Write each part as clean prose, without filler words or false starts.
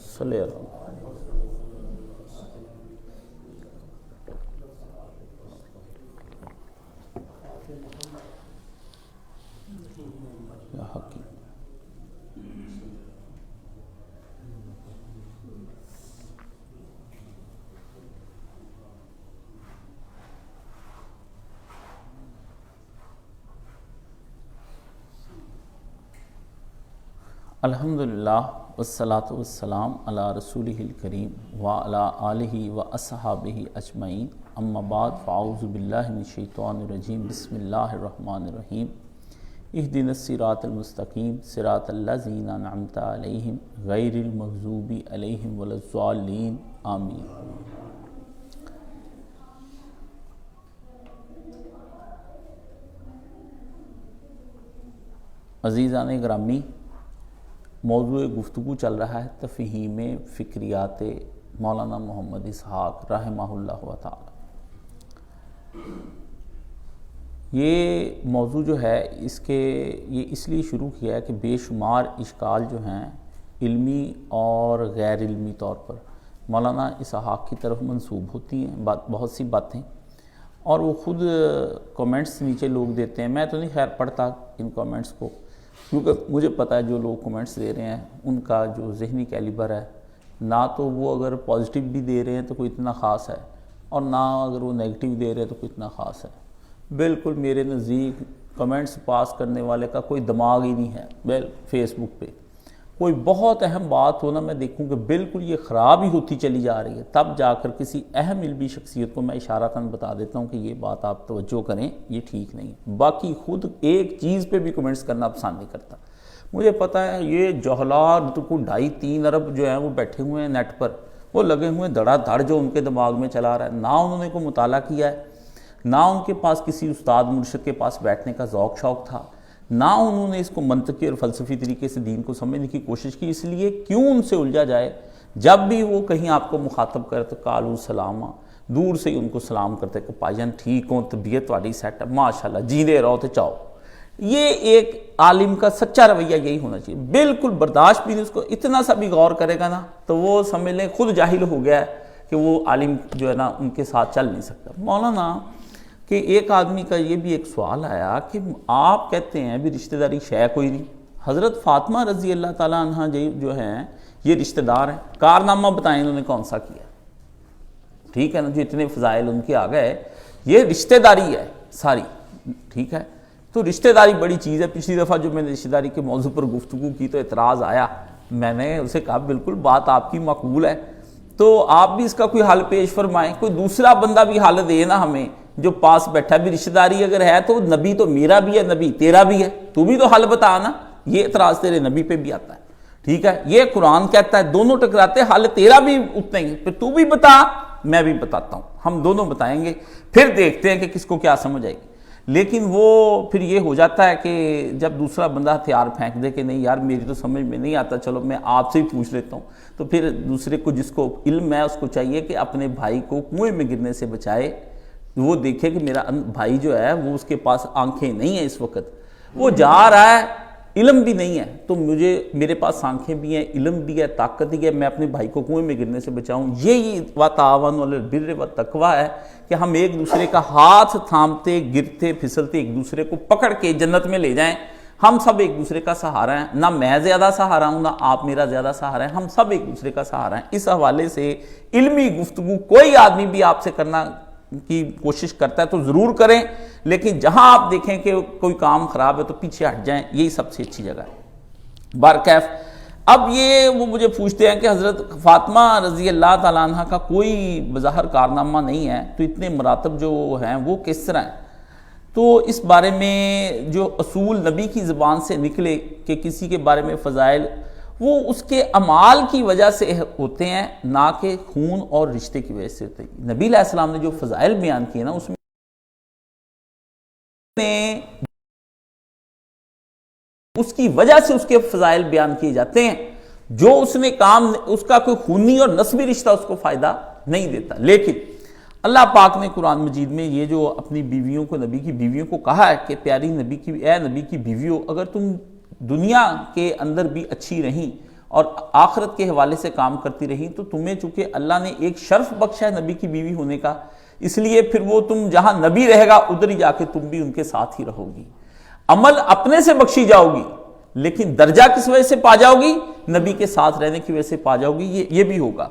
صلی اللہ یا حقیق. الحمدللہ والصلاة والسلام علی رسولہ الکریم وعلی آلہ واصحابہ اجمعین. اما بعد فاعوذ باللہ من الشیطان الرجیم. بسم اللہ الرحمن الرحیم. اہدنا الصراط المستقیم صراط الذین انعمت علیہم غیر المغضوب علیہم ولا الضالین آمین. عزیزان گرامی، موضوع گفتگو چل رہا ہے تفہیم فکریات مولانا محمد اسحاق رحمہ اللہ تعالی. یہ موضوع جو ہے یہ اس لیے شروع کیا ہے کہ بے شمار اشکال جو ہیں علمی اور غیر علمی طور پر مولانا اسحاق کی طرف منسوب ہوتی ہیں بہت سی باتیں، اور وہ خود کومنٹس نیچے لوگ دیتے ہیں. میں تو نہیں خیر پڑھتا ان کومنٹس کو، کیونکہ مجھے پتہ ہے جو لوگ کومنٹس دے رہے ہیں ان کا جو ذہنی کیلیبر ہے، نہ تو وہ اگر پازیٹیو بھی دے رہے ہیں تو کوئی اتنا خاص ہے، اور نہ اگر وہ نیگیٹیو دے رہے ہیں تو کوئی اتنا خاص ہے. بالکل میرے نزدیک کمنٹس پاس کرنے والے کا کوئی دماغ ہی نہیں ہے. فیس بک پہ کوئی بہت اہم بات ہو نا، میں دیکھوں کہ بالکل یہ خراب ہی ہوتی چلی جا رہی ہے، تب جا کر کسی اہم علمی شخصیت کو میں اشارتاً بتا دیتا ہوں کہ یہ بات آپ توجہ کریں، یہ ٹھیک نہیں. باقی خود ایک چیز پہ بھی کمنٹس کرنا پسند نہیں کرتا. مجھے پتہ ہے یہ جوہلات کو 2.5-3 ارب جو ہیں وہ بیٹھے ہوئے ہیں نیٹ پر، وہ لگے ہوئے ہیں دھڑا دھڑ جو ان کے دماغ میں چلا رہا ہے. نہ انہوں نے کوئی مطالعہ کیا ہے، نہ ان کے پاس کسی استاد مرشد کے پاس بیٹھنے کا ذوق شوق تھا، نہ انہوں نے اس کو منطقی اور فلسفی طریقے سے دین کو سمجھنے کی کوشش کی. اس لیے کیوں ان سے الجھا جائے؟ جب بھی وہ کہیں آپ کو مخاطب کرتے قالوا سلاما، دور سے ہی ان کو سلام کرتے کہ پائی جان ٹھیک ہوں، طبیعت والی سیٹ ہے، ماشاءاللہ جیندے رہو تو چاہو. یہ ایک عالم کا سچا رویہ یہی ہونا چاہیے. بالکل برداشت بھی نہیں، اس کو اتنا سا بھی غور کرے گا نا تو وہ سمجھ لیں خود جاہل ہو گیا ہے کہ وہ عالم جو ہے نا ان کے ساتھ چل نہیں سکتا. مولانا کہ ایک آدمی کا یہ بھی ایک سوال آیا کہ آپ کہتے ہیں بھی رشتہ داری شے کوئی نہیں. حضرت فاطمہ رضی اللہ تعالیٰ عنہ جو ہیں یہ رشتہ دار ہیں، کارنامہ بتائیں انہوں نے کون سا کیا؟ ٹھیک ہے نا، جو اتنے فضائل ان کے آ گئے، یہ رشتہ داری ہے ساری. ٹھیک ہے، تو رشتہ داری بڑی چیز ہے. پچھلی دفعہ جو میں نے رشتہ داری کے موضوع پر گفتگو کی تو اعتراض آیا، میں نے اسے کہا بالکل بات آپ کی معقول ہے، تو آپ بھی اس کا کوئی حل پیش فرمائیں، کوئی دوسرا بندہ بھی حل دے نا ہمیں جو پاس بیٹھا. بھی رشتہ داری اگر ہے تو نبی تو میرا بھی ہے، نبی تیرا بھی ہے، تو بھی تو حل بتا نا. یہ اعتراض تیرے نبی پہ بھی آتا ہے. ٹھیک ہے، یہ قرآن کہتا ہے دونوں ٹکراتے، حل تیرا بھی اتنے ہی، پھر تو بھی بتا میں بھی بتاتا ہوں، ہم دونوں بتائیں گے، پھر دیکھتے ہیں کہ کس کو کیا سمجھ آئے گی. لیکن وہ پھر یہ ہو جاتا ہے کہ جب دوسرا بندہ ہتھیار پھینک دے کہ نہیں یار میری تو سمجھ میں نہیں آتا، چلو میں آپ سے ہی پوچھ لیتا ہوں، تو پھر دوسرے کو جس کو علم ہے اس کو چاہیے کہ اپنے بھائی کو کنویں میں گرنے سے بچائے. وہ دیکھے کہ میرا بھائی جو ہے وہ اس کے پاس آنکھیں نہیں ہیں، اس وقت وہ جا رہا ہے، علم بھی نہیں ہے، تو میرے پاس آنکھیں بھی ہیں، علم بھی ہے، طاقت بھی ہے، میں اپنے بھائی کو کنویں میں گرنے سے بچاؤں. یہی وَتَعَاوَنُوا عَلَى الْبِرِّ وَالتَّقْوَىٰ ہے کہ ہم ایک دوسرے کا ہاتھ تھامتے گرتے پھسلتے ایک دوسرے کو پکڑ کے جنت میں لے جائیں. ہم سب ایک دوسرے کا سہارا ہیں، نہ میں زیادہ سہارا ہوں نہ آپ میرا زیادہ سہارا ہے، ہم سب ایک دوسرے کا سہارا ہیں. اس حوالے سے علمی گفتگو کوئی آدمی بھی آپ سے کرنا کی کوشش کرتا ہے تو ضرور کریں، لیکن جہاں آپ دیکھیں کہ کوئی کام خراب ہے تو پیچھے ہٹ جائیں، یہی سب سے اچھی جگہ ہے. بارکیف اب یہ وہ مجھے پوچھتے ہیں کہ حضرت فاطمہ رضی اللہ تعالیٰ عنہ کا کوئی بظاہر کارنامہ نہیں ہے، تو اتنے مراتب جو ہیں وہ کس طرح ہیں؟ تو اس بارے میں جو اصول نبی کی زبان سے نکلے کہ کسی کے بارے میں فضائل، وہ اس کے اعمال کی وجہ سے ہوتے ہیں، نہ کہ خون اور رشتے کی وجہ سے ہوتے ہیں۔ نبی علیہ السلام نے جو فضائل بیان کیے نا، اس میں اس کی وجہ سے اس کے فضائل بیان کیے جاتے ہیں، جو اس نے کام، اس کا کوئی خونی اور نسبی رشتہ اس کو فائدہ نہیں دیتا۔ لیکن اللہ پاک نے قرآن مجید میں یہ جو اپنی بیویوں کو، نبی کی بیویوں کو کہا ہے کہ پیاری نبی کی، اے نبی کی بیویوں، اگر تم دنیا کے اندر بھی اچھی رہیں اور آخرت کے حوالے سے کام کرتی رہیں، تو تمہیں چونکہ اللہ نے ایک شرف بخشا ہے نبی کی بیوی ہونے کا، اس لیے پھر وہ تم جہاں نبی رہے گا ادھر ہی جا کے تم بھی ان کے ساتھ ہی رہو گی۔ عمل اپنے سے بخشی جاؤ گی، لیکن درجہ کس وجہ سے پا جاؤ گی؟ نبی کے ساتھ رہنے کی وجہ سے پا جاؤ گی، یہ بھی ہوگا۔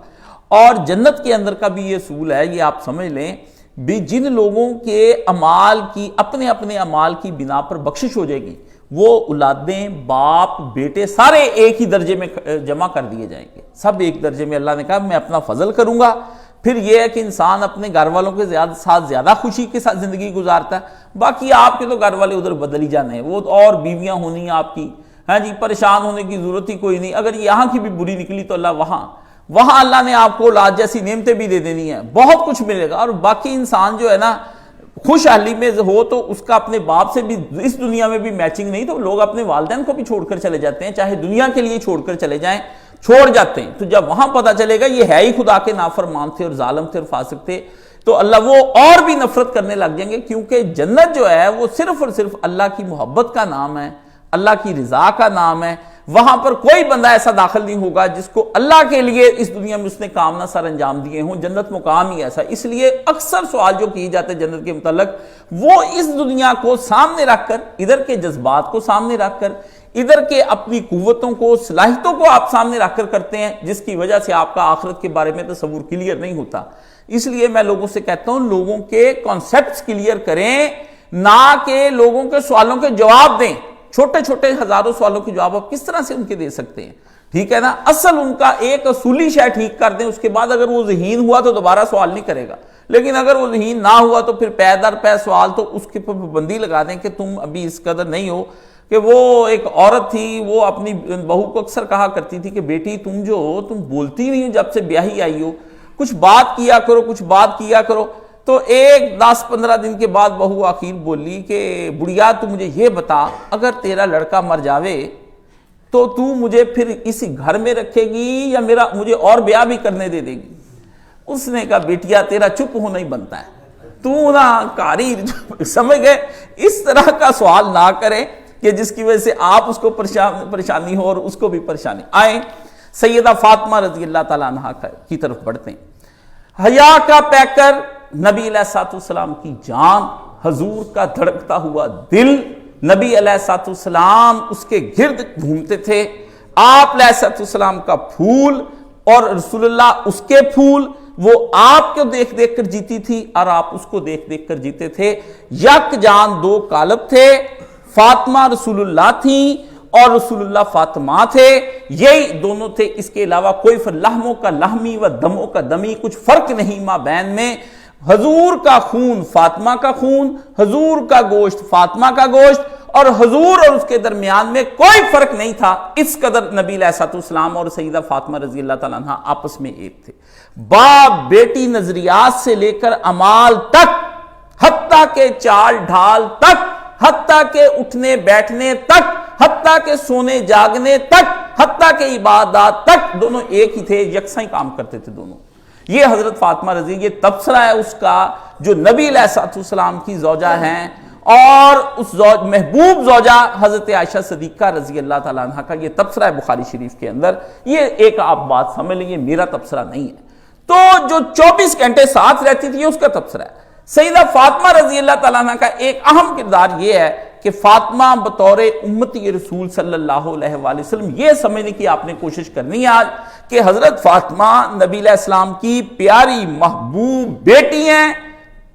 اور جنت کے اندر کا بھی یہ اصول ہے، یہ آپ سمجھ لیں بھی، جن لوگوں کے اعمال کی، اپنے اپنے اعمال کی بنا پر بخشش ہو جائے گی، وہ اولادیں، باپ، بیٹے سارے ایک ہی درجے میں جمع کر دیے جائیں گے، سب ایک درجے میں۔ اللہ نے کہا میں اپنا فضل کروں گا۔ پھر یہ ہے کہ انسان اپنے گھر والوں کے ساتھ زیادہ خوشی کے ساتھ زندگی گزارتا ہے، باقی آپ کے تو گھر والے ادھر بدل ہی جانے ہیں، وہ اور بیویاں ہونی ہیں آپ کی، ہاں جی، پریشان ہونے کی ضرورت ہی کوئی نہیں۔ اگر یہاں کی بھی بری نکلی تو اللہ وہاں اللہ نے آپ کو اولاد جیسی نعمتیں بھی دے دینی ہیں، بہت کچھ ملے گا۔ اور باقی انسان جو ہے نا خوشحالی میں ہو تو اس کا اپنے باپ سے بھی اس دنیا میں بھی میچنگ نہیں، تو لوگ اپنے والدین کو بھی چھوڑ کر چلے جاتے ہیں، چاہے دنیا کے لیے چھوڑ کر چلے جائیں، چھوڑ جاتے ہیں۔ تو جب وہاں پتہ چلے گا یہ ہے ہی خدا کے نافرمان تھے اور ظالم تھے اور فاسق تھے، تو اللہ وہ اور بھی نفرت کرنے لگ جائیں گے، کیونکہ جنت جو ہے وہ صرف اور صرف اللہ کی محبت کا نام ہے، اللہ کی رضا کا نام ہے۔ وہاں پر کوئی بندہ ایسا داخل نہیں ہوگا جس کو اللہ کے لیے اس دنیا میں اس نے کام نہ سر انجام دیے ہوں۔ جنت مقام ہی ایسا، اس لیے اکثر سوال جو کیے جاتے ہیں جنت کے متعلق، وہ اس دنیا کو سامنے رکھ کر، ادھر کے جذبات کو سامنے رکھ کر، ادھر کے اپنی قوتوں کو، صلاحیتوں کو آپ سامنے رکھ کر کرتے ہیں، جس کی وجہ سے آپ کا آخرت کے بارے میں تصور کلیئر نہیں ہوتا۔ اس لیے میں لوگوں سے کہتا ہوں لوگوں کے کانسیپٹس کلیئر کریں، نہ کہ لوگوں کے سوالوں کے جواب دیں۔ چھوٹے چھوٹے ہزاروں سوالوں کے جواب آپ کس طرح سے ان کے دے سکتے ہیں؟ ٹھیک ہے نا، اصل ان کا ایک اصولی شے ٹھیک کر دیں، اس کے بعد اگر وہ ذہین ہوا تو دوبارہ سوال نہیں کرے گا، لیکن اگر وہ ذہین نہ ہوا تو پھر پے در پے سوال، تو اس کے پابندی لگا دیں کہ تم ابھی اس قدر نہیں ہو۔ کہ وہ ایک عورت تھی، وہ اپنی بہو کو اکثر کہا کرتی تھی کہ بیٹی تم جو ہو، تم بولتی نہیں ہو جب سے بیاہی آئی ہو، کچھ بات کیا کرو، کچھ بات کیا کرو۔ تو ایک 10-15 دن کے بعد بہو آخر بولی کہ بڑھیا تو مجھے یہ بتا، اگر تیرا لڑکا مر جاوے تو تو مجھے پھر اسی گھر میں رکھے گی یا مجھے اور بیاہ بھی کرنے دے گی؟ اس نے کہا بیٹیا تیرا چپ ہونا ہی بنتا ہے، تو نا کاری سمجھ گئے، اس طرح کا سوال نہ کریں کہ جس کی وجہ سے آپ اس کو پریشانی ہو اور اس کو بھی پریشانی آئے۔ سیدہ فاطمہ رضی اللہ تعالیٰ عنہا کی طرف بڑھتے ہیں۔ حیا کا پیکر نبی علیہ السلام کی جان، حضور کا دھڑکتا ہوا دل، نبی علیہ السلام اس کے گرد گھومتے تھے، آپ علیہ السلام کا پھول اور رسول اللہ اس کے پھول، وہ آپ کو دیکھ دیکھ کر جیتی تھی اور آپ اس کو دیکھ دیکھ کر جیتے تھے۔ یک جان دو قالب تھے، فاطمہ رسول اللہ تھیں اور رسول اللہ فاطمہ تھے، یہی دونوں تھے، اس کے علاوہ کوئی لحموں کا لحمی و دموں کا دمی، کچھ فرق نہیں ماں بین میں۔ حضور کا خون فاطمہ کا خون، حضور کا گوشت فاطمہ کا گوشت، اور حضور اور اس کے درمیان میں کوئی فرق نہیں تھا، اس قدر نبی علیہ السلام اور سیدہ فاطمہ رضی اللہ تعالیٰ عنہ آپس میں ایک تھے۔ باپ بیٹی نظریات سے لے کر اعمال تک، حتیٰ کہ چال ڈھال تک، حتیٰ کہ اٹھنے بیٹھنے تک، حتیٰ کہ سونے جاگنے تک، حتیٰ کہ عبادات تک، دونوں ایک ہی تھے، یکساں ہی کام کرتے تھے دونوں۔ یہ حضرت فاطمہ رضی، یہ تبصرہ ہے اس کا جو نبی علیہ السلام کی زوجہ ہیں، اور اس محبوب زوجہ حضرت عائشہ صدیقہ رضی اللہ تعالیٰ عنہ کا یہ تبصرہ ہے بخاری شریف کے اندر۔ یہ ایک آپ بات سمجھ لیں، یہ میرا تبصرہ نہیں ہے، تو جو 24 گھنٹے ساتھ رہتی تھی اس کا تبصرہ ہے۔ سیدہ فاطمہ رضی اللہ تعالیٰ عنہ کا ایک اہم کردار یہ ہے کہ فاطمہ بطور امتی رسول صلی اللہ علیہ وآلہ وسلم، یہ سمجھنے کی آپ نے کوشش کرنی ہے آج کہ حضرت فاطمہ نبی علیہ السلام کی پیاری محبوب بیٹی ہیں،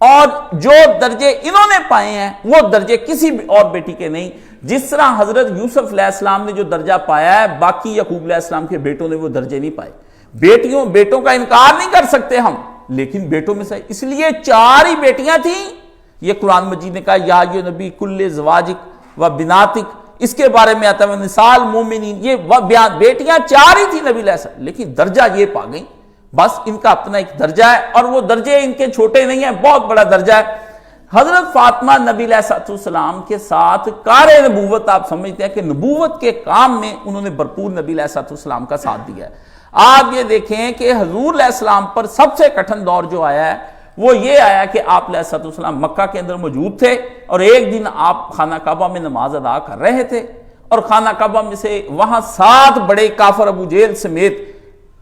اور جو درجے انہوں نے پائے ہیں وہ درجے کسی بھی اور بیٹی کے نہیں۔ جس طرح حضرت یوسف علیہ السلام نے جو درجہ پایا ہے، باقی یعقوب علیہ السلام کے بیٹوں نے وہ درجے نہیں پائے۔ بیٹوں کا انکار نہیں کر سکتے ہم، لیکن بیٹوں میں سے اس لیے 4 ہی بیٹیاں تھیں، یہ قرآن مجید نے کہا یا ایھا نبی کل زواجک و بناتک، اس کے بارے میں آتا ہے نساء المومنین، یہ بیٹیاں 4 ہی تھی نبی علیہ السلام، لیکن درجہ یہ پا گئی، بس ان کا اپنا ایک درجہ ہے، اور وہ درجے ان کے چھوٹے نہیں ہیں، بہت بڑا درجہ ہے۔ حضرت فاطمہ نبی علیہ السلام کے ساتھ کار نبوت، آپ سمجھتے ہیں کہ نبوت کے کام میں انہوں نے بھرپور نبی علیہ السلام کا ساتھ دیا ہے۔ آپ یہ دیکھیں کہ حضور علیہ السلام پر سب سے کٹھن دور جو آیا ہے وہ یہ آیا کہ آپ علیہ السلام مکہ کے اندر موجود تھے، اور ایک دن آپ خانہ کعبہ میں نماز ادا کر رہے تھے، اور خانہ کعبہ میں سے وہاں 7 بڑے کافر ابو جہل سمیت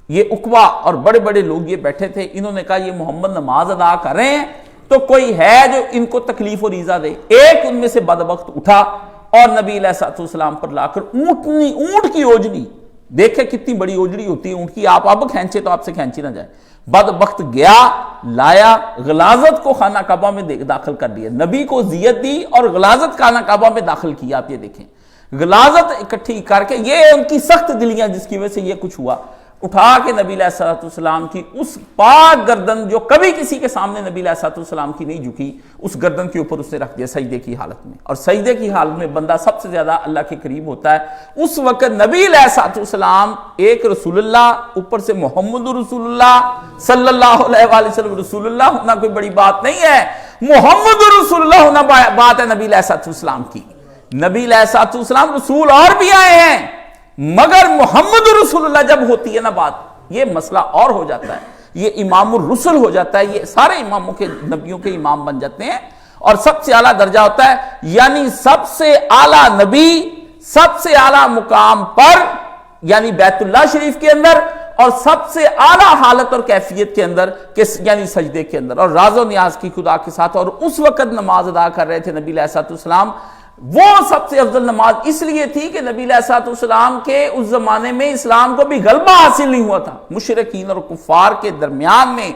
یہ عقبہ اور بڑے بڑے لوگ یہ بیٹھے تھے، انہوں نے کہا یہ محمد نماز ادا کر رہے ہیں تو کوئی ہے جو ان کو تکلیف اور ایذا دے۔ ایک ان میں سے بدبخت اٹھا اور نبی علیہ السلام پر لا کر اونٹ کی اوجڑی، دیکھیں کتنی بڑی اوجڑی ہوتی ہے اونٹ کی، آپ اب کھینچے تو آپ سے کھینچی نہ جائے، بدبخت گیا لایا، غلاظت کو خانہ کعبہ میں داخل کر دیا، نبی کو اذیت دی اور غلاظت خانہ کعبہ میں داخل کیا۔ آپ یہ دیکھیں غلاظت اکٹھی کر کے، یہ ان کی سخت دلیاں جس کی وجہ سے یہ کچھ ہوا، اٹھا کے نبی علیہ السلام کی اس پاک گردن جو کبھی کسی کے سامنے نبی علیہ السلام کی نہیں جھکی، اس گردن کے اوپر اس نے رکھ دیا سجدے کی حالت میں۔ اور سجدے کی حالت میں بندہ سب سے زیادہ اللہ کے قریب ہوتا ہے، اس وقت نبی علیہ السلام ایک رسول اللہ، اوپر سے محمد رسول اللہ صلی اللہ علیہ وآلہ وسلم، رسول اللہ ہونا کوئی بڑی بات نہیں ہے، محمد رسول اللہ ہونا بات ہے نبی علیہ السلام کی۔ نبی علیہ السلام رسول اور بھی آئے ہیں، مگر محمد رسول اللہ جب ہوتی ہے نا بات، یہ مسئلہ اور ہو جاتا ہے، یہ امام الرسل ہو جاتا ہے، یہ سارے اماموں کے نبیوں کے امام بن جاتے ہیں، اور سب سے اعلیٰ درجہ ہوتا ہے، یعنی سب سے اعلیٰ نبی سب سے اعلیٰ مقام پر، یعنی بیت اللہ شریف کے اندر، اور سب سے اعلیٰ حالت اور کیفیت کے اندر، یعنی سجدے کے اندر، اور راز و نیاز کی خدا کے ساتھ، اور اس وقت نماز ادا کر رہے تھے نبی علیہ السلام۔ وہ سب سے افضل نماز اس لیے تھی کہ نبی علیہ السلام کے اس زمانے میں اسلام کو بھی غلبہ حاصل نہیں ہوا تھا، مشرکین اور کفار کے درمیان میں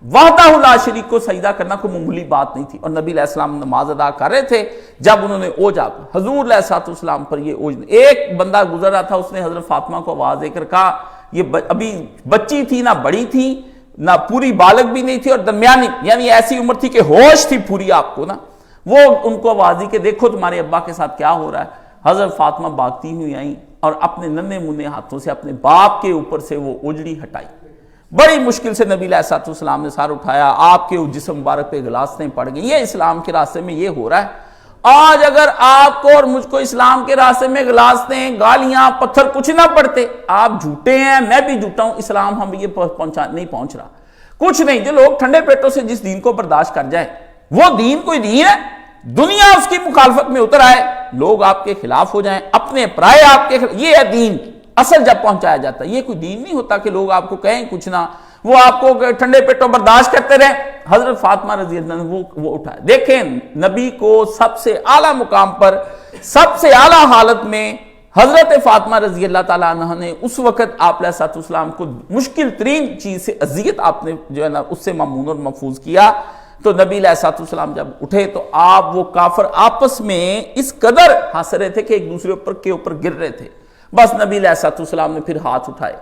وحدہ لا شریک کو سجدہ کرنا کوئی معمولی بات نہیں تھی، اور نبی علیہ السلام نماز ادا کر رہے تھے جب انہوں نے اوج آپ حضور علیہ السلام پر یہ اوج، ایک بندہ گزر رہا تھا، اس نے حضرت فاطمہ کو آواز دے کر کہا، یہ ابھی بچی تھی، نہ بڑی تھی نہ پوری بالغ بھی نہیں تھی، اور درمیانی، یعنی ایسی عمر تھی کہ ہوش تھی پوری آپ کو نا، وہ ان کو آواز دی کہ دیکھو تمہارے ابا کے ساتھ کیا ہو رہا ہے۔ حضرت فاطمہ بھاگتی ہوئی آئیں اور اپنے ننھے منھے ہاتھوں سے اپنے باپ کے اوپر سے وہ اوجڑی ہٹائی، بڑی مشکل سے نبی علیہ السلام نے سار اٹھایا، آپ کے جسم مبارک پہ غلاظتیں پڑ گئیں۔ یہ اسلام کے راستے میں یہ ہو رہا ہے، آج اگر آپ کو اور مجھ کو اسلام کے راستے میں غلاظتیں، گالیاں، پتھر کچھ نہ پڑتے، آپ جھوٹے ہیں، میں بھی جھوٹا ہوں، اسلام ہم یہ نہیں پہنچ رہا کچھ نہیں۔ جو لوگ ٹھنڈے پیٹوں سے جس دین کو برداشت کر جائیں، وہ دین کوئی دین ہے؟ دنیا اس کی مخالفت میں اتر آئے، لوگ آپ کے خلاف ہو جائیں، اپنے پرائے آپ کے خلاف، یہ ہے دین اصل جب پہنچایا جاتا ہے۔ یہ کوئی دین نہیں ہوتا کہ لوگ آپ کو کہیں کچھ نہ، وہ آپ کو ٹھنڈے پیٹوں برداشت کرتے رہیں۔ حضرت فاطمہ رضی اللہ عنہ وہ اٹھائے، دیکھیں نبی کو سب سے اعلیٰ مقام پر، سب سے اعلیٰ حالت میں حضرت فاطمہ رضی اللہ تعالیٰ عنہ نے اس وقت آپ علیہ السلام کو مشکل ترین چیز سے، اذیت آپ نے جو ہے نا اس سے مامون اور محفوظ کیا۔ تو نبی علیہ السلام جب اٹھے تو آپ وہ کافر آپس میں اس قدر ہنس رہے تھے کہ ایک دوسرے کے اوپر گر رہے تھے۔ بس نبی علیہ السلام نے پھر ہاتھ اٹھائے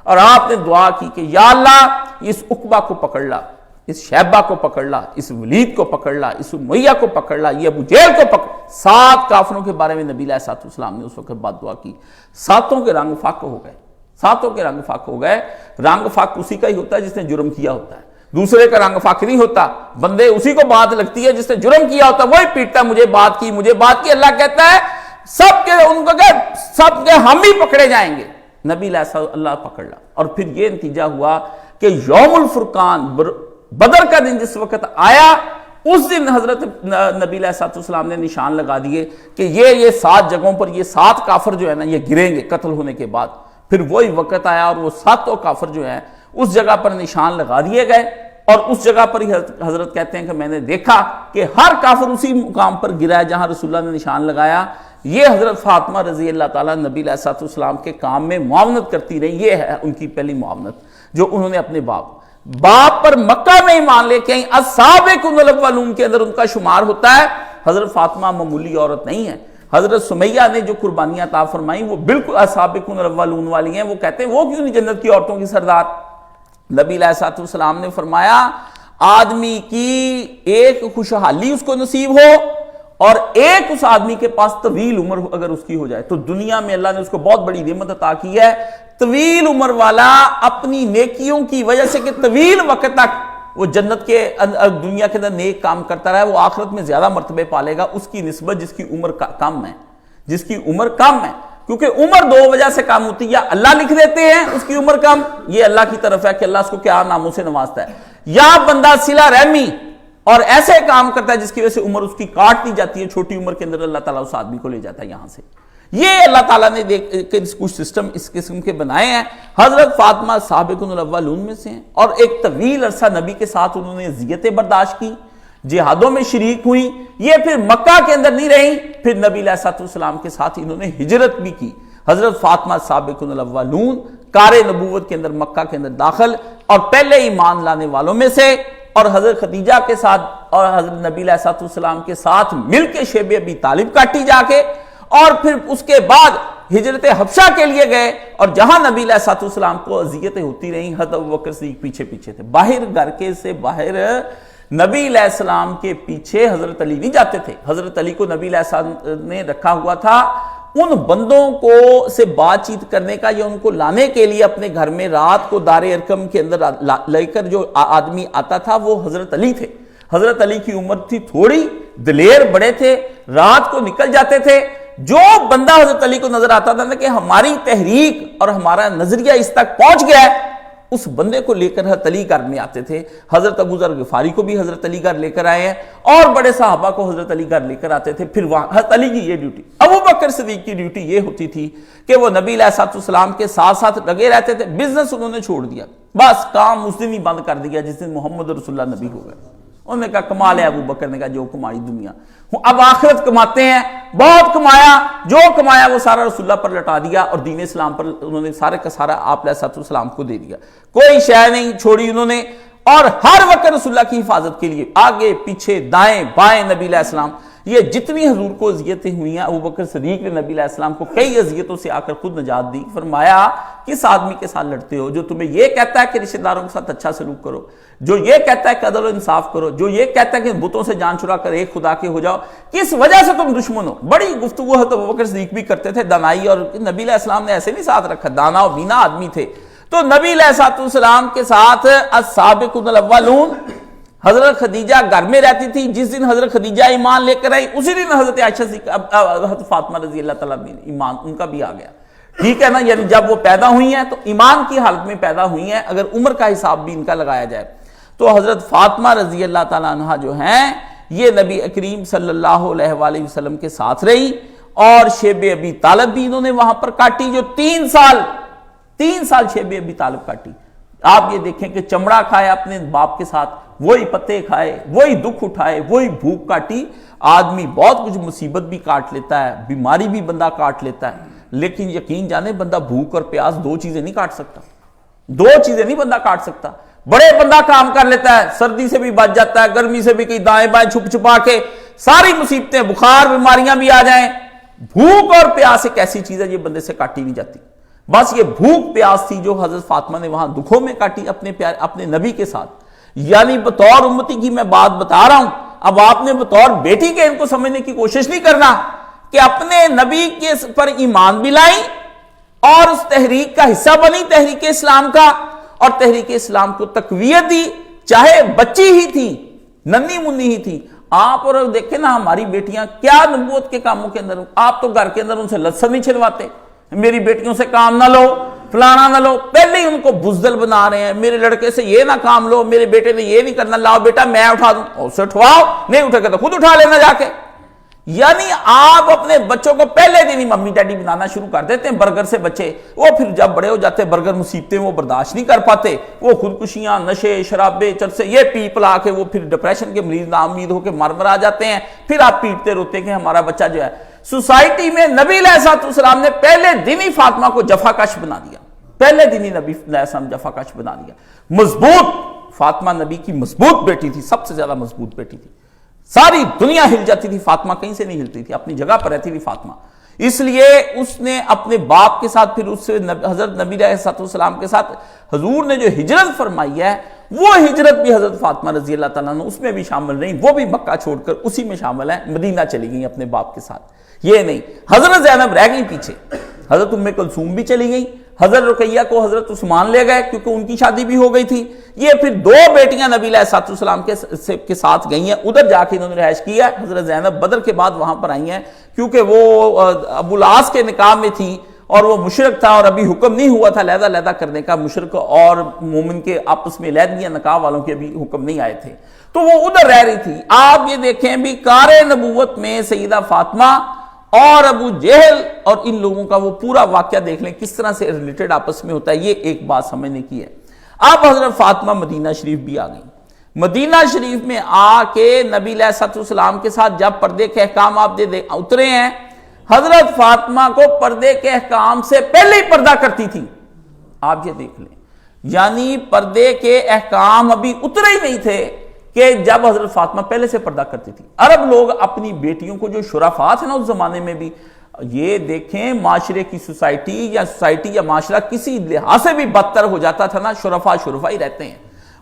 اور آپ نے دعا کی کہ یا اللہ اس عقبہ کو پکڑ لا، اس شیبہ کو پکڑ لا، اس ولید کو پکڑ لا، اس امیہ کو پکڑ لا، یہ ابو جہل کو پکڑ۔ 7 کافروں کے بارے میں نبی علیہ السلام نے اس وقت بات دعا کی، 7 کے رنگ فاق ہو گئے، 7 کے رنگ فاق ہو گئے۔ رنگ فاق اسی کا ہی ہوتا ہے جس نے جرم کیا ہوتا ہے، دوسرے کا رنگ فاق نہیں ہوتا۔ بندے اسی کو بات لگتی ہے جس نے جرم کیا ہوتا ہے، وہی پیٹتا ہے مجھے بات کی مجھے بات کی۔ اللہ کہتا ہے سب کے ان کو کہ سب کے ہم ہی پکڑے جائیں گے۔ نبی علیہ اللہ پکڑ لا، اور پھر یہ نتیجہ ہوا کہ یوم الفرقان بدر کا دن جس وقت آیا، اس دن حضرت نبی علیہ السلام نے نشان لگا دیے کہ یہ 7 جگہوں پر یہ 7 کافر جو ہے نا یہ گریں گے قتل ہونے کے بعد۔ پھر وہی وقت آیا اور وہ 7 کافر جو ہیں اس جگہ پر نشان لگا دیے گئے، اور اس جگہ پر ہی حضرت کہتے ہیں کہ میں نے دیکھا کہ ہر کافر اسی مقام پر گرا ہے جہاں رسول اللہ نے نشان لگایا۔ یہ حضرت فاطمہ رضی اللہ تعالیٰ نبی علیہ السلام کے کام میں معاونت کرتی رہی، یہ ہے ان کی پہلی معاونت جو انہوں نے اپنے باپ پر مکہ میں ایمان لے کے آئیں۔ السابقون الاولون کے اندر ان کا شمار ہوتا ہے۔ حضرت فاطمہ معمولی عورت نہیں ہے۔ حضرت سمیہ نے جو قربانیاں عطا فرمائیں وہ بالکل السابقون الاولون والی ہیں۔ وہ کہتے ہیں وہ کیوں نہیں جنت کی عورتوں کی سردار؟ نبی علیہ السلام نے فرمایا آدمی کی ایک خوشحالی اس کو نصیب ہو اور ایک اس آدمی کے پاس طویل عمر اگر اس کی ہو جائے تو دنیا میں اللہ نے اس کو بہت بڑی نعمت عطا کی ہے. طویل عمر والا اپنی نیکیوں کی وجہ سے کہ طویل وقت تک وہ جنت کے دنیا کے اندر نیک کام کرتا رہا، وہ آخرت میں زیادہ مرتبے پالے گا اس کی نسبت جس کی عمر کم ہے، جس کی عمر کم ہے. کیونکہ عمر دو وجہ سے کم ہوتی ہے، یا اللہ لکھ دیتے ہیں اس کی عمر کم، یہ اللہ کی طرف ہے کہ اللہ اس کو کیا ناموں سے نوازتا ہے، یا بندہ صلہ رحمی اور ایسے کام کرتا ہے جس کی وجہ سے عمر اس کی کاٹ دی جاتی ہے، چھوٹی عمر کے اندر اللہ تعالیٰ اس آدمی کو لے جاتا ہے یہاں سے. یہ اللہ تعالیٰ نے کچھ سسٹم اس قسم کے بنائے ہیں. حضرت فاطمہ سابقون الاولون میں سے ہیں اور ایک طویل عرصہ نبی کے ساتھ انہوں نے اذیتیں برداشت کی، جہادوں میں شریک ہوئی. یہ پھر مکہ کے اندر نہیں رہی، پھر نبی علیہ السلام کے ساتھ انہوں نے ہجرت بھی کی. حضرت فاطمہ سابقون الاولون کار نبوت کے اندر مکہ کے اندر داخل اور پہلے ایمان لانے والوں میں سے، اور حضرت خدیجہ کے ساتھ اور حضرت نبی علیہ السلام کے ساتھ مل کے شیب ابی طالب کاٹی جا کے، اور پھر اس کے بعد ہجرت حبشہ کے لیے گئے اور جہاں نبی علیہ السلام کو اذیتیں ہوتی رہیں حضرت ابوبکر صدیق پیچھے پیچھے تھے. باہر گھر کے سے باہر نبی علیہ السلام کے پیچھے حضرت علی نہیں جاتے تھے. حضرت علی کو نبی علیہ السلام نے رکھا ہوا تھا ان بندوں کو سے بات چیت کرنے کا یا ان کو لانے کے لیے اپنے گھر میں رات کو دار ارقم کے اندر لے کر جو آدمی آتا تھا وہ حضرت علی تھے. حضرت علی کی عمر تھی تھوڑی، دلیر بڑے تھے، رات کو نکل جاتے تھے. جو بندہ حضرت علی کو نظر آتا تھا کہ ہماری تحریک اور ہمارا نظریہ اس تک پہنچ گیا ہے، اس بندے کو لے کر حضرت علی گھر میں آتے تھے. حضرت ابو ذر غفاری کو بھی حضرت علی گھر لے کر آئے ہیں اور بڑے صحابہ کو حضرت علی گھر لے کر آتے تھے. پھر وہاں حضرت علی کی یہ ڈیوٹی، ابو بکر صدیق کی ڈیوٹی یہ ہوتی تھی کہ وہ نبی علیہ السلام کے ساتھ ساتھ لگے رہتے تھے. بزنس انہوں نے چھوڑ دیا، بس کام اس دن ہی بند کر دیا جس دن محمد رسول اللہ نبی ہو گئے. انہوں نے کہا کمال ہے، ابو بکر نے کہا جو کمائی دنیا، اب آخرت کماتے ہیں. بہت کمایا، جو کمایا وہ سارا رسول اللہ پر لٹا دیا اور دین اسلام پر انہوں نے سارے کا سارا آپ علیہ السلام کو دے دیا. کوئی شے نہیں چھوڑی انہوں نے، اور ہر وقت رسول اللہ کی حفاظت کے لیے آگے پیچھے دائیں بائیں نبی علیہ السلام. یہ جتنی حضور کو اذیتیں ہوئی ہیں، ابو بکر صدیق نے نبی علیہ السلام کو کئی اذیتوں سے آ کر خود نجات دی. فرمایا کس آدمی کے ساتھ لڑتے ہو جو تمہیں یہ کہتا ہے کہ رشتہ داروں کے ساتھ اچھا سلوک کرو، جو یہ کہتا ہے کہ عدل و انصاف کرو، جو یہ کہتا ہے کہ بتوں سے جان چھڑا کر ایک خدا کے ہو جاؤ، کس وجہ سے تم دشمن ہو. بڑی گفتگو حضرت ابو بکر صدیق بھی کرتے تھے دانائی، اور نبی علیہ السلام نے ایسے نہیں ساتھ رکھا، دانا و بینا آدمی تھے. تو نبی علیہ السلام کے ساتھ السابقون الاولون حضرت خدیجہ گھر میں رہتی تھی. جس دن حضرت خدیجہ ایمان لے کر آئی اسی دن حضرت عائشہ حضرت فاطمہ رضی اللہ تعالیٰ ایمان ان کا بھی آ گیا. ٹھیک ہے نا، یعنی جب وہ پیدا ہوئی ہیں تو ایمان کی حالت میں پیدا ہوئی ہیں، اگر عمر کا حساب بھی ان کا لگایا جائے تو حضرت فاطمہ رضی اللہ تعالیٰ عنہ جو ہیں یہ نبی کریم صلی اللہ علیہ وآلہ وسلم کے ساتھ رہی، اور شیب ابی طالب بھی انہوں نے وہاں پر کاٹی، جو 3 سال شیب ابی طالب کاٹی. آپ یہ دیکھیں کہ چمڑا کھایا اپنے باپ کے ساتھ، وہی پتے کھائے، وہی دکھ اٹھائے، وہی بھوک کاٹی. آدمی بہت کچھ مصیبت بھی کاٹ لیتا ہے، بیماری بھی بندہ کاٹ لیتا ہے، لیکن یقین جانے بندہ بھوک اور پیاس 2 چیزیں نہیں کاٹ سکتا. 2 چیزیں نہیں بندہ کاٹ سکتا. بڑے بندہ کام کر لیتا ہے، سردی سے بھی بچ جاتا ہے، گرمی سے بھی کہیں دائیں بائیں چھپ چھپا کے ساری مصیبتیں، بخار بیماریاں بھی آ جائیں. بھوک اور پیاس ایک ایسی چیز ہے یہ بندے سے کاٹی نہیں جاتی. بس یہ بھوک پیاس تھی جو حضرت فاطمہ نے وہاں دکھوں میں کاٹی اپنے نبی کے ساتھ. یعنی بطور امتی کی میں بات بتا رہا ہوں، اب آپ نے بطور بیٹی کے ان کو سمجھنے کی کوشش نہیں کرنا کہ اپنے نبی کے پر ایمان بھی لائیں اور اس تحریک کا حصہ بنی، تحریک اسلام کا، اور تحریک اسلام کو تقویت دی. چاہے بچی ہی تھی، ننھی منی ہی تھی. آپ اور دیکھیں نا ہماری بیٹیاں کیا نبوت کے کاموں کے اندر، آپ تو گھر کے اندر ان سے لسن نہیں چھلواتے، میری بیٹیوں سے کام نہ لو، فلانا نہ لو، پہلے ہی ان کو بزدل بنا رہے ہیں. میرے لڑکے سے یہ نہ کام لو، میرے بیٹے نے یہ نہیں کرنا، لاؤ بیٹا میں اٹھا دوں. اور اسے اٹھواؤ، نہیں اٹھے گا تو خود اٹھا لینا جا کے. یعنی آپ اپنے بچوں کو پہلے دن ہی ممی ڈیڈی بنانا شروع کر دیتے ہیں برگر سے بچے. وہ پھر جب بڑے ہو جاتے ہیں برگر مصیبتیں وہ برداشت نہیں کر پاتے، وہ خودکشیاں، نشے، شرابے، چرسے یہ پی پلا کے وہ پھر ڈپریشن کے مریض ناامید ہو کے مر آ جاتے ہیں. پھر آپ پیٹتے روتے ہیں کہ ہمارا بچہ جو ہے. سوسائٹی میں نبی علیہ السلام نے پہلے دن ہی فاطمہ کو جفا کش بنا دیا، پہلے دن ہی نبی علیہ السلام جفا کش بنا دیا. مضبوط فاطمہ نبی کی مضبوط بیٹی تھی، سب سے زیادہ مضبوط بیٹی تھی. ساری دنیا ہل جاتی تھی، فاطمہ کہیں سے نہیں ہلتی تھی، اپنی جگہ پر رہتی تھی فاطمہ. اس لیے اس نے اپنے باپ کے ساتھ، پھر اس سے حضرت نبی علیہ السلام کے ساتھ حضور نے جو ہجرت فرمائی ہے وہ ہجرت بھی حضرت فاطمہ رضی اللہ تعالیٰ عنہ اس میں بھی شامل نہیں، وہ بھی مکہ چھوڑ کر اسی میں شامل ہیں، مدینہ چلی گئیں اپنے باپ کے ساتھ۔ یہ نہیں، حضرت زینب رہ گئی پیچھے، حضرت ام کلثوم بھی چلی گئی، حضرت رقیہ کو حضرت عثمان لے گئے کیونکہ ان کی شادی بھی ہو گئی تھی۔ یہ پھر دو بیٹیاں نبی علیہ الصلوۃ والسلام کے ساتھ گئی ہیں، ادھر جا کے انہوں نے رہائش کی ہے۔ حضرت زینب بدر کے بعد وہاں پر آئی ہیں کیونکہ وہ ابو العاص کے نکاح میں تھی اور وہ مشرک تھا اور ابھی حکم نہیں ہوا تھا علیحدہ کرنے کا، مشرک اور مومن کے آپس میں علیحدگیاں نکاح والوں کے ابھی حکم نہیں آئے تھے، تو وہ ادھر رہ رہی تھی۔ آپ یہ دیکھیں بھی کار نبوت میں سیدہ فاطمہ اور ابو جہل اور ان لوگوں کا وہ پورا واقعہ دیکھ لیں کس طرح سے ریلیٹڈ آپس میں ہوتا ہے، یہ ایک بات سمجھنے کی ہے۔ اب حضرت فاطمہ مدینہ شریف بھی آ گئی، مدینہ شریف میں آ کے نبی علیہ الصلوۃ والسلام کے ساتھ جب پردے کے احکام آپ اترے ہیں، حضرت فاطمہ کو پردے کے احکام سے پہلے ہی پردہ کرتی تھی۔ آپ یہ دیکھ لیں، یعنی پردے کے احکام ابھی اترے ہی نہیں تھے کہ جب حضرت فاطمہ پہلے سے پردہ کرتی تھی۔ عرب لوگ اپنی بیٹیوں کو، جو شرفاء تھے نا اس زمانے میں بھی، یہ دیکھیں معاشرے کی سوسائٹی یا معاشرہ کسی لحاظ سے بھی بدتر ہو جاتا تھا نا، شرفاء ہی رہتے ہیں،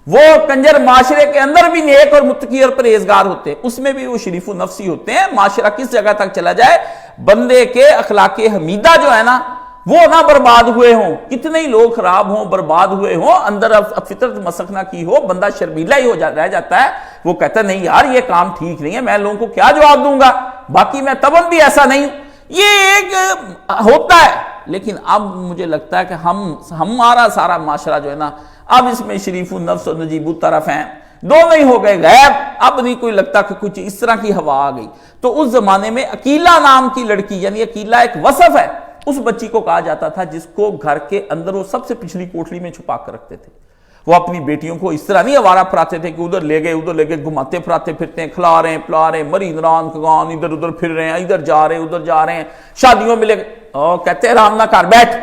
وہ کنجر معاشرے کے اندر بھی نیک اور متقی اور پرہیزگار ہوتے ہیں، اس میں بھی وہ شریف و نفسی ہوتے ہیں۔ معاشرہ کس جگہ تک چلا جائے، بندے کے اخلاق حمیدہ جو ہے نا وہ نہ برباد ہوئے ہوں، کتنے ہی لوگ خراب ہوں، برباد ہوئے ہوں، اندر فطرت مسخ نہ کی ہو، بندہ شرمیلا ہی رہ جاتا ہے، وہ کہتا ہے نہیں یار یہ کام ٹھیک نہیں ہے، میں لوگوں کو کیا جواب دوں گا، باقی میں تبن بھی ایسا نہیں ہوں، یہ ایک ہوتا ہے۔ لیکن اب مجھے لگتا ہے کہ ہمارا سارا معاشرہ جو ہے نا اب اس میں شریف النفس اور نجیب الطرف ہیں، دونوں ہی ہو گئے غیب، اب نہیں کوئی لگتا کہ کچھ اس طرح کی ہوا آ گئی۔ تو اس زمانے میں عقیلہ نام کی لڑکی، یعنی عقیلہ ایک وصف ہے، اس بچی کو کہا جاتا تھا جس کو گھر کے اندر وہ سب سے پچھلی کوٹھلی میں چھپا کر رکھتے تھے۔ وہ اپنی بیٹیوں کو اس طرح نہیں آوارہ پھراتے تھے کہ ادھر لے گئے گھماتے پھراتے پھرتے ہیں، کھلا رہے ہیں پلا رہے ہیں، مری نران کگان ادھر ادھر پھر رہے ہیں، ادھر جا رہے ہیں، شادیوں میں کہتے ہیں آرام نہ کر بیٹھ،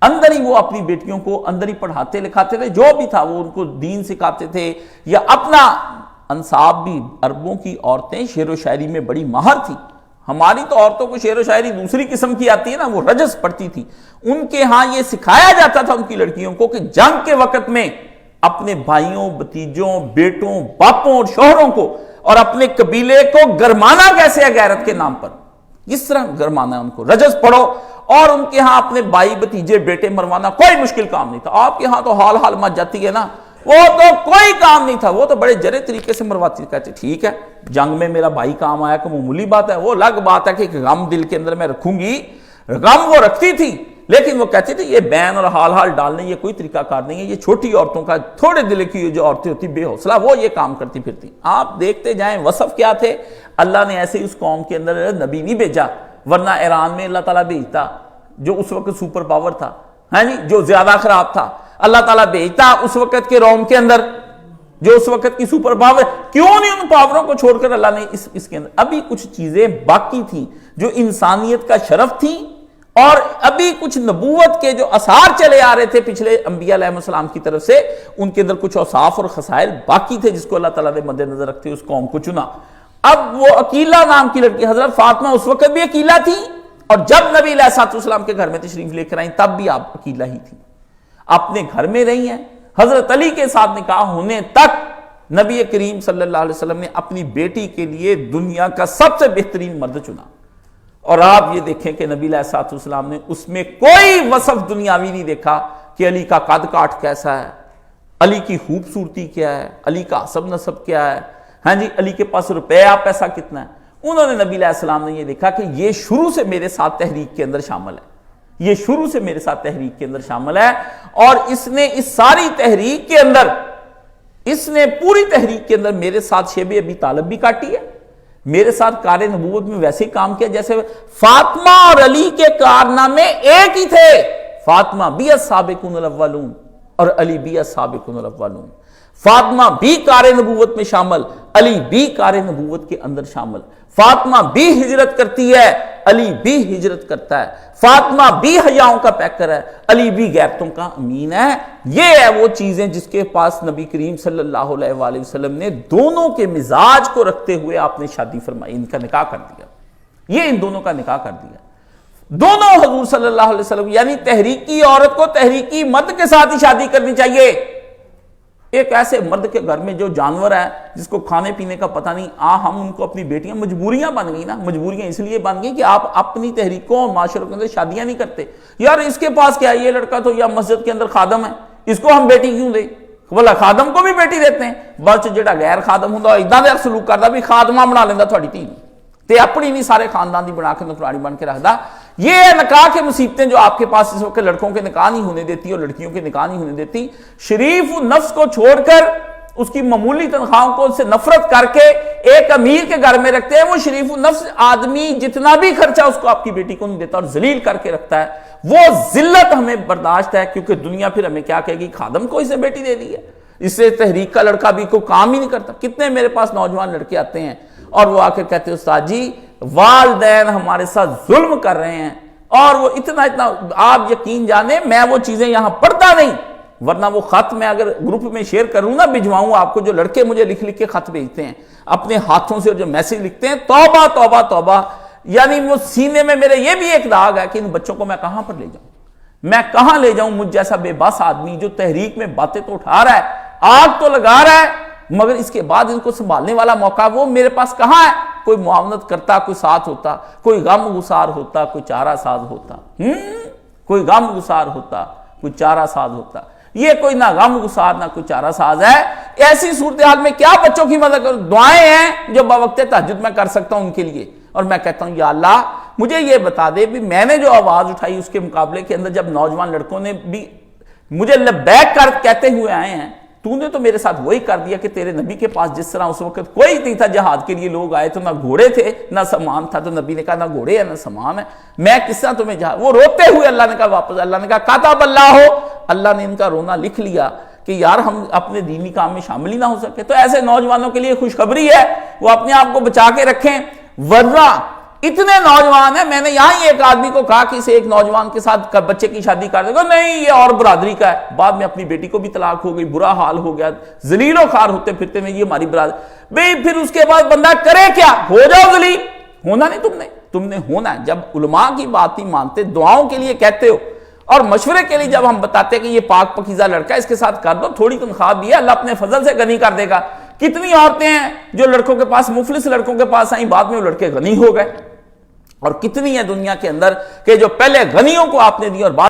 اندر ہی وہ اپنی بیٹیوں کو اندر ہی پڑھاتے لکھاتے تھے، جو بھی تھا وہ ان کو دین سکھاتے تھے، یا اپنا انصاب بھی۔ عربوں کی عورتیں شعر و شاعری میں بڑی ماہر تھی، ہماری تو عورتوں کو شعر و شاعری دوسری قسم کی آتی ہے نا، وہ رجز پڑھتی تھی، ان کے ہاں یہ سکھایا جاتا تھا ان کی لڑکیوں کو کہ جنگ کے وقت میں اپنے بھائیوں، بھتیجوں، بیٹوں، باپوں اور شوہروں کو اور اپنے قبیلے کو گرمانا کیسے ہے غیرت کے نام پر، کس طرح گرمانا، ان کو رجز پڑھو، اور ان کے ہاں اپنے بھائی بھتیجے بیٹے مروانا کوئی مشکل کام نہیں تھا۔ آپ کے ہاں تو حال مت جاتی ہے نا، وہ تو کوئی کام نہیں تھا، وہ تو بڑے جرے طریقے سے مرواتی، کہتے ٹھیک ہے جنگ میں میرا بھائی کام آیا کہ معمولی بات ہے، وہ الگ بات ہے کہ غم دل کے اندر میں رکھوں گی، غم وہ رکھتی تھی، لیکن وہ کہتی تھی یہ بین اور حال ڈالنے یہ کوئی طریقہ کار نہیں ہے، یہ چھوٹی عورتوں کا، تھوڑے دل کی جو عورتیں ہوتی بے حوصلہ وہ یہ کام کرتی پھرتی۔ آپ دیکھتے جائیں وصف کیا تھے، اللہ نے ایسے اس قوم کے اندر نبی نہیں بھیجا، ورنہ ایران میں اللہ تعالیٰ بھیجتا جو اس وقت سپر پاور تھا، ہاں جی، جو زیادہ خراب تھا، اللہ تعالیٰ بھیجتا اس وقت کے روم کے اندر جو اس وقت کی سپر پاور، کیوں نہیں ان پاوروں کو چھوڑ کر اللہ نے اس کے اندر ابھی کچھ چیزیں باقی تھیں جو انسانیت کا شرف تھیں، اور ابھی کچھ نبوت کے جو اثار چلے آ رہے تھے پچھلے انبیاء علیہ السلام کی طرف سے، ان کے اندر کچھ اوصاف اور خصائل باقی تھے جس کو اللہ تعالیٰ نے مد نظر رکھتے اس قوم کو چنا۔ اب وہ عقیلہ نام کی لڑکی، حضرت فاطمہ اس وقت بھی عقیلہ تھی، اور جب نبی علیہ الصلوۃ والسلام کے گھر میں تشریف لے کر آئیں تب بھی آپ عقیلہ ہی تھی، اپنے گھر میں رہی ہیں۔ حضرت علی کے ساتھ نکاح ہونے تک نبی کریم صلی اللہ علیہ وسلم نے اپنی بیٹی کے لیے دنیا کا سب سے بہترین مرد چنا، اور آپ یہ دیکھیں کہ نبی علیہ الصلوۃ والسلام نے اس میں کوئی وصف دنیاوی نہیں دیکھا کہ علی کا قد کاٹ کیسا ہے، علی کی خوبصورتی کیا ہے، علی کا حسب نسب کیا ہے، ہاں جی، علی کے پاس روپیہ پیسہ کتنا ہے۔ انہوں نے نبی علیہ السلام نے یہ دیکھا کہ یہ شروع سے میرے ساتھ تحریک کے اندر شامل ہے، یہ شروع سے میرے ساتھ تحریک کے اندر شامل ہے، اور اس نے اس ساری تحریک کے اندر، اس نے پوری تحریک کے اندر میرے ساتھ شیب ابی طالب بھی کاٹی ہے، میرے ساتھ کار نبوت میں ویسے ہی کام کیا جیسے فاطمہ اور علی کے کارنامے ایک ہی تھے، فاطمہ بھی السابقون الاولون اور علی بھی السابقون الاولون، فاطمہ بھی کار نبوت میں شامل، علی بھی کار نبوت کے اندر شامل، فاطمہ بھی ہجرت کرتی ہے، علی بھی ہجرت کرتا ہے، فاطمہ بھی حیاؤں کا پیکر ہے، علی بھی غیرتوں کا امین ہے۔ یہ ہے وہ چیزیں جس کے پاس نبی کریم صلی اللہ علیہ وآلہ وسلم نے دونوں کے مزاج کو رکھتے ہوئے آپ نے شادی فرمائی، ان کا نکاح کر دیا، یہ ان دونوں کا نکاح کر دیا۔ دونوں حضور صلی اللہ علیہ وسلم، یعنی تحریکی عورت کو تحریکی مرد کے ساتھ ہی شادی کرنی چاہیے۔ ایک ایسے مرد کے گھر میں جو جانور ہے، جس کو کھانے پینے کا پتہ نہیں، ہم ان کو اپنی بیٹیاں، مجبوریاں بن گئی نا، مجبوریاں اس لیے بن گئی کہ آپ اپنی تحریکوں اور معاشروں کے اندر شادیاں نہیں کرتے۔ یار اس کے پاس کیا ہے، یہ لڑکا تو یا مسجد کے اندر خادم ہے، اس کو ہم بیٹی کیوں دیں؟ بولا خادم کو بھی بیٹی دیتے ہیں، بس جڑا غیر خادم ہوندا اداں دے سلوک کردا بھی خادمہ بنا لیندا تہاڈی دھی تے اپنی نہیں سارے خاندان دی بنا کے نوکرانی بن کے رکھدا۔ یہ نکاح کے مصیبتیں جو آپ کے پاس اس وقت لڑکوں کے نکاح نہیں ہونے دیتی اور لڑکیوں کے نکاح نہیں ہونے دیتی، شریف نفس کو چھوڑ کر اس کی معمولی تنخواہوں کو سے نفرت کر کے ایک امیر کے گھر میں رکھتے ہیں۔ وہ شریف نفس آدمی جتنا بھی خرچہ اس کو آپ کی بیٹی کو نہیں دیتا اور ذلیل کر کے رکھتا ہے، وہ ذلت ہمیں برداشت ہے، کیونکہ دنیا پھر ہمیں کیا کہے گی، خادم کو اسے بیٹی دے دی ہے، اس سے تحریک کا لڑکا بھی کوئی کام ہی نہیں کرتا۔ کتنے میرے پاس نوجوان لڑکے آتے ہیں اور وہ آ کے کہتے ہیں استاد جی والدین ہمارے ساتھ ظلم کر رہے ہیں، اور وہ اتنا آپ یقین جانے میں وہ چیزیں یہاں پڑھتا نہیں، ورنہ وہ خط میں اگر گروپ میں شیئر کروں نا، بھجواؤں آپ کو، جو لڑکے مجھے لکھ لکھ کے خط بھیجتے ہیں اپنے ہاتھوں سے، اور جو میسج لکھتے ہیں، توبہ توبہ توبہ، یعنی وہ سینے میں میرے یہ بھی ایک داغ ہے کہ ان بچوں کو میں کہاں پر لے جاؤں، میں کہاں لے جاؤں؟ مجھ جیسا بے بس آدمی جو تحریک میں باتیں تو اٹھا رہا ہے، آگ تو لگا رہا ہے، مگر اس کے بعد ان کو سنبھالنے والا موقع وہ میرے پاس کہاں ہے؟ کوئی معاونت کرتا، کوئی ساتھ ہوتا، کوئی غم گسار ہوتا، کوئی چارہ ساز ہوتا، کوئی غم گسار ہوتا، کوئی چارہ ساز ہوتا۔ یہ کوئی نہ غم گسار نہ کوئی چارہ ساز ہے۔ ایسی صورتحال میں کیا بچوں کی مدد کروں؟ دعائیں ہیں جو بوقت تہجد میں کر سکتا ہوں ان کے لیے، اور میں کہتا ہوں یا اللہ مجھے یہ بتا دے بھی میں نے جو آواز اٹھائی اس کے مقابلے کے اندر جب نوجوان لڑکوں نے بھی مجھے لبیک کر کہتے ہوئے آئے ہیں، تو نے تو میرے ساتھ وہی کر دیا کہ تیرے نبی کے پاس جس طرح اس وقت کوئی نہیں تھا، جہاد کے لیے لوگ آئے تو نہ گھوڑے تھے نہ سامان تھا، تو نبی نے کہا نہ گھوڑے ہے نہ سامان ہے، میں کس طرح تمہیں جہاد، وہ روتے ہوئے اللہ نے کہا واپس، اللہ نے کہا کاتب اللہ ہو، اللہ نے ان کا رونا لکھ لیا کہ یار ہم اپنے دینی کام میں شامل ہی نہ ہو سکے۔ تو ایسے نوجوانوں کے لیے خوشخبری ہے، وہ اپنے آپ کو بچا کے رکھیں، ورنہ اتنے نوجوان ہیں، میں نے یہاں ہی ایک آدمی کو کہا کہ اسے ایک نوجوان کے ساتھ بچے کی شادی کر دے گا، نہیں یہ اور برادری کا ہے، بعد میں اپنی بیٹی کو بھی طلاق ہو گئی، برا حال ہو گیا، ذلیل و خوار ہوتے پھرتے میں یہ ہماری برادری، بھئی پھر اس کے بعد بندہ کرے کیا؟ ہو جاؤ ذلیل، ہونا نہیں تم نے ہونا ہے۔ جب علماء کی بات نہیں مانتے، دعاؤں کے لیے کہتے ہو اور مشورے کے لیے جب ہم بتاتے ہیں کہ یہ پاک پاکیزہ لڑکا ہے اس کے ساتھ کر دو، تھوڑی تنخواہ بھی ہے، اللہ اپنے فضل سے غنی کر دے گا۔ کتنی عورتیں ہیں جو لڑکوں کے پاس، مفلس لڑکوں کے پاس آئیں، بعد میں وہ لڑکے غنی ہو گئے، اور کتنی ہے دنیا کے اندر کہ جو پہلے غنیوں کو آپ نے دی اور بعد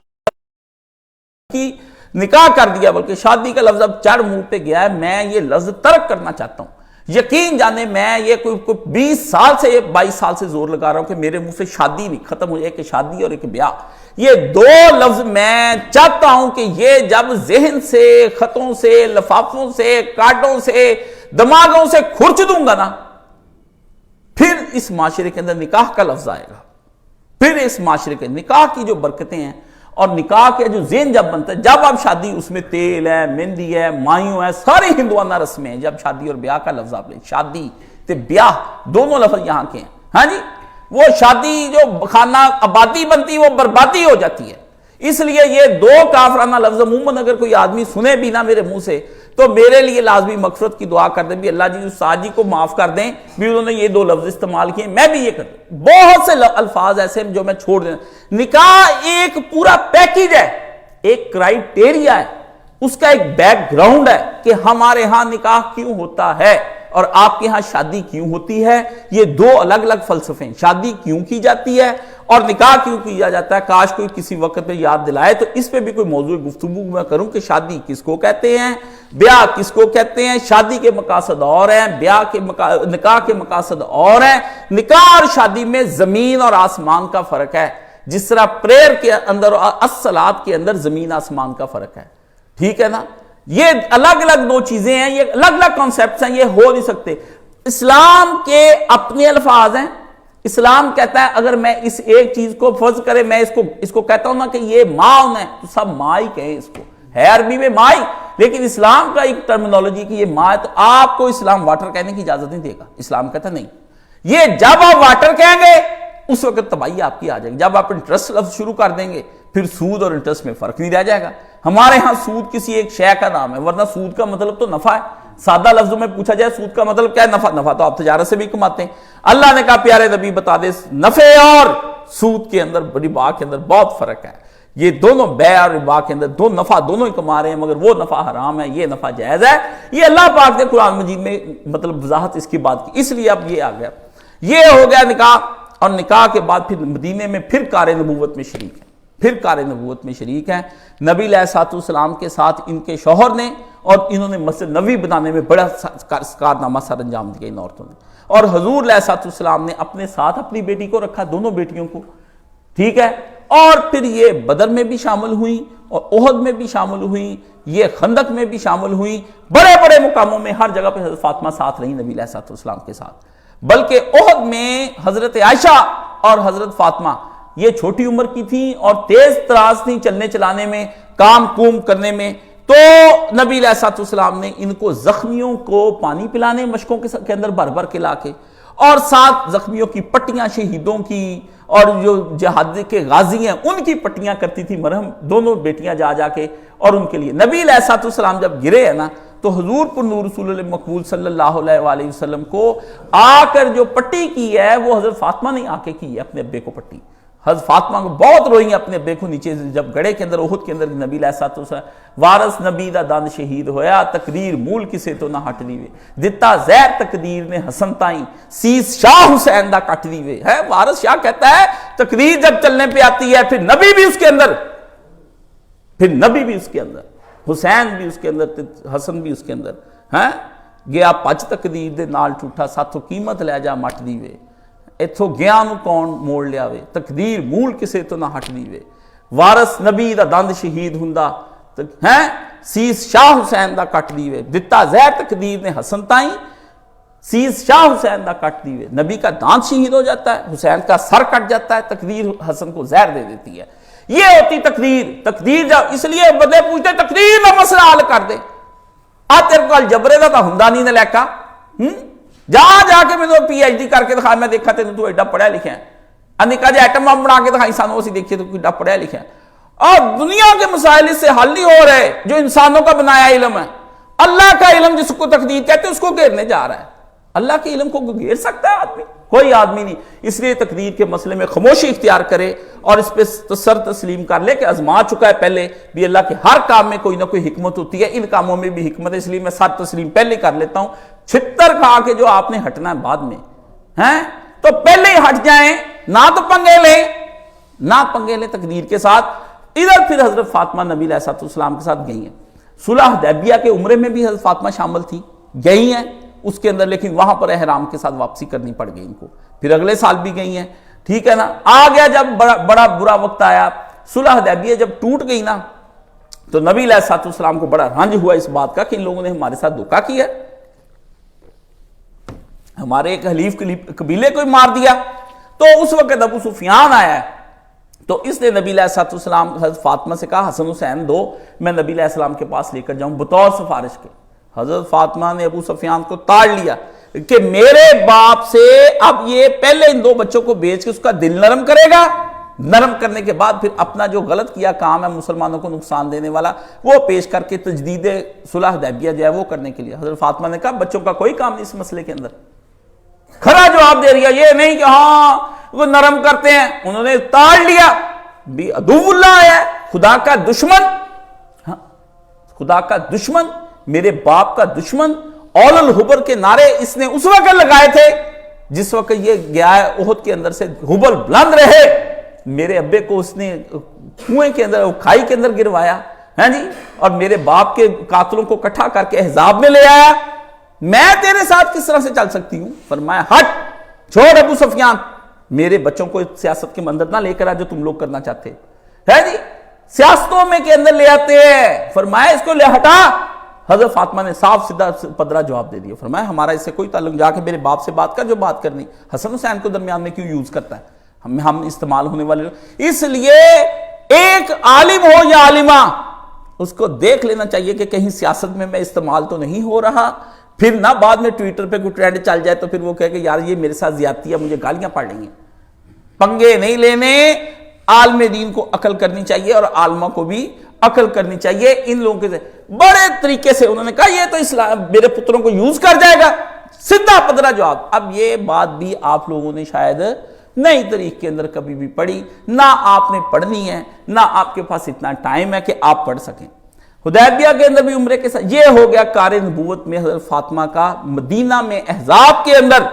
کی نکاح کر دیا، بلکہ شادی کا لفظ اب چڑھ منہ پہ گیا ہے۔ میں یہ لفظ ترک کرنا چاہتا ہوں، یقین جانے میں یہ کوئی 20 سال سے 22 سال سے زور لگا رہا ہوں کہ میرے منہ سے شادی نہیں ختم ہو جائے، کہ شادی اور ایک بیاہ، یہ دو لفظ میں چاہتا ہوں کہ یہ جب ذہن سے، خطوں سے، لفافوں سے، کارڈوں سے، دماغوں سے کھرچ دوں گا نا، پھر اس معاشرے کے اندر نکاح کا لفظ آئے گا، پھر اس معاشرے کے نکاح کی جو برکتیں ہیں اور نکاح کے جو ذہن جب بنتا ہے، جب اب شادی اس میں تیل ہے، مہندی ہے، مائیوں ہے، ساری ہندوانہ رسمیں ہیں، جب شادی اور بیاہ کا لفظ آپ لیں، شادی تے بیاہ دونوں لفظ یہاں کے ہیں، ہاں جی، وہ شادی جو خانہ آبادی بنتی وہ بربادی ہو جاتی ہے۔ اس لیے یہ دو کافرانہ لفظ عموماً اگر کوئی آدمی سنے بھی نہ میرے منہ سے تو میرے لیے لازمی مغفرت کی دعا کر دیں بھی اللہ جی استاد جی کو معاف کر دیں بھی انہوں نے یہ دو لفظ استعمال کیے، میں بھی یہ کر دوں۔ بہت سے الفاظ ایسے ہیں جو میں چھوڑ دیں۔ نکاح ایک پورا پیکیج ہے، ایک کرائیٹیریا ہے، اس کا ایک بیک گراؤنڈ ہے کہ ہمارے ہاں نکاح کیوں ہوتا ہے اور آپ کے ہاں شادی کیوں ہوتی ہے۔ یہ دو الگ الگ فلسفے ہیں، شادی کیوں کی جاتی ہے اور نکاح کیوں کیا جاتا ہے۔ کاش کوئی کسی وقت پہ یاد دلائے تو اس پہ بھی کوئی موضوع گفتگو میں کروں کہ شادی کس کو کہتے ہیں، بیاہ کس کو کہتے ہیں۔ شادی کے مقاصد اور ہیں، نکاح کے مقاصد اور ہیں۔ نکاح اور شادی میں زمین اور آسمان کا فرق ہے، جس طرح پریئر کے اندر اور الصلاۃ کے اندر زمین آسمان کا فرق ہے، ٹھیک ہے نا۔ یہ الگ الگ دو چیزیں ہیں، یہ الگ الگ کانسیپٹس ہیں، یہ ہو نہیں سکتے۔ اسلام کے اپنے الفاظ ہیں۔ اسلام کہتا ہے اگر میں اس ایک چیز کو فرض کرے، میں اس کو کہتا ہوں نا کہ یہ ماؤن ہے تو سب ماں ہی کہیں، اس کو ہے عربی میں ماں ہی، لیکن اسلام کا ایک ٹرمینالوجی کہ یہ ماں ہے تو آپ کو اسلام واٹر کہنے کی اجازت نہیں دے گا۔ اسلام کہتا نہیں، یہ جب آپ واٹر کہیں گے اس وقت تباہی آپ کی آ جائے گی۔ جب آپ انٹرسٹ لفظ شروع کر دیں گے پھر سود اور انٹرسٹ میں فرق نہیں رہ جائے گا۔ ہمارے ہاں سود کسی ایک شے کا نام ہے، ورنہ سود کا مطلب تو نفع ہے۔ سادہ لفظوں میں پوچھا جائے سود کا مطلب کیا ہے؟ نفع۔ نفع تو آپ تجارت سے بھی کماتے ہیں۔ اللہ نے کہا پیارے نبی بتا دے نفع اور سود کے اندر ربا کے اندر بہت فرق ہے. یہ دونوں بیع اور ربا کے اندر دو نفع دونوں ہی کما رہے ہیں، مگر وہ نفع حرام ہے، یہ نفع جائز ہے. یہ اللہ پاک نے قرآن مجید میں مطلب وضاحت اس کی بات کی. اس لیے اب یہ آ گیا، یہ ہو گیا نکاح. اور نکاح کے بعد پھر مدینے میں پھر کار نبوت میں شریک ہیں، پھر کار نبوت میں شریک ہیں. نبی علیہ السلام کے ساتھ ان کے شوہر نے، اور انہوں نے مسجد نبوی بنانے میں بڑا کارنامہ سر انجام دیا ان عورتوں نے. اور حضور علیہ السلام نے اپنے ساتھ اپنی بیٹی کو رکھا، دونوں بیٹیوں کو، ٹھیک ہے. اور پھر یہ بدر میں بھی شامل ہوئیں اور احد میں بھی شامل ہوئیں، یہ خندق میں بھی شامل ہوئیں، بڑے بڑے مقاموں میں ہر جگہ پہ حضرت فاطمہ ساتھ رہیں نبی علیہ السلام کے ساتھ. بلکہ احد میں حضرت عائشہ اور حضرت فاطمہ یہ چھوٹی عمر کی تھیں اور تیز تراز تھیں چلنے چلانے میں، کام کوم کرنے میں. تو نبی علیہ السلام نے ان کو زخمیوں کو پانی پلانے مشکوں کے اندر بھر بھر کے لا کے، اور ساتھ زخمیوں کی پٹیاں شہیدوں کی اور جو جہاد کے غازی ہیں ان کی پٹیاں کرتی تھی مرہم، دونوں بیٹیاں جا جا کے. اور ان کے لیے نبی علیہ السلام جب گرے ہیں نا تو حضور پر نور رسول اللہ مقبول صلی اللہ علیہ وآلہ وسلم کو آ کر جو پٹی کی ہے وہ حضرت فاطمہ نے آ کے کی ہے اپنے ابے کو پٹی. حضرت فاطمہ کو بہت روئی ہیں اپنے ابے کو نیچے جب گڑے کے اندر احد کے اندر. نبی علیہ السلام وارث نبی دا دند شہید ہویا، تقدیر مول کسے تو نہ ہٹ دیوے، دتا زہر تقدیر نے حسن تائیں، سیس شاہ حسین دا کٹ دیوے. ہے وارث شاہ کہتا ہے تقدیر جب چلنے پہ آتی ہے پھر نبی بھی اس کے اندر، پھر نبی بھی اس کے اندر، حسین بھی اس کے اندر، حسن بھی اس کے اندر. ہیں گیا پچ تقدیر دے نال ٹوٹا، ساتھوں قیمت لے جا مٹ دیوے، ایتھو گیا نو کون موڑ لیاوے، تقدیر مول کسے تو نہ ہٹ دیوے. وارث نبی دا دند شہید ہوندا ہیں، سیس شاہ حسین دا کٹ دیوے، دتا زہر تقدیر نے حسن تائیں، سیس شاہ حسین دا کٹ دیوے. نبی کا دانت شہید ہو جاتا ہے، حسین کا سر کٹ جاتا ہے، تقدیر حسن کو زہر دے دیتی ہے. یہ ہوتی تقدیر. تقدیر جب اس لیے بندے پوچھتے تقدیر نہ مسئلہ حل کر دے، آ تیرے کو الجبرے دا تا ہوندا نہیں نے لیکا، جا کے میں تو پی ایچ ڈی کر کے دکھا، میں دیکھا تینوں تو ایڈا پڑھیا لکھا ہے، انکا جی ایٹم بم بنا کے دکھائی سانوں اسی دیکھیے تو ایڈا پڑھیا لکھا ہے. اور دنیا کے مسائل اس سے حل نہیں ہو رہے جو انسانوں کا بنایا علم ہے. اللہ کا علم جس کو تقدیر کہتے ہیں اس کو گھیرنے جا رہا ہے. اللہ کے علم کو گھیر سکتا ہے آدمی؟ کوئی آدمی نہیں. اس لیے تقدیر کے مسئلے میں خاموشی اختیار کرے اور اس پہ سر تسلیم کر لے کہ آزما چکا ہے پہلے بھی. اللہ کے ہر کام میں کوئی نہ کوئی حکمت ہوتی ہے، ان کاموں میں بھی حکمت ہے، اس لیے میں سر تسلیم پہلے کر لیتا ہوں. چھتر کھا کے جو آپ نے ہٹنا ہے بعد میں ہیں تو پہلے ہی ہٹ جائیں، نہ تو پنگے لیں، نہ پنگے لیں تقدیر کے ساتھ. ادھر پھر حضرت فاطمہ نبی علیہ السلام کے ساتھ گئی ہیں. صلح حدیبیہ کے عمرے میں بھی حضرت فاطمہ شامل تھی، گئی ہیں اس کے اندر، لیکن وہاں پر احرام کے ساتھ واپسی کرنی پڑ گئی ان کو. پھر اگلے سال بھی گئی ہیں، ٹھیک ہے نا. آ گیا جب بڑا برا وقت آیا، صلح حدیبیہ جب ٹوٹ گئی نا تو نبی علیہ السلام کو بڑا رنج ہوا اس بات کا کہ ان لوگوں نے ہمارے ساتھ دھوکہ کیا، ہمارے ایک حلیف قبیلے کو مار دیا. تو اس وقت ابو سفیان آیا ہے تو اس نے نبی علیہ السلام حضرت فاطمہ سے کہا حسن حسین دو، میں نبی علیہ السلام کے پاس لے کر جاؤں بطور سفارش کے. حضرت فاطمہ نے ابو سفیان کو تاڑ لیا کہ میرے باپ سے اب یہ پہلے ان دو بچوں کو بیچ کے اس کا دل نرم کرے گا، نرم کرنے کے بعد پھر اپنا جو غلط کیا کام ہے مسلمانوں کو نقصان دینے والا وہ پیش کر کے تجدید صلح حدیبیہ جو ہے وہ کرنے کے لیے. حضرت فاطمہ نے کہا بچوں کا کوئی کام نہیں اس مسئلے کے اندر. کھڑا جواب دے رہا، یہ نہیں کہ ہاں وہ نرم کرتے ہیں. انہوں نے تاڑ لیا، بھی عدو اللہ ہے، خدا کا دشمن، خدا کا دشمن، میرے باپ کا دشمن. اول الحبر کے نعرے اس نے اس وقت لگائے تھے جس وقت یہ گیا ہے احد کے اندر سے، حبل بلند رہے. میرے ابے کو اس نے کنویں کے اندر، کھائی کے اندر گروایا ہے جی، اور میرے باپ کے قاتلوں کو اکٹھا کر کے احزاب میں لے آیا. میں تیرے ساتھ کس طرح سے چل سکتی ہوں؟ فرمایا ہٹ، چھوڑ ابو سفیان، میرے بچوں کو سیاست کے اندر نہ لے کر آ جو تم لوگ کرنا چاہتے ہے جی، سیاستوں میں کے اندر لے آتے ہیں. فرمایا اس کو لے ہٹا. حضرت فاطمہ نے صاف سیدھا پدرا جواب دے دیا. فرمایا ہمارا اس سے کوئی تعلق، جا کے میرے باپ سے بات کر جو بات کرنی. حسن حسین کو درمیان میں کیوں یوز کرتا ہے؟ ہم استعمال ہونے والے لوگ. اس لیے ایک عالم ہو یا عالمہ اس کو دیکھ لینا چاہیے کہ کہیں سیاست میں استعمال تو نہیں ہو رہا. پھر نہ بعد میں ٹویٹر پہ کوئی ٹرینڈ چل جائے تو پھر وہ کہے کہ یار یہ میرے ساتھ زیادتی ہے، مجھے گالیاں پڑ رہی ہیں. پنگے نہیں لینے. عالم دین کو عقل کرنی چاہیے اور عالمہ کو بھی عقل کرنی چاہیے. ان لوگوں کے بڑے طریقے سے انہوں نے کہا یہ تو اسلام میرے پتروں کو یوز کر جائے گا. سیدھا پدرا جواب. اب یہ بات بھی آپ لوگوں نے شاید نئی تاریخ کے اندر کبھی بھی پڑھی، نہ آپ نے پڑھنی ہے، نہ آپ کے پاس اتنا ٹائم ہے کہ آپ پڑھ سکیں۔ حدیبیہ کے اندر بھی عمرے کے ساتھ یہ ہو گیا کار نبوت میں حضرت فاطمہ کا۔ مدینہ میں احزاب کے اندر،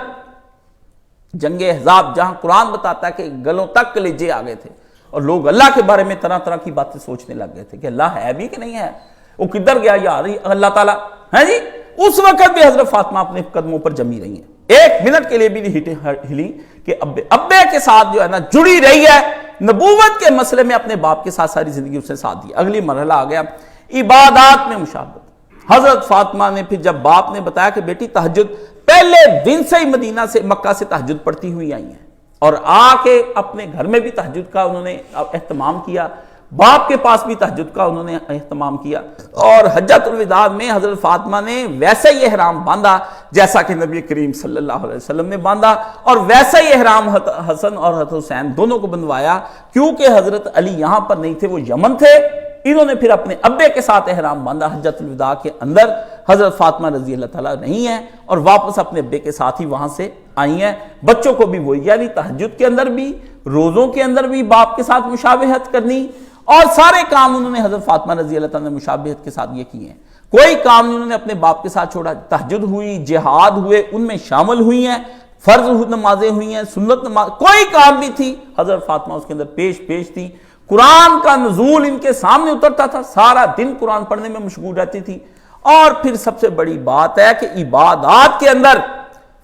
جنگ احزاب، جہاں قرآن بتاتا ہے کہ گلوں تک کلیجے آ گئے تھے اور لوگ اللہ کے بارے میں طرح طرح کی باتیں سوچنے لگ گئے تھے کہ اللہ ہے بھی کہ نہیں ہے، وہ کدھر گیا یار اللہ تعالیٰ ہے جی۔ اس وقت بھی حضرت فاطمہ اپنے قدموں پر جمی رہی ہیں، ایک منٹ کے لیے بھی نہیں ہلی کہ ابے کے ساتھ جو ہے نا جڑی رہی ہے۔ نبوت کے مسئلے میں اپنے باپ کے ساتھ ساری زندگی اس نے ساتھ دی۔ اگلی مرحلہ آ گیا عبادات میں مشابہت۔ حضرت فاطمہ نے پھر جب باپ نے بتایا کہ بیٹی تہجد، پہلے دن سے ہی مدینہ سے مکہ سے تہجد پڑھتی ہوئی آئی ہیں اور آ کے اپنے گھر میں بھی تہجد کا انہوں نے اہتمام کیا، باپ کے پاس بھی تہجد کا انہوں نے اہتمام کیا، اور حجۃ الوداع میں حضرت فاطمہ نے ویسا ہی احرام باندھا جیسا کہ نبی کریم صلی اللہ علیہ وسلم نے باندھا، اور ویسا ہی احرام حسن اور حضرت حسین دونوں کو بندھوایا۔ کیونکہ حضرت علی یہاں پر نہیں تھے، وہ یمن تھے، انہوں نے پھر اپنے ابے کے ساتھ احرام باندھا۔ حجۃ الوداع کے اندر حضرت فاطمہ رضی اللہ تعالیٰ نہیں ہیں اور واپس اپنے ابے کے ساتھ ہی وہاں سے آئی ہیں۔ بچوں کو بھی وہی، یعنی تہجد کے اندر بھی، روزوں کے اندر بھی باپ کے ساتھ مشابہت کرنی، اور سارے کام انہوں نے حضرت فاطمہ رضی اللہ تعالیٰ نے مشابہت کے ساتھ یہ کیے ہیں۔ کوئی کام انہوں نے اپنے باپ کے ساتھ چھوڑا۔ تہجد ہوئی، جہاد ہوئے، ان میں شامل ہوئی ہیں، فرض نمازیں ہوئی ہیں، سنت نماز، کوئی کام بھی تھی حضرت فاطمہ اس کے اندر پیش تھی۔ قرآن کا نزول ان کے سامنے اترتا تھا، سارا دن قرآن پڑھنے میں مشغول رہتی تھی۔ اور پھر سب سے بڑی بات ہے کہ عبادات کے اندر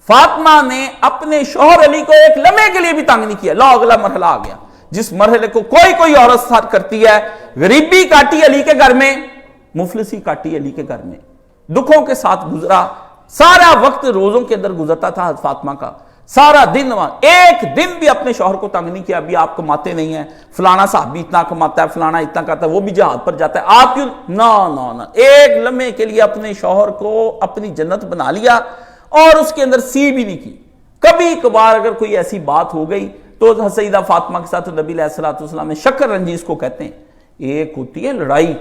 فاطمہ نے اپنے شوہر علی کو ایک لمحے کے لیے بھی تنگ نہیں کیا۔ لو اگلا مرحلہ آ گیا جس مرحلے کو کوئی عورت ساتھ کرتی ہے۔ غریبی کاٹی علی کے گھر میں، مفلسی کاٹی علی کے گھر میں، دکھوں کے ساتھ گزرا، سارا وقت روزوں کے اندر گزرتا تھا حضرت فاطمہ کا، سارا دن ایک دن بھی اپنے شوہر کو تنگ نہیں کیا۔ ابھی آپ کماتے نہیں ہیں، فلانا صاحب اتنا کماتا ہے، فلانا اتنا کرتا ہے، وہ بھی جہاد پر جاتا ہے، آپ کیوں نہ ایک لمحے کے لیے اپنے شوہر کو اپنی جنت بنا لیا اور اس کے اندر سی بھی نہیں کی۔ کبھی کبھار اگر کوئی ایسی بات ہو گئی تو سیدہ فاطمہ کے ساتھ نبی علیہ السلام نے شکر رنجی اس کو کہتے ہیں، ایک ہوتی ہے لڑائی،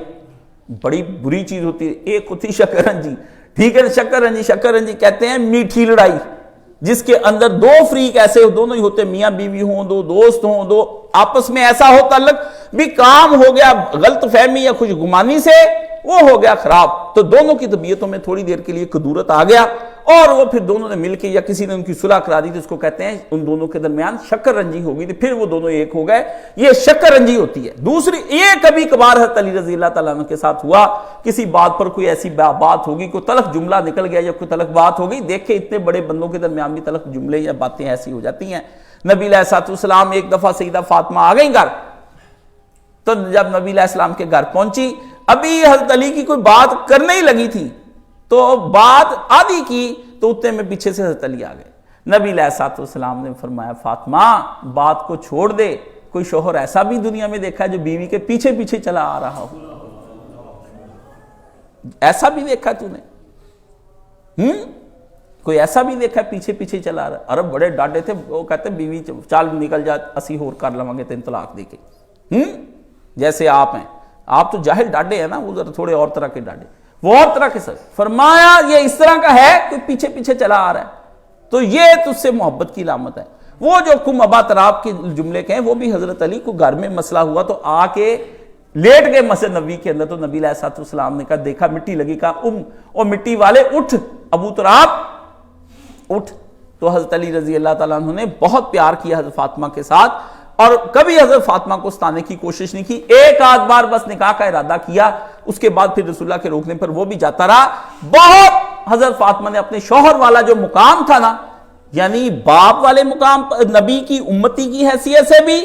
بڑی بری چیز ہوتی ہے، ایک ہوتی ہے شکر رنجی، ٹھیک ہے، شکر رنجی کہتے ہیں میٹھی لڑائی، جس کے اندر دو فریق ایسے دونوں ہی ہوتے، میاں بیوی ہوں، دو دوست ہوں، دو آپس میں ایسا ہو تعلق بھی کام ہو گیا غلط فہمی یا خوش گمانی سے، وہ ہو گیا خراب، تو دونوں کی طبیعتوں میں تھوڑی دیر کے لیے کدورت آ گیا اور وہ پھر دونوں نے مل کے یا کسی نے ان کی صلح کرا دی، تو اس کو کہتے ہیں ان دونوں کے درمیان شکر رنجی ہو گئی تھی، پھر وہ دونوں ایک ہو گئے، یہ شکر رنجی ہوتی ہے۔ دوسری یہ کبھی کبھار حضرت علی رضی اللہ تعالیٰ عنہ کے ساتھ ہوا، کسی بات پر کوئی ایسی بات ہوگی، کوئی تلخ جملہ نکل گیا یا کوئی تلخ بات ہو گئی، دیکھیں اتنے بڑے بندوں کے درمیان بھی تلخ جملے یا باتیں ایسی ہو جاتی ہیں۔ نبی علیہ السلام ایک دفعہ سیدہ فاطمہ آ گئی گھر، تو جب نبی علیہ السلام کے گھر پہنچی، ابھی حضرت علی کی کوئی بات کرنے ہی لگی تھی، تو بات آدھی کی تو اتنے میں پیچھے سے حضرت علی آ گئے۔ نبی علیہ السلام نے فرمایا فاطمہ بات کو چھوڑ دے، کوئی شوہر ایسا بھی دنیا میں دیکھا ہے جو بیوی کے پیچھے پیچھے چلا آ رہا ہو؟ ایسا بھی دیکھا تو نے؟ کوئی ایسا بھی دیکھا پیچھے پیچھے چلا رہا؟ عرب بڑے ڈاڈے تھے، وہ کہتے بیوی چال نکل جا، اسی ہور کر لواں گے تین طلاق دے کے۔ جیسے آپ ہیں، آپ تو جاہل ڈاڈے ہیں نا، وہ ذرا تھوڑے اور طرح کے ڈاڈے، وہ اور طرح کے سر۔ فرمایا یہ اس طرح کا ہے، کوئی پیچھے پیچھے چلا آ رہا ہے تو یہ تجھ سے محبت کی علامت ہے۔ وہ جو کم ابا تراب کے جملے کے ہیں، وہ بھی حضرت علی کو گھر میں مسئلہ ہوا تو آ کے لیٹ گئے مسجد نبی کے اندر، تو نبی علیہ السلام نے کہا دیکھا مٹی لگی، کہا اور مٹی والے اٹھ ابو تراب اٹھ۔ تو حضرت علی رضی اللہ تعالیٰ عنہ نے بہت پیار کیا حضرت فاطمہ کے ساتھ اور کبھی حضرت فاطمہ کو ستانے کی کوشش نہیں کی، ایک آدھ بار بس نکاح کا ارادہ کیا، اس کے بعد پھر رسول اللہ کے روکنے پر وہ بھی جاتا رہا۔ بہت حضرت فاطمہ نے اپنے شوہر والا جو مقام تھا نا، یعنی باپ والے مقام، نبی کی امتی کی حیثیت سے بھی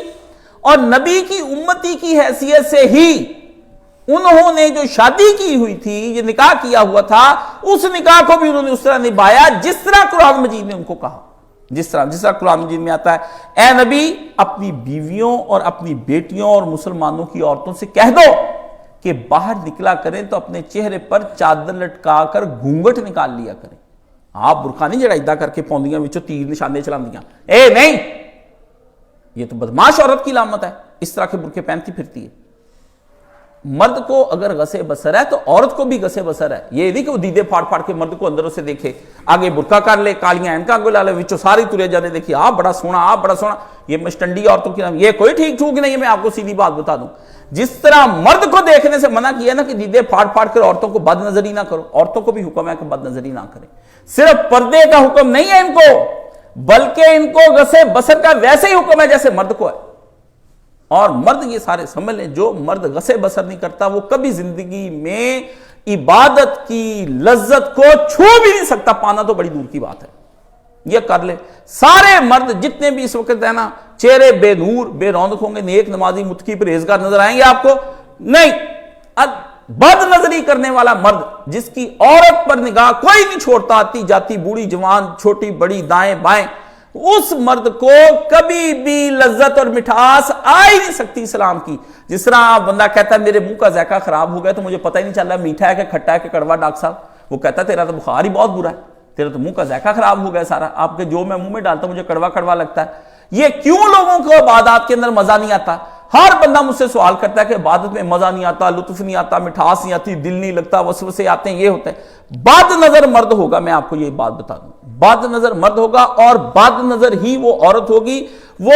اور نبی کی امتی کی حیثیت سے ہی انہوں نے جو شادی کی ہوئی تھی، یہ نکاح کیا ہوا تھا، اس نکاح کو بھی انہوں نے اس طرح نبھایا جس طرح قرآن مجید نے ان کو کہا، جس طرح قرآن مجید میں آتا ہے، اے نبی اپنی بیویوں اور اپنی بیٹیوں اور مسلمانوں کی عورتوں سے کہہ دو کہ باہر نکلا کریں تو اپنے چہرے پر چادر لٹکا کر گھونگھٹ نکال لیا کریں۔ آپ برقع نہیں جڑا کر کے پوندیاں وچوں تیر نشانے چلاندیاں، اے نہیں، یہ تو بدماش عورت کی علامت ہے، اس طرح کے برقعے پہنتی پھرتی ہے۔ مرد کو اگر غصے بسر ہے تو عورت کو بھی غصے بسر ہے. یہ نہیں کہ وہ دیدے پھاڑ پھاڑ کے مرد کو اندروں سے دیکھے, آگے برقع کر لے, کالیاں اینکاں کو لا لے, وچوں ساری ترے جانے دیکھیے آپ بڑا سونا, آپ بڑا سونا. یہ مشٹنڈی عورتوں کی نام, یہ کوئی ٹھیک ٹھوک نہیں ہے. میں آپ کو سیدھی بات بتا دوں, جس طرح مرد کو دیکھنے سے منع کیا نا کہ دیدے پھاڑ پھاڑ کر عورتوں کو بد نظری نہ کرو, عورتوں کو بھی حکم ہے کہ بد نظری نہ کریں. صرف پردے کا حکم نہیں ہے ان کو, بلکہ ان کو غصے بسر کا ویسے ہی حکم ہے جیسے مرد کو ہے. اور مرد یہ سارے سمجھ لیں, جو مرد غصے بسر نہیں کرتا وہ کبھی زندگی میں عبادت کی لذت کو چھو بھی نہیں سکتا, پانا تو بڑی دور کی بات ہے. یہ کر لے. سارے مرد جتنے بھی اس وقت ہے نا, چہرے بے نور بے رونق ہوں گے, نیک نمازی متقی پرہیزگار نظر آئیں گے آپ کو نہیں. بد نظری کرنے والا مرد جس کی عورت پر نگاہ کوئی نہیں چھوڑتا, آتی جاتی بوڑھی جوان چھوٹی بڑی دائیں بائیں, اس مرد کو کبھی بھی لذت اور مٹھاس آ ہی نہیں سکتی اسلام کی. جس طرح بندہ کہتا ہے میرے منہ کا ذائقہ خراب ہو گیا تو مجھے پتہ ہی نہیں چل رہا میٹھا ہے کہ کھٹا ہے کہ کڑوا, ڈاکٹر صاحب وہ کہتا ہے تیرا تو بخار ہی بہت برا ہے, تیرا تو منہ کا ذائقہ خراب ہو گیا سارا, آپ کے جو میں منہ میں ڈالتا ہوں مجھے کڑوا کڑوا لگتا ہے. یہ کیوں لوگوں کو عبادات کے اندر مزہ نہیں آتا؟ ہر بندہ مجھ سے سوال کرتا ہے کہ عبادت میں مزہ نہیں آتا, لطف نہیں آتا, مٹھاس نہیں آتی, دل نہیں لگتا, وسوسے آتے ہیں, یہ ہوتا ہے. بد نظر مرد ہوگا, میں آپ کو یہ بات بتا دوں, بد نظر مرد ہوگا اور بد نظر ہی وہ عورت ہوگی. وہ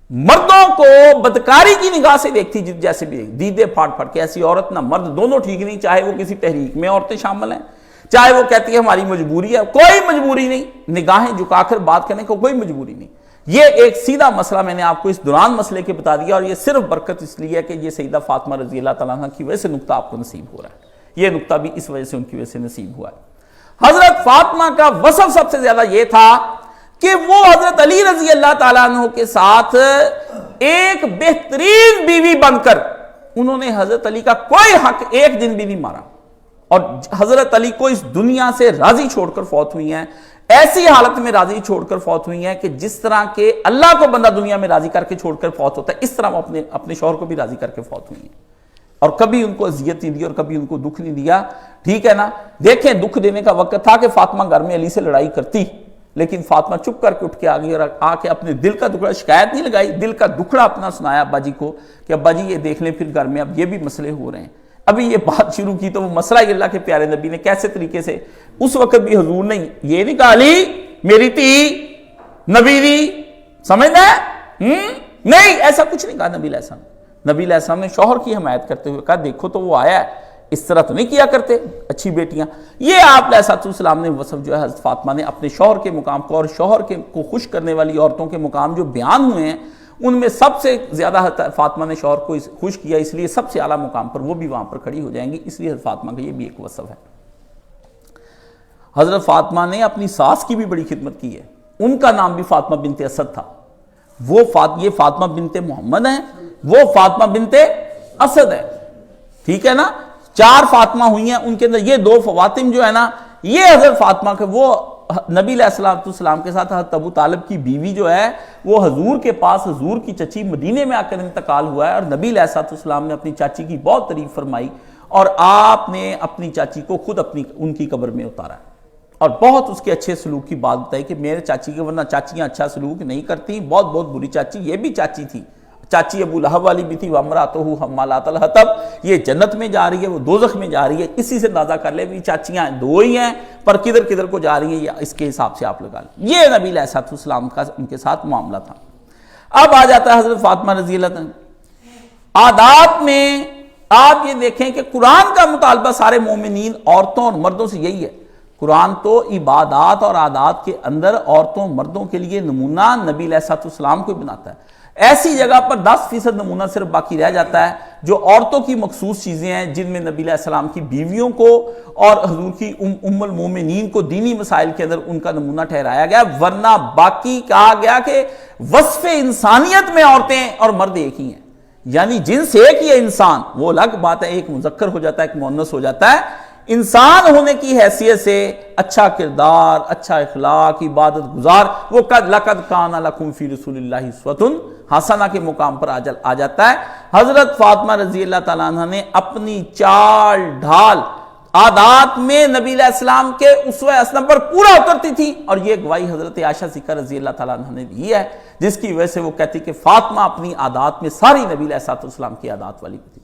مردوں کو بدکاری کی نگاہ سے دیکھتی جیسے بھی دیدے پھاڑ پھاڑ کے. ایسی عورت نہ مرد دونوں ٹھیک نہیں, چاہے وہ کسی تحریک میں عورتیں شامل ہیں, چاہے وہ کہتی ہے ہماری مجبوری ہے. کوئی مجبوری نہیں, نگاہیں جھکا کر بات کرنے کو کوئی مجبوری نہیں. یہ ایک سیدھا مسئلہ میں نے آپ کو اس دوران مسئلے کے بتا دیا, اور یہ صرف برکت اس لیے ہے کہ یہ سیدہ فاطمہ رضی اللہ تعالیٰ عنہ کی وجہ سے نقطہ آپ کو نصیب ہو رہا ہے. یہ نقطہ بھی اس وجہ سے ان کی وجہ سے نصیب ہوا ہے. حضرت فاطمہ کا وصف سب سے زیادہ یہ تھا کہ وہ حضرت علی رضی اللہ تعالیٰ عنہ کے ساتھ ایک بہترین بیوی بن کر انہوں نے حضرت علی کا کوئی حق ایک دن بھی نہیں مارا, اور حضرت علی کو اس دنیا سے راضی چھوڑ کر فوت ہوئی ہیں. ایسی حالت میں راضی چھوڑ کر فوت ہوئی ہیں کہ جس طرح کے اللہ کو بندہ دنیا میں راضی کر کے چھوڑ کر فوت ہوتا ہے, اس طرح وہ اپنے شوہر کو بھی راضی کر کے فوت ہوئی ہیں, اور کبھی ان کو اذیت نہیں دی اور کبھی ان کو دکھ نہیں دیا. ٹھیک ہے نا, دیکھیں دکھ دینے کا وقت تھا کہ فاطمہ گھر میں علی سے لڑائی کرتی, لیکن فاطمہ چپ کر کے اٹھ کے آ گئی اور آ کے اپنے دل کا دکھڑا, شکایت نہیں لگائی, دل کا دکھڑا اپنا سنایا ابا جی کو کہ ابا جی یہ دیکھ لیں پھر گھر میں اب یہ بھی مسئلے ہو رہے ہیں. ابھی یہ بات شروع کی تو وہ مسئلہ اللہ کے پیارے نبی نے کیسے طریقے سے, اس وقت بھی حضور نے یہ نہیں کہا علی میری تھی نبی دی, سمجھنا ہے نہیں, ایسا کچھ نہیں کہا نبی علیہ السلام. نبی علیہ السلام نے شوہر کی حمایت کرتے ہوئے کہا دیکھو تو وہ آیا ہے, اس طرح تو نہیں کیا کرتے اچھی بیٹیاں. یہ آپ علیہ السلام نے وصف جو ہے حضرت فاطمہ نے اپنے شوہر کے مقام کو اور شوہر کو خوش کرنے والی عورتوں کے مقام جو بیان ہوئے ہیں ان میں سب سے زیادہ فاطمہ نے شوہر کو خوش کیا, اس لیے سب سے اعلیٰ مقام پر وہ بھی وہاں پر کھڑی ہو جائیں گی. اس لیے حضرت فاطمہ کا یہ بھی ایک وصف ہے. حضرت فاطمہ نے اپنی ساس کی بھی بڑی خدمت کی ہے, ان کا نام بھی فاطمہ بنت اسد تھا. یہ فاطمہ بنت محمد ہیں, وہ فاطمہ بنت اسد ہے. ٹھیک ہے نا, 4 فاطمہ ہوئی ہیں, ان کے اندر یہ 2 فواطم جو ہے نا, یہ حضرت فاطمہ کے وہ نبی علیہ السلام کے ساتھ حضرت ابو طالب کی بیوی جو ہے وہ حضور کے پاس, حضور کی چچی مدینے میں آ کر انتقال ہوا ہے, اور نبی علیہ السلام نے اپنی چاچی کی بہت تعریف فرمائی, اور آپ نے اپنی چاچی کو خود ان کی قبر میں اتارا, اور بہت اس کے اچھے سلوک کی بات بتائی کہ میرے چاچی کے, ورنہ چاچیاں اچھا سلوک نہیں کرتی, بہت بہت بری چاچی یہ بھی چاچی تھی. چاچی ابو لہب والی بھی تھی, وامراتہ حمالۃ الحطب, یہ جنت میں جا رہی ہے وہ دوزخ میں جا رہی ہے. اسی سے اندازہ کر لے بھی چاچیاں 2 ہی ہیں, پر کدھر کدھر کو جا رہی ہیں, یا اس کے حساب سے آپ لگا لیں. یہ نبی علیہ السلام کا ان کے ساتھ معاملہ تھا. اب آ جاتا ہے حضرت فاطمہ رضی اللہ عنہ. عادات میں آپ یہ دیکھیں کہ قرآن کا مطالبہ سارے مومنین عورتوں اور مردوں سے یہی ہے. قرآن تو عبادات اور عادات کے اندر عورتوں مردوں کے لیے نمونہ نبی علیہ السلام کو بناتا ہے. ایسی جگہ پر 10% نمونہ صرف باقی رہ جاتا ہے جو عورتوں کی مخصوص چیزیں ہیں, جن میں نبی علیہ السلام کی بیویوں کو اور حضور کی ام المومنین کو دینی مسائل کے اندر ان کا نمونہ ٹھہرایا گیا, ورنہ باقی کہا گیا کہ وصف انسانیت میں عورتیں اور مرد ایک ہی ہیں. یعنی جنس ایک ہی ہے انسان, وہ الگ بات ہے, ایک مذکر ہو جاتا ہے ایک مؤنث ہو جاتا ہے. انسان ہونے کی حیثیت سے اچھا کردار, اچھا اخلاق, عبادت گزار, وہ لقد کان لکم فی رسول اللہ اسوۃ حسنہ کے مقام پر آ جاتا ہے. حضرت فاطمہ رضی اللہ تعالیٰ عنہ نے اپنی چال ڈھال عادات میں نبی علیہ السلام کے اسوہ حسنہ پر پورا اترتی تھی، اور یہ گواہی حضرت عائشہ صدیقہ رضی اللہ تعالیٰ عنہ نے دی ہے، جس کی وجہ سے وہ کہتی کہ فاطمہ اپنی عادات میں ساری نبی علیہ السلام کی عادات والی تھی۔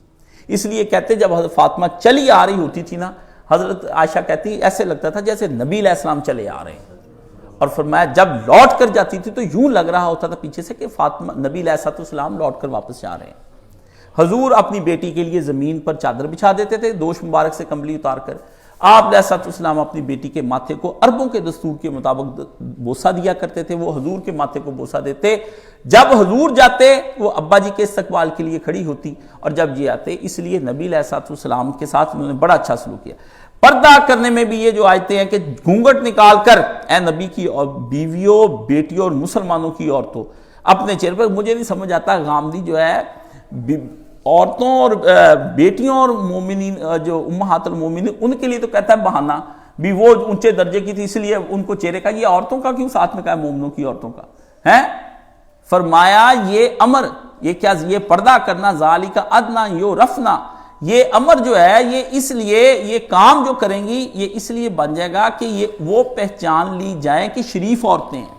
اس لیے کہتے جب حضرت فاطمہ چلی آ رہی ہوتی تھی نا، حضرت عائشہ کہتی ایسے لگتا تھا جیسے نبی علیہ السلام چلے آ رہے ہیں، اور فرمایا جب لوٹ کر جاتی تھی تو یوں لگ رہا ہوتا تھا پیچھے سے کہ فاطمہ نبی علیہ السلام لوٹ کر واپس جا رہے ہیں۔ حضور اپنی بیٹی کے لیے زمین پر چادر بچھا دیتے تھے، دوش مبارک سے کمبلی اتار کر۔ آپ علیہ السلام اپنی بیٹی کے ماتھے کو عربوں کے دستور کے مطابق بوسہ دیا کرتے تھے، وہ حضور کے ماتھے کو بوسہ دیتے۔ جب حضور جاتے وہ ابا جی کے استقبال کے لیے کھڑی ہوتی، اور جب یہ آتے، اس لیے نبی علیہ السلام کے ساتھ انہوں نے بڑا اچھا سلوک کیا۔ پردہ کرنے میں بھی یہ جو آیتیں ہیں کہ گھونگھٹ نکال کر اے نبی کی اور بیویوں، بیٹیوں اور مسلمانوں کی عورتوں اپنے چہرے پر، مجھے نہیں سمجھ آتا غامدی جو ہے عورتوں اور بیٹیوں اور مومنین جو امہات المومنین ان کے لیے تو کہتا ہے بہانہ بھی وہ اونچے درجے کی تھی اس لیے ان کو چہرے کا، یہ عورتوں کا کیوں ساتھ میں کہا ہے مومنوں کی عورتوں کا ہے؟ فرمایا یہ امر، یہ کیا، یہ پردہ کرنا ذالک ادنا یعرفنا، یہ امر جو ہے یہ اس لیے، یہ کام جو کریں گی یہ اس لیے بن جائے گا کہ یہ وہ پہچان لی جائیں کہ شریف عورتیں ہیں،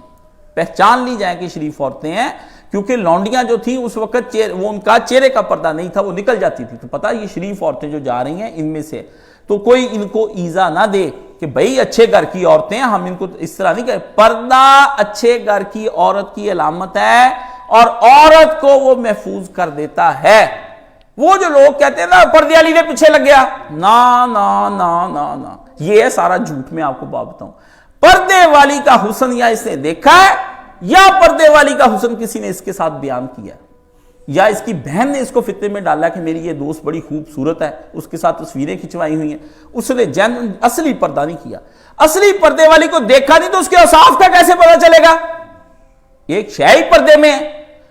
پہچان لی جائیں کہ شریف عورتیں ہیں، کیونکہ لونڈیاں جو تھیں اس وقت وہ ان کا چہرے کا پردہ نہیں تھا، وہ نکل جاتی تھی، تو پتہ یہ شریف عورتیں جو جا رہی ہیں ان میں سے، تو کوئی ان کو ایذا نہ دے کہ بھئی اچھے گھر کی عورتیں ہیں، ہم ان کو اس طرح نہیں کریں۔ پردہ اچھے گھر کی عورت کی علامت ہے، اور عورت کو وہ محفوظ کر دیتا ہے۔ وہ جو لوگ کہتے ہیں نا پردے والی نے پیچھے لگ گیا، نا نا نا نا نا، یہ سارا جھوٹ میں آپ کو بات بتاؤں۔ پردے والی کا حسن یا اس نے دیکھا ہے، یا پردے والی کا حسن کسی نے اس کے ساتھ بیان کیا، یا اس کی بہن نے اس کو فتنے میں ڈالا کہ میری یہ دوست بڑی خوبصورت ہے، اس کے ساتھ تصویریں کھنچوائی ہوئی ہیں، اس نے اصلی پردہ نہیں کیا۔ اصلی پردے والی کو دیکھا نہیں تو اس کے اوصاف کا کیسے پتہ چلے گا؟ ایک شے پردے میں،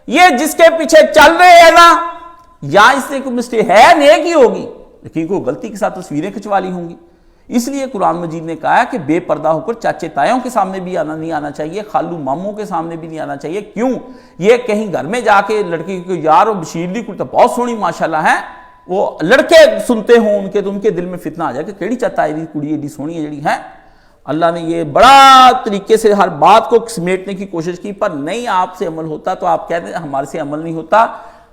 یہ جس کے پیچھے چل رہے ہیں نا، یا اس نے کوئی مسٹیک ہے نیک ہی ہوگی لیکن کوئی غلطی کے ساتھ تصویریں کھنچوا لی ہوں گی۔ اس لیے قرآن مجید نے کہا ہے کہ بے پردہ ہو کر چاچے تایوں کے سامنے بھی نہیں آنا چاہیے، خالو ماموں کے سامنے بھی نہیں آنا چاہیے۔ کیوں؟ یہ کہیں گھر میں جا کے لڑکی کو یار و بشیر دی کڑی تو بہت سونی ماشاءاللہ ہے، وہ لڑکے سنتے ہوں ان کے تو ان کے دل میں فتنہ آ جائے کہ کیڑی چاہتا ہے کڑی ایڈی سونی ہے جڑی ہے۔ اللہ نے یہ بڑا طریقے سے ہر بات کو سمیٹنے کی کوشش کی، پر نہیں آپ سے عمل ہوتا تو آپ کہتے ہیں ہمارے سے عمل نہیں ہوتا۔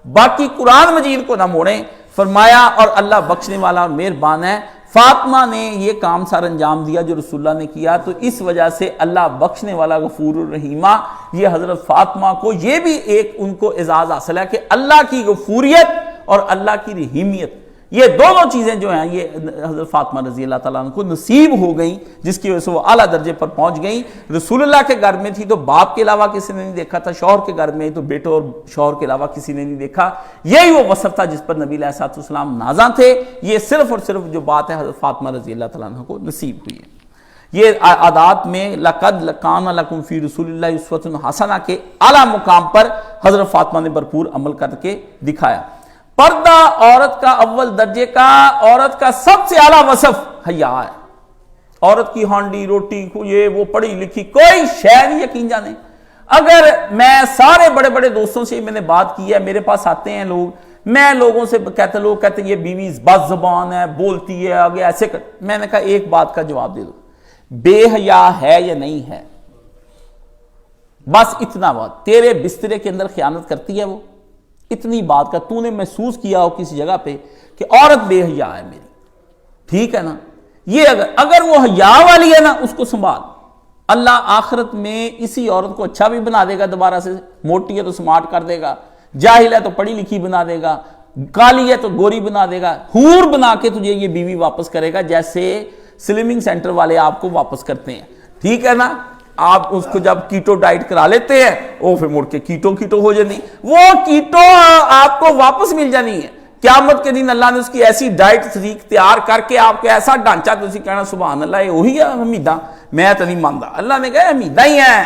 باقی قرآن مجید کو نہ موڑیں۔ فرمایا اور اللہ بخشنے والا اور مہربان ہے۔ فاطمہ نے یہ کام سر انجام دیا جو رسول اللہ نے کیا، تو اس وجہ سے اللہ بخشنے والا غفور الرحیمہ، یہ حضرت فاطمہ کو یہ بھی ایک ان کو اعزاز حاصل ہے کہ اللہ کی غفوریت اور اللہ کی رحیمیت، یہ دونوں چیزیں جو ہیں یہ حضرت فاطمہ رضی اللہ تعالیٰ عنہ کو نصیب ہو گئیں، جس کی وجہ سے وہ اعلیٰ درجے پر پہنچ گئیں۔ رسول اللہ کے گھر میں تھی تو باپ کے علاوہ کسی نے نہیں دیکھا تھا، شوہر کے گھر میں تو بیٹوں اور شوہر کے علاوہ کسی نے نہیں دیکھا۔ یہی وہ وصف تھا جس پر نبی علیہ السلام نازاں تھے۔ یہ صرف اور صرف جو بات ہے حضرت فاطمہ رضی اللہ تعالیٰ عنہ کو نصیب ہوئی ہے۔ یہ عادات میں لقد کان لکم فی رسول اللہ اسوۃ حسنہ کے اعلیٰ مقام پر حضرت فاطمہ نے بھرپور عمل کر کے دکھایا۔ پردہ عورت کا اول درجے کا، عورت کا سب سے اعلیٰ وصف حیا ہے۔ عورت کی ہانڈی روٹی یہ وہ پڑھی لکھی کوئی شے نہیں یقین جانے۔ اگر میں سارے بڑے بڑے دوستوں سے میں نے بات کی ہے، میرے پاس آتے ہیں لوگ، میں لوگوں سے لوگ کہتے ہیں یہ بیوی بد زبان ہے، بولتی ہے آگے ایسے کر، میں نے کہا ایک بات کا جواب دے دو، بے حیا ہے یا نہیں ہے؟ بس اتنا بات، تیرے بسترے کے اندر خیانت کرتی ہے وہ، اتنی بات کا تو نے محسوس کیا ہو کسی جگہ پہ کہ عورت بے حیا ہے میری، ٹھیک ہے نا؟ یہ اگر وہ حیا والی ہے نا، اس کو سنبھال، اللہ آخرت میں اسی عورت کو اچھا بھی بنا دے گا، دوبارہ سے موٹی ہے تو سمارٹ کر دے گا، جاہل ہے تو پڑھی لکھی بنا دے گا، کالی ہے تو گوری بنا دے گا، حور بنا کے تجھے یہ بیوی واپس کرے گا، جیسے سلمنگ سینٹر والے آپ کو واپس کرتے ہیں، ٹھیک ہے نا؟ آپ اس کو جب کیٹو ڈائٹ کرا لیتے ہیں وہ پھر مڑ کے کیٹو ہو جانی، وہ کیٹو آپ کو واپس مل جانی ہے قیامت کے دن۔ اللہ نے اس کی ایسی ڈائٹ طریق تیار کر کے آپ کو ایسا ڈھانچہ تو اسی کہنا سبحان اللہ یہ وہی ہے حمیدہ، میں تو نہیں مانتا، اللہ نے کہا حمیدہ ہی ہے،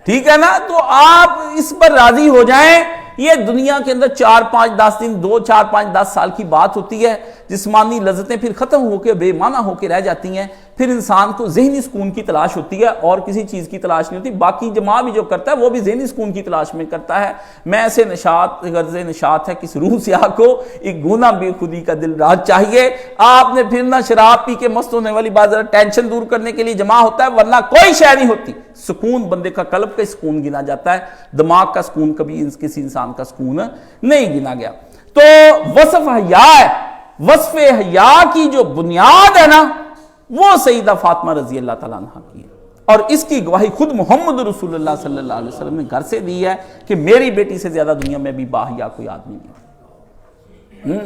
ٹھیک ہے نا؟ تو آپ اس پر راضی ہو جائیں۔ یہ دنیا کے اندر 4-5-10 دن 2-4-5-10 سال کی بات ہوتی ہے، جسمانی لذتیں پھر ختم ہو کے بے معنی ہو کے رہ جاتی ہیں، پھر انسان کو ذہنی سکون کی تلاش ہوتی ہے اور کسی چیز کی تلاش نہیں ہوتی. باقی جماع بھی جو کرتا ہے وہ بھی ذہنی سکون کی تلاش میں کرتا ہے. میں ایسے نشاط غرض نشاط ہے کس روح سیاہ کو ایک گناہ بے خودی کا دل راز چاہیے. آپ نے پھر نہ شراب پی کے مست ہونے والی بات ٹینشن دور کرنے کے لیے جماع ہوتا ہے, ورنہ کوئی شے نہیں ہوتی. سکون بندے کا قلب کا سکون گنا جاتا ہے, دماغ کا سکون کبھی کسی انسان کا سکون نہیں گنا گیا. تو وصف حیا ہے, وصف حیا کی جو بنیاد ہے نا وہ سیدہ فاطمہ رضی اللہ تعالیٰ عنہ کی ہے, اور اس کی گواہی خود محمد رسول اللہ صلی اللہ علیہ وسلم نے گھر سے دی ہے کہ میری بیٹی سے زیادہ دنیا میں بھی باحیا کوئی آدمی نہیں.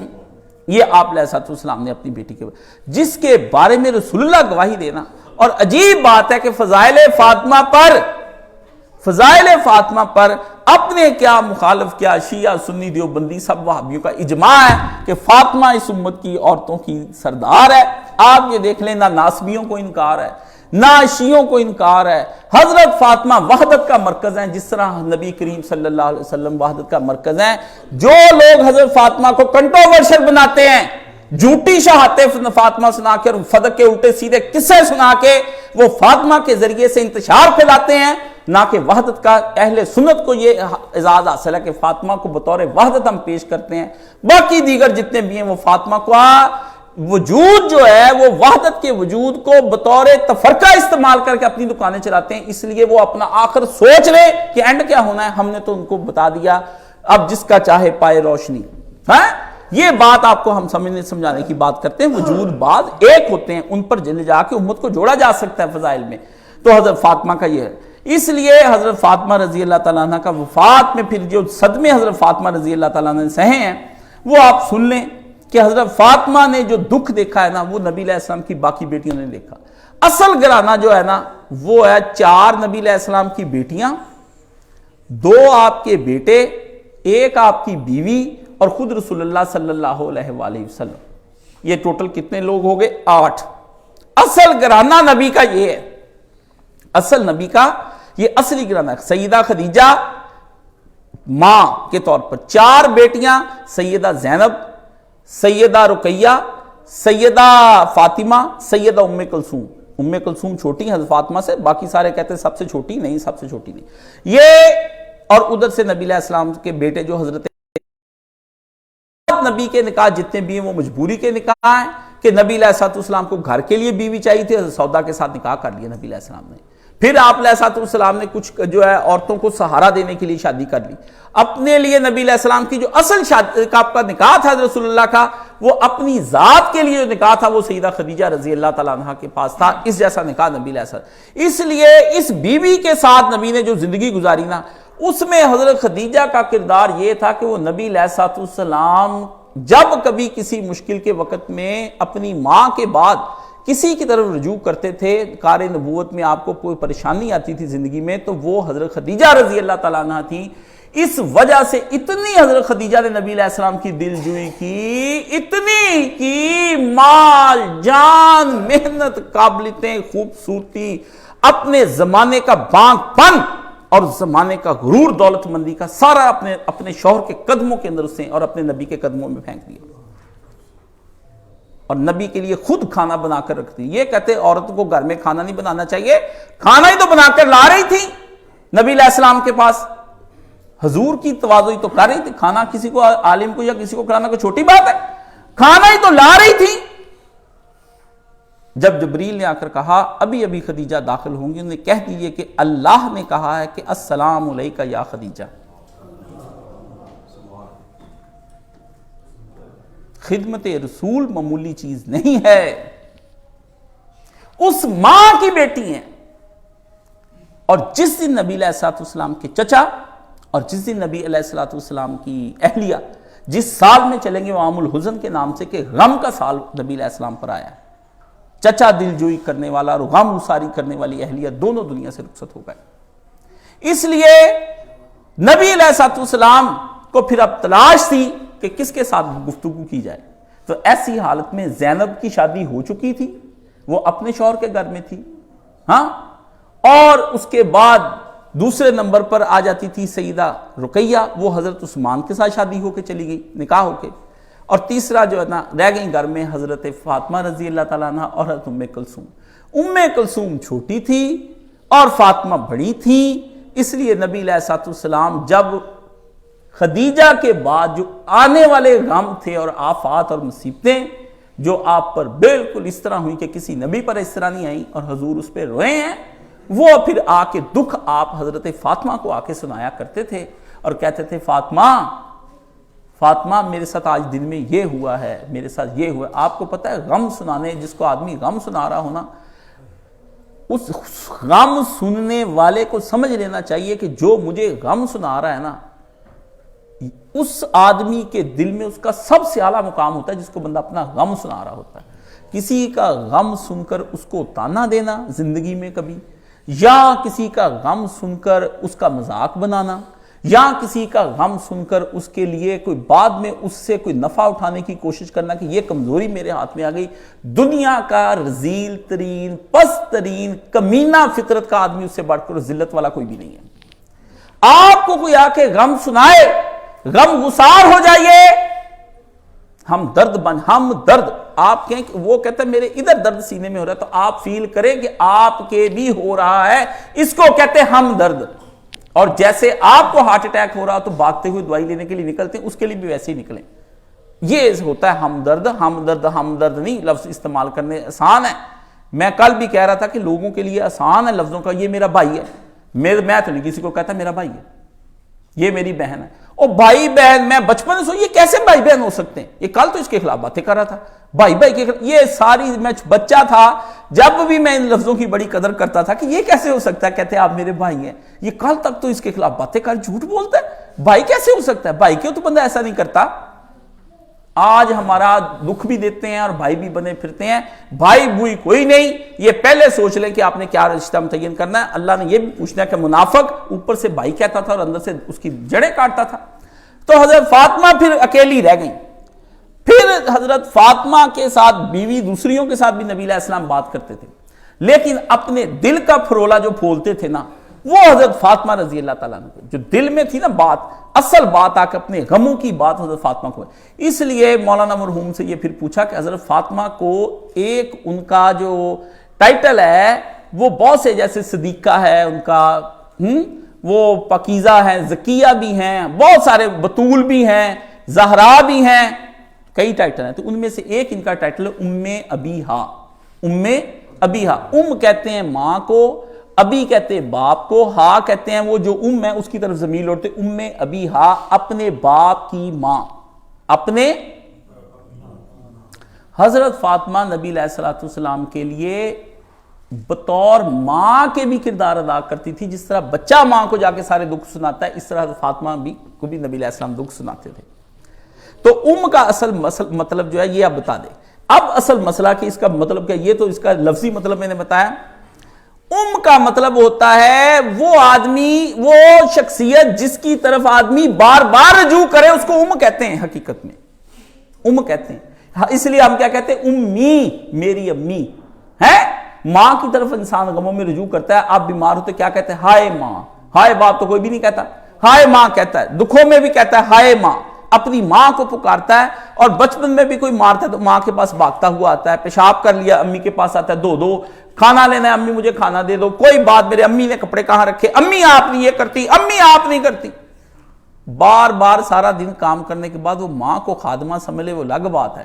یہ آپ علیہ السلام نے اپنی بیٹی کے جس کے بارے میں رسول اللہ گواہی دینا. اور عجیب بات ہے کہ فضائل فاطمہ پر اپنے کیا مخالف کیا شیعہ سنی دیوبندی سب وہابیوں کا اجماع ہے کہ فاطمہ اس امت کی عورتوں کی سردار ہے. آپ یہ دیکھ لیں, نہ ناسبیوں کو انکار ہے نہ شیعوں کو انکار ہے. حضرت فاطمہ وحدت کا مرکز ہیں, جس طرح نبی کریم صلی اللہ علیہ وسلم وحدت کا مرکز ہیں. جو لوگ حضرت فاطمہ کو کنٹروورشل بناتے ہیں, جھوٹی شہادت فاطمہ سنا کے اور فدق کے الٹے سیدھے قصے سنا کے وہ فاطمہ کے ذریعے سے انتشار پھیلاتے ہیں, نہ کہ وحدت کا. اہل سنت کو یہ اعزاز حاصل ہے کہ فاطمہ کو بطور وحدت ہم پیش کرتے ہیں. باقی دیگر جتنے بھی ہیں وہ فاطمہ کو وجود جو ہے وہ وحدت کے وجود کو بطور تفرقہ استعمال کر کے اپنی دکانیں چلاتے ہیں. اس لیے وہ اپنا آخر سوچ لے کہ اینڈ کیا ہونا ہے. ہم نے تو ان کو بتا دیا, اب جس کا چاہے پائے روشنی. یہ بات آپ کو ہم سمجھانے کی بات کرتے ہیں. وجود بعض ایک ہوتے ہیں, ان پر جا کے امت کو جوڑا جا سکتا ہے فضائل میں. تو حضرت فاطمہ کا یہ ہے. اس لیے حضرت فاطمہ رضی اللہ تعالیٰ عنہ کا وفات میں پھر جو صدمے حضرت فاطمہ رضی اللہ تعالیٰ عنہ نے سہے ہیں وہ آپ سن لیں کہ حضرت فاطمہ نے جو دکھ دیکھا ہے نا وہ نبی علیہ السلام کی باقی بیٹیوں نے دیکھا. اصل گھرانہ جو ہے نا وہ ہے 4 نبی علیہ السلام کی بیٹیاں, 2 آپ کے بیٹے, 1 آپ کی بیوی اور خود رسول اللہ صلی اللہ علیہ وآلہ وسلم. یہ ٹوٹل کتنے لوگ ہو گئے؟ 8. اصل گھرانہ نبی کا یہ ہے, اصل نبی کا یہ اصلی گھرانہ. سیدہ خدیجہ ماں کے طور پر 4 بیٹیاں, سیدہ زینب, سیدہ رقیہ, سیدہ فاطمہ, سیدہ ام کلثوم. ام کلثوم چھوٹی ہیں حضرت فاطمہ سے, باقی سارے کہتے ہیں سب سے چھوٹی نہیں, سب سے چھوٹی نہیں. یہ اور ادھر سے نبی علیہ السلام کے بیٹے جو حضرت نبی کے نکاح جتنے بھی ہیں وہ مجبوری کے نکاح ہیں کہ نبی علیہ السلام کو گھر کے لیے بیوی چاہیے تھی, حضرت سودا کے ساتھ نکاح کر لیا نبی علیہ السلام نے. پھر آپ علیہ السلام نے کچھ جو ہے عورتوں کو سہارا دینے کے لیے شادی کر لی. اپنے لیے نبی علیہ السلام کی جو اصل شادی کا نکاح تھا رسول اللہ کا, وہ اپنی ذات کے لیے جو نکاح تھا وہ سیدہ خدیجہ رضی اللہ تعالیٰ عنہ کے پاس تھا. اس جیسا نکاح نبی علیہ السلام. اس لیے اس بیوی کے ساتھ نبی نے جو زندگی گزاری نا, اس میں حضرت خدیجہ کا کردار یہ تھا کہ وہ نبی علیہ السلام جب کبھی کسی مشکل کے وقت میں اپنی ماں کے بعد کسی کی طرف رجوع کرتے تھے, کار نبوت میں آپ کو کوئی پریشانی آتی تھی زندگی میں, تو وہ حضرت خدیجہ رضی اللہ تعالیٰ عنہ تھی. اس وجہ سے اتنی حضرت خدیجہ نے نبی علیہ السلام کی دل جوئی کی, اتنی کی, مال جان محنت قابلیتیں خوبصورتی, اپنے زمانے کا بانک پن اور زمانے کا غرور دولت مندی کا سارا اپنے شوہر کے قدموں کے اندر اسے اور اپنے نبی کے قدموں میں پھینک دیا, اور نبی کے لیے خود کھانا بنا کر رکھتی. یہ کہتے عورت کو گھر میں کھانا نہیں بنانا چاہیے, کھانا ہی تو بنا کر لا رہی تھی نبی علیہ السلام کے پاس. حضور کی تواضع تو کر رہی تھی, کھانا کسی کو عالم کو یا کسی کو کھلانا کوئی چھوٹی بات ہے, کھانا ہی تو لا رہی تھی. جب جبریل نے آ کر کہا ابھی ابھی خدیجہ داخل ہوں گی, انہوں نے کہہ دیے کہ اللہ نے کہا ہے کہ السلام علیکہ یا خدیجہ. خدمت رسول معمولی چیز نہیں ہے. اس ماں کی بیٹی ہیں, اور جس دن نبی علیہ السلام کے چچا اور جس دن نبی علیہ السلام کی اہلیہ جس سال میں چلیں گے وہ عام الحزن کے نام سے, کہ غم کا سال نبی علیہ السلام پر آیا ہے. چچا دل جوئی کرنے والا اور غم اساری کرنے والی اہلیہ دونوں دنیا سے رخصت ہو گئے. اس لیے نبی علیہ السلام کو پھر اب تلاش تھی کہ کس کے ساتھ گفتگو کی جائے. تو ایسی حالت میں زینب کی شادی ہو چکی تھی, وہ اپنے شوہر کے گھر میں تھی, ہاں, اور اس کے بعد دوسرے نمبر پر آ جاتی تھی سیدہ رقیہ, وہ حضرت عثمان کے ساتھ شادی ہو کے چلی گئی, نکاح ہو کے. اور تیسرا جو ہے نا رہ گئی گھر میں حضرت فاطمہ رضی اللہ تعالیٰ عنہ اور حضرت ام کلثوم. ام کلثوم چھوٹی تھی اور فاطمہ بڑی تھی، اس لیے نبی علیہ السلام جب خدیجہ کے بعد جو آنے والے غم تھے اور آفات اور مصیبتیں جو آپ پر بالکل اس طرح ہوئی کہ کسی نبی پر اس طرح نہیں آئی اور حضور اس پہ روئے ہیں، وہ پھر آ کے دکھ آپ حضرت فاطمہ کو آ کے سنایا کرتے تھے اور کہتے تھے فاطمہ فاطمہ میرے ساتھ آج دن میں یہ ہوا ہے، میرے ساتھ یہ ہوا ہے۔ آپ کو پتہ ہے غم سنانے، جس کو آدمی غم سنا رہا ہونا، اس غم سننے والے کو سمجھ لینا چاہیے کہ جو مجھے غم سنا رہا ہے نا، اس آدمی کے دل میں اس کا سب سے اعلیٰ مقام ہوتا ہے جس کو بندہ اپنا غم سنا رہا ہوتا ہے۔ کسی کا غم سن کر اس کو تانا دینا زندگی میں کبھی، یا کسی کا غم سن کر اس کا مذاق بنانا، یا کسی کا غم سن کر اس کے لیے کوئی بعد میں اس سے کوئی نفع اٹھانے کی کوشش کرنا کہ یہ کمزوری میرے ہاتھ میں آ گئی، دنیا کا رذیل ترین پست ترین کمینہ فطرت کا آدمی اس سے بڑھ کر ذلت والا کوئی بھی نہیں ہے۔ آپ کو کوئی آ کے غم سنائے، غم گسار ہو جائیے، ہم درد آپ کہیں کہ وہ کہتا ہے میرے ادھر درد سینے میں ہو رہا ہے، تو آپ فیل کریں کہ آپ کے بھی ہو رہا ہے، اس کو کہتے ہیں ہم درد۔ اور جیسے آپ کو ہارٹ اٹیک ہو رہا تو بھاگتے ہوئے دوائی لینے کے لیے نکلتے ہیں، اس کے لیے بھی ویسے ہی نکلیں۔ یہ ہوتا ہے ہم درد نہیں لفظ استعمال کرنے آسان ہے۔ میں کل بھی کہہ رہا تھا کہ لوگوں کے لیے آسان ہے لفظوں کا، یہ میرا بھائی ہے، میں تو نہیں کسی کو کہتا میرا بھائی ہے، یہ میری بہن ہے۔ اور بھائی بہن میں بچپن سے یہ کیسے بھائی بہن ہو سکتے ہیں؟ یہ کل تو اس کے خلاف باتیں کر رہا تھا، بھائی کے خلاف، یہ ساری میں بچہ تھا جب بھی میں ان لفظوں کی بڑی قدر کرتا تھا کہ یہ کیسے ہو سکتا ہے، کہتے ہیں آپ میرے بھائی ہیں۔ یہ کل تک تو اس کے خلاف باتیں کر، جھوٹ بولتا ہے، بھائی کیسے ہو سکتا ہے؟ بھائی کیوں تو بندہ ایسا نہیں کرتا۔ آج ہمارا دکھ بھی دیتے ہیں اور بھائی بھی بنے پھرتے ہیں، بھائی بھوئی کوئی نہیں۔ یہ پہلے سوچ لیں کہ آپ نے کیا رشتہ متعین کرنا ہے۔ اللہ نے یہ بھی پوچھنا ہے کہ منافق اوپر سے بھائی کہتا تھا اور اندر سے اس کی جڑیں کاٹتا تھا۔ تو حضرت فاطمہ پھر اکیلی رہ گئی۔ پھر حضرت فاطمہ کے ساتھ بیوی دوسریوں کے ساتھ بھی نبی علیہ السلام بات کرتے تھے، لیکن اپنے دل کا پھرولا جو پھولتے تھے نا، وہ حضرت فاطمہ رضی اللہ تعالیٰ عنہ جو دل میں تھی نا بات، اصل بات آ کے اپنے غموں کی بات حضرت فاطمہ کو ہے۔ اس لیے مولانا مرحوم سے یہ پھر پوچھا کہ حضرت فاطمہ کو ایک ان کا جو ٹائٹل ہے وہ بہت سے، جیسے صدیقہ ہے ان کا، وہ پاکیزہ ہے، زکیہ بھی ہیں، بہت سارے، بطول بھی ہیں، زہرا بھی ہیں، کئی ٹائٹل ہیں۔ تو ان میں سے ایک ان کا ٹائٹل ہے ام ابیہا۔ ام ابیہا، ام کہتے ہیں ماں کو، ابی کہتے ہیں باپ کو، ہا کہتے ہیں وہ جو ام ہے اس کی طرف ضمیر لوٹتے، ام ابیہا اپنے باپ کی ماں، اپنے۔ حضرت فاطمہ نبی علیہ السلام کے لیے بطور ماں کے بھی کردار ادا کرتی تھی، جس طرح بچہ ماں کو جا کے سارے دکھ سناتا ہے، اس طرح فاطمہ کو بھی نبی علیہ السلام دکھ سناتے تھے۔ تو ام کا اصل مطلب جو ہے یہ آپ بتا دیں۔ اب اصل مسئلہ کہ اس کا مطلب کیا، یہ تو اس کا لفظی مطلب میں نے بتایا۔ ام کا مطلب ہوتا ہے وہ آدمی، وہ شخصیت جس کی طرف آدمی بار بار رجوع کرے، اس کو ام کہتے ہیں۔ حقیقت میں ام کہتے ہیں، اس لیے ہم کیا کہتے ہیں، امی، میری امی ہے۔ ماں کی طرف انسان غموں میں رجوع کرتا ہے۔ آپ بیمار ہوتے کیا کہتے ہیں، ہائے ماں۔ ہائے باپ تو کوئی بھی نہیں کہتا، ہائے ماں کہتا ہے۔ دکھوں میں بھی کہتا ہے ہائے ماں، اپنی ماں کو پکارتا ہے۔ اور بچپن میں بھی کوئی مارتا ہے تو ماں کے پاس بھاگتا ہوا آتا ہے، پیشاب کر لیا امی کے پاس آتا ہے، دو کھانا لینا ہے، امی مجھے کھانا دے دو، کوئی بات، میرے امی نے کپڑے کہاں رکھے، امی آپ نہیں یہ کرتی، امی آپ نہیں کرتی۔ بار بار سارا دن کام کرنے کے بعد وہ ماں کو خادمہ سمجھ لے وہ الگ بات ہے،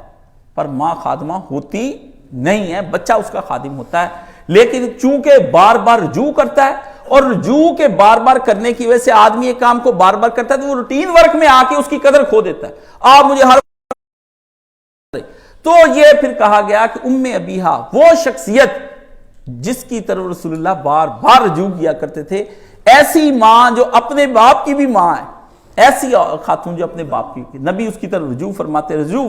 پر ماں خادمہ ہوتی نہیں ہے، بچہ اس کا خادم ہوتا ہے۔ لیکن چونکہ بار بار رجوع کرتا ہے، اور رجوع کے بار بار کرنے کی وجہ سے آدمی ایک کام کو بار بار کرتا ہے تو وہ روٹین ورک میں آ کے اس کی قدر کھو دیتا ہے۔ آپ مجھے ہر، تو یہ پھر کہا گیا کہ ام ابیہا وہ شخصیت جس کی طرف رسول اللہ بار بار رجوع کیا کرتے تھے، ایسی ماں جو اپنے باپ کی بھی ماں ہے، ایسی خاتون جو اپنے باپ کی، نبی اس کی طرف رجوع فرماتے، رجوع۔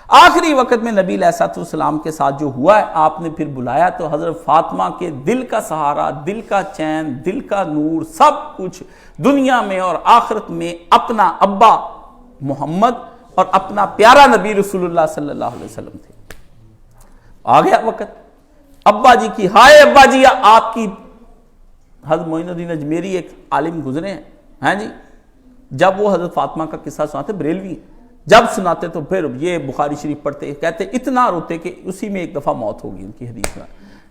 آخری وقت میں نبی علیہ السلام کے ساتھ جو ہوا ہے، آپ نے پھر بلایا تو حضرت فاطمہ کے دل کا سہارا، دل کا چین، دل کا نور، سب کچھ دنیا میں اور آخرت میں اپنا ابا محمد اور اپنا پیارا نبی رسول اللہ صلی اللہ علیہ وسلم تھے۔ آ گیا وقت ابا جی کی، ہائے ابا جی آپ کی۔ حضرت معین الدین اجمیری ایک عالم گزرے ہیں جی، جب وہ حضرت فاطمہ کا قصہ سناتے، بریلوی جب سناتے تو پھر یہ بخاری شریف پڑھتے، کہتے اتنا روتے کہ اسی میں ایک دفعہ موت ہوگی ان کی حدیث میں۔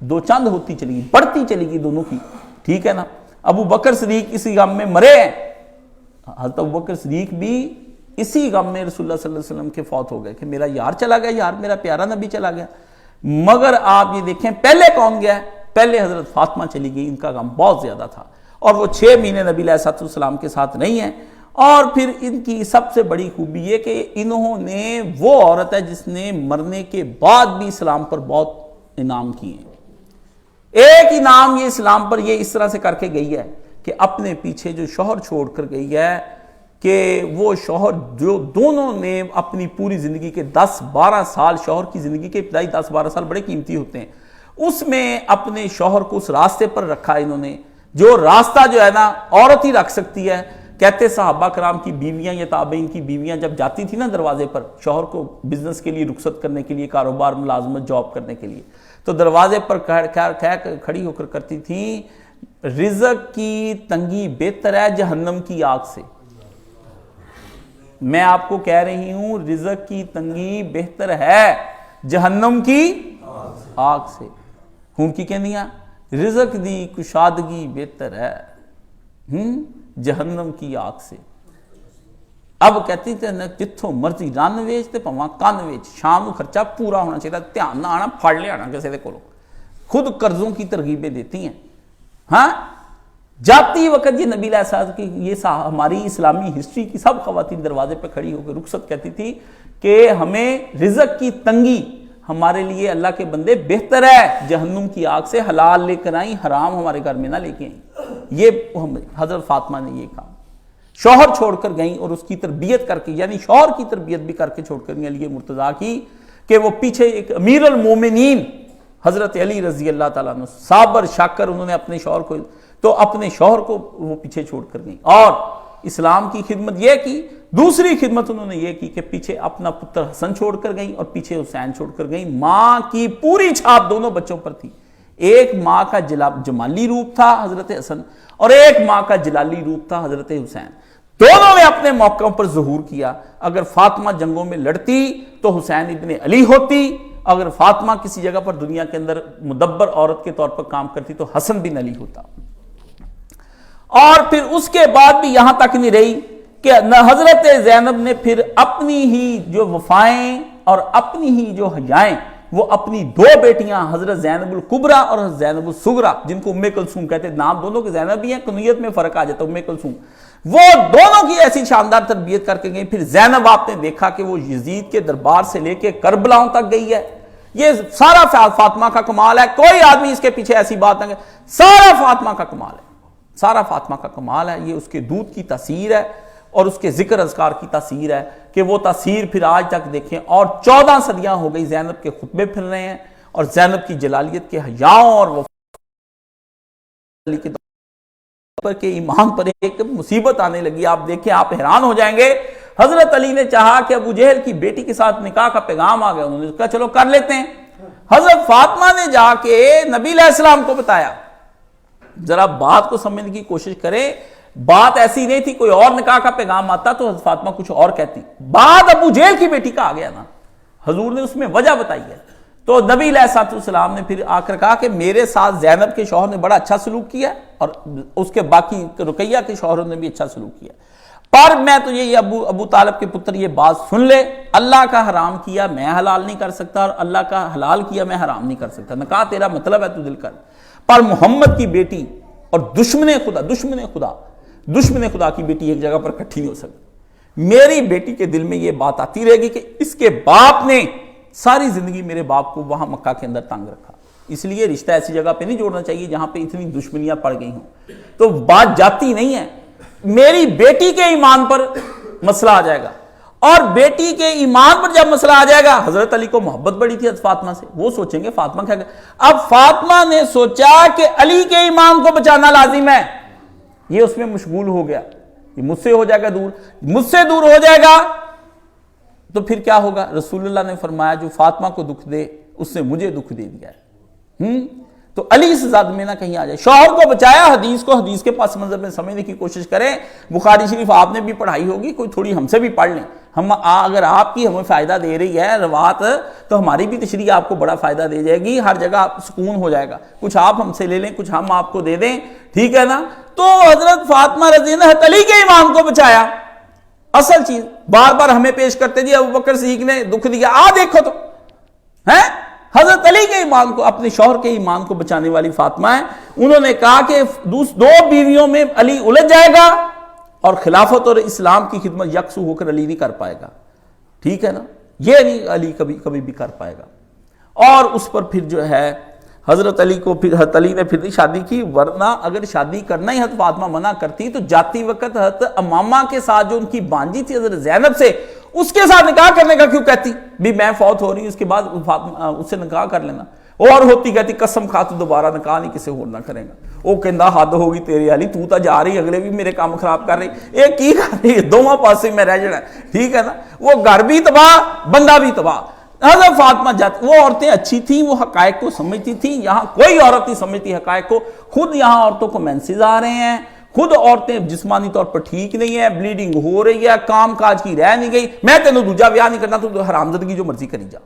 دو چاند ہوتی چلی گئی، بڑھتی چلی گئی دونوں کی، ٹھیک ہے نا. ابو بکر صدیق اسی غم میں مرے ہیں، حضرت ابو بکر صدیق بھی اسی غم میں رسول اللہ صلی اللہ علیہ وسلم کے فوت ہو گئے کہ میرا یار چلا گیا، یار میرا پیارا نبی چلا گیا. مگر آپ یہ دیکھیں پہلے کون گیا؟ پہلے حضرت فاطمہ چلی گئی، ان کا غم بہت زیادہ تھا، اور وہ 6 مہینے نبی علیہ السلام کے ساتھ نہیں ہیں. اور پھر ان کی سب سے بڑی خوبی یہ کہ انہوں نے، وہ عورت ہے جس نے مرنے کے بعد بھی اسلام پر بہت انعام کیے ہیں. ایک انعام یہ اسلام پر یہ اس طرح سے کر کے گئی ہے کہ اپنے پیچھے جو شوہر چھوڑ کر گئی ہے، کہ وہ شوہر جو دونوں نے اپنی پوری زندگی کے 10-12 سال، شوہر کی زندگی کے ابتدائی 10-12 سال بڑے قیمتی ہوتے ہیں، اس میں اپنے شوہر کو اس راستے پر رکھا انہوں نے جو راستہ جو ہے نا عورت ہی رکھ سکتی ہے. کہتے صحابہ کرام کی بیویاں یا تابعین کی بیویاں جب جاتی تھی نا دروازے پر شوہر کو بزنس کے لیے رخصت کرنے کے لیے، کاروبار، ملازمت، جاب کرنے کے لیے، تو دروازے پر کھڑی ہو کر کرتی تھیں، رزق کی تنگی بہتر ہے جہنم کی آگ سے. میں آپ کو کہہ رہی ہوں رزق کی تنگی بہتر ہے جہنم کی آگ سے. ہوں کی کہنیاں رزق دی کشادگی بہتر ہے جہنم کی آگ سے. اب کہتی تھے جتھوں مرضی رن ویچ تے پواں کن ویچ، شام کو خرچہ پورا ہونا چاہیے، دھیان نہ آنا پھڑ لے آنا کسی دے کولوں. خود قرضوں کی ترغیبیں دیتی ہیں. ہاں جاتی وقت یہ نبی علیہ السلام کی، یہ ہماری اسلامی ہسٹری کی سب خواتین دروازے پہ کھڑی ہو کے رخصت کہتی تھی کہ ہمیں رزق کی تنگی ہمارے لیے اللہ کے بندے بہتر ہے جہنم کی آگ سے، حلال لے کر آئیں، حرام ہمارے گھر میں نہ لے کے آئیں. یہ حضرت فاطمہ نے یہ کام شوہر چھوڑ کر گئیں اور اس کی تربیت کر کے، یعنی شوہر کی تربیت بھی کر کے چھوڑ کر گئیں علی مرتضیٰ کی، کہ وہ پیچھے ایک امیر المومنین حضرت علی رضی اللہ تعالیٰ عنہ صابر شاکر، انہوں نے اپنے شوہر کو، تو اپنے شوہر کو وہ پیچھے چھوڑ کر گئیں. اور اسلام کی خدمت یہ کی. دوسری خدمت انہوں نے یہ کی کہ پیچھے اپنا پتر حسن چھوڑ کر گئیں اور پیچھے حسین چھوڑ کر گئیں. ماں کی پوری چھاپ دونوں بچوں پر تھی. ایک ماں کا جمالی روپ تھا حضرت حسن، اور ایک ماں کا جلالی روپ تھا حضرت حسین. دونوں نے اپنے موقعوں پر ظہور کیا. اگر فاطمہ جنگوں میں لڑتی تو حسین ابن علی ہوتی، اگر فاطمہ کسی جگہ پر دنیا کے اندر مدبر عورت کے طور پر کام کرتی تو حسن بن علی ہوتا. اور پھر اس کے بعد بھی یہاں تک نہیں رہی کہ حضرت زینب نے پھر اپنی ہی جو وفائیں اور اپنی ہی جو حیائیں، وہ اپنی 2 بیٹیاں حضرت زینب الکبریٰ اور حضرت زینب الصغریٰ، جن کو ام کلثوم کہتے ہیں، نام دونوں کے زینب بھی ہیں، کنیت میں فرق آ جاتا ام کلثوم، وہ دونوں کی ایسی شاندار تربیت کر کے گئی. پھر زینب آپ نے دیکھا کہ وہ یزید کے دربار سے لے کے کربلاؤں تک گئی ہے. یہ سارا فاطمہ کا کمال ہے. کوئی آدمی اس کے پیچھے ایسی بات نہ کہ سارا فاطمہ کا کمال ہے، سارا فاطمہ کا کمال ہے. یہ اس کے دودھ کی تاثیر ہے اور اس کے ذکر اذکار کی تاثیر ہے کہ وہ تاثیر پھر آج تک دیکھیں. اور 14 صدیاں ہو گئی زینب کے خطبے پھر رہے ہیں، اور زینب کی جلالیت کے حیاؤں اور پر کے ایمان پر ایک مصیبت آنے لگی. آپ دیکھیں، آپ حیران ہو جائیں گے. حضرت علی نے چاہا کہ ابو جہل کی بیٹی کے ساتھ نکاح کا پیغام آ گیا، انہوں نے کہا چلو کر لیتے ہیں. حضرت فاطمہ نے جا کے نبی علیہ السلام کو بتایا. ذرا بات کو سمجھنے کی کوشش کریں، بات ایسی نہیں تھی کوئی اور نکاح کا پیغام آتا تو حضرت فاطمہ کچھ اور کہتی. بات ابو جہل کی بیٹی کا آ گیا نا، حضور نے اس میں وجہ بتائی ہے. تو نبی علیہ السلام نے پھر آ کر کہا کہ میرے ساتھ زینب کے شوہر نے بڑا اچھا سلوک کیا اور اس کے باقی رقیہ کے شوہروں نے بھی اچھا سلوک کیا، پر میں تو یہ ابو طالب کے پتر یہ بات سن لے، اللہ کا حرام کیا میں حلال نہیں کر سکتا اور اللہ کا حلال کیا میں حرام نہیں کر سکتا. نکاح تیرا مطلب ہے تو دل کر، پر محمد کی بیٹی اور دشمن خدا کی بیٹی ایک جگہ پر اکٹھی نہیں ہو سکتی. میری بیٹی کے دل میں یہ بات آتی رہے گی کہ اس کے باپ نے ساری زندگی میرے باپ کو وہاں مکہ کے اندر تنگ رکھا، اس لیے رشتہ ایسی جگہ پہ نہیں جوڑنا چاہیے جہاں پہ اتنی دشمنیاں پڑ گئی ہوں. تو بات جاتی نہیں ہے، میری بیٹی کے ایمان پر مسئلہ آ جائے گا، اور بیٹی کے ایمان پر جب مسئلہ آ جائے گا، حضرت علی کو محبت بڑی تھی حضرت فاطمہ سے، وہ سوچیں گے فاطمہ کیا. اب فاطمہ نے سوچا کہ علی کے ایمان کو بچانا لازم ہے، یہ اس میں مشغول ہو گیا، یہ مجھ سے ہو جائے گا دور، مجھ سے دور ہو جائے گا تو پھر کیا ہوگا. رسول اللہ نے فرمایا جو فاطمہ کو دکھ دے اس نے مجھے دکھ دے دیا ہے. تو علی سے زیادہ میں نہ کہیں آ جائے. شوہر کو بچایا، حدیث کو حدیث کے پاس منظر میں سمجھنے کی کوشش کریں. بخاری شریف آپ نے بھی پڑھائی ہوگی، کوئی تھوڑی ہم سے بھی پڑھ لیں. اگر آپ کی ہمیں فائدہ دے رہی ہے روات تو ہماری بھی تشریح آپ کو بڑا فائدہ دے جائے گی، ہر جگہ سکون ہو جائے گا، کچھ آپ ہم سے لے لیں کچھ ہم آپ کو دے دیں، ٹھیک ہے نا۔ تو حضرت فاطمہ رضی اللہ عنہ علی کے ایمان کو بچایا، اصل چیز بار بار ہمیں پیش کرتے جی ابوبکر صدیق نے دکھ دیا، دیکھو تو ہیں حضرت علی کے ایمان کو، اپنے شوہر کے ایمان کو بچانے والی فاطمہ ہے۔ انہوں نے کہا کہ دو بیویوں میں علی الجھ جائے گا اور خلافت اور اسلام کی خدمت یکسو ہو کر علی نہیں کر پائے گا، ٹھیک ہے نا، یہ نہیں علی کبھی بھی کر پائے گا۔ اور اس پر پھر جو ہے حضرت علی کو پھر حضرت علی نے پھر نہیں شادی کی، ورنہ اگر شادی کرنا ہی حضرت فاطمہ منع کرتی تو جاتی وقت حضرت امامہ کے ساتھ جو ان کی بانجی تھی حضرت زینب سے، اس کے ساتھ نکاح کرنے کا کیوں کہتی بھی میں فوت ہو رہی ہوں اس کے بعد اس سے نکاح کر لینا، اور ہوتی کہتی قسم کھا تو دوبارہ نکاح نہیں کسی اور نہ کرے گا، وہ کہندا حد ہوگی تیری علی، تو تا جا رہی اگلے بھی میرے کام خراب کر رہی، ایک کی کر رہی ہے دونوں پاسے میں رہ جانا، ٹھیک ہے نا، وہ گھر بھی تباہ بندہ بھی تباہ۔ حضرت فاطمہ جاتی، وہ عورتیں اچھی تھیں، وہ حقائق کو سمجھتی تھیں، یہاں کوئی عورت نہیں سمجھتی حقائق کو، خود یہاں عورتوں کو مینسز آ رہے ہیں، خود عورتیں جسمانی طور پر ٹھیک نہیں ہے، بلیڈنگ ہو رہی ہے، کام کاج کی رہ نہیں گئی، میں تینوں دوجا بیاہ نہیں کرنا، تو حرامزدگی جو مرضی کری جا۔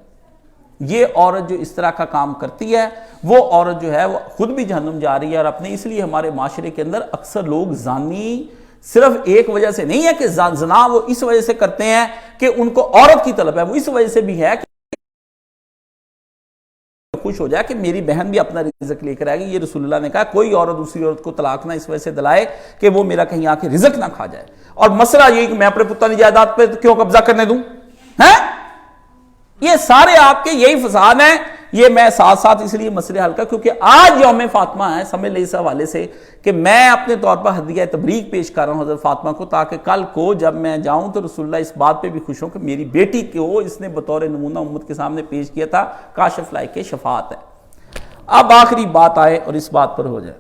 یہ عورت جو اس طرح کا کام کرتی ہے وہ عورت جو ہے وہ خود بھی جہنم جا رہی ہے، اور اپنے اس لیے ہمارے معاشرے کے اندر اکثر لوگ زانی صرف ایک وجہ سے نہیں ہے کہ زنا وہ اس وجہ سے کرتے ہیں کہ ان کو عورت کی طلب ہے، وہ اس وجہ سے بھی ہے کہ خوش ہو جائے کہ میری بہن بھی اپنا رزق لے کر آئے گی۔ یہ رسول اللہ نے کہا کوئی عورت دوسری عورت کو طلاق نہ اس وجہ سے دلائے کہ وہ میرا کہیں آ کے رزق نہ کھا جائے، اور مسئلہ یہ کہ میں اپنے پتہ کی جائیداد پہ کیوں قبضہ کرنے دوں، ہیں یہ سارے آپ کے یہی فساد ہیں۔ یہ میں ساتھ ساتھ اس لیے مسئلے حل کر کیونکہ آج یوم فاطمہ ہے، سمجھ لیں اس حوالے سے کہ میں اپنے طور پر ہدیہ تبریک پیش کر رہا ہوں حضرت فاطمہ کو، تاکہ کل کو جب میں جاؤں تو رسول اللہ اس بات پہ بھی خوش ہوں کہ میری بیٹی کو اس نے بطور نمونہ امت کے سامنے پیش کیا تھا، کاشف لائق کے شفاعت ہے۔ اب آخری بات آئے اور اس بات پر ہو جائے،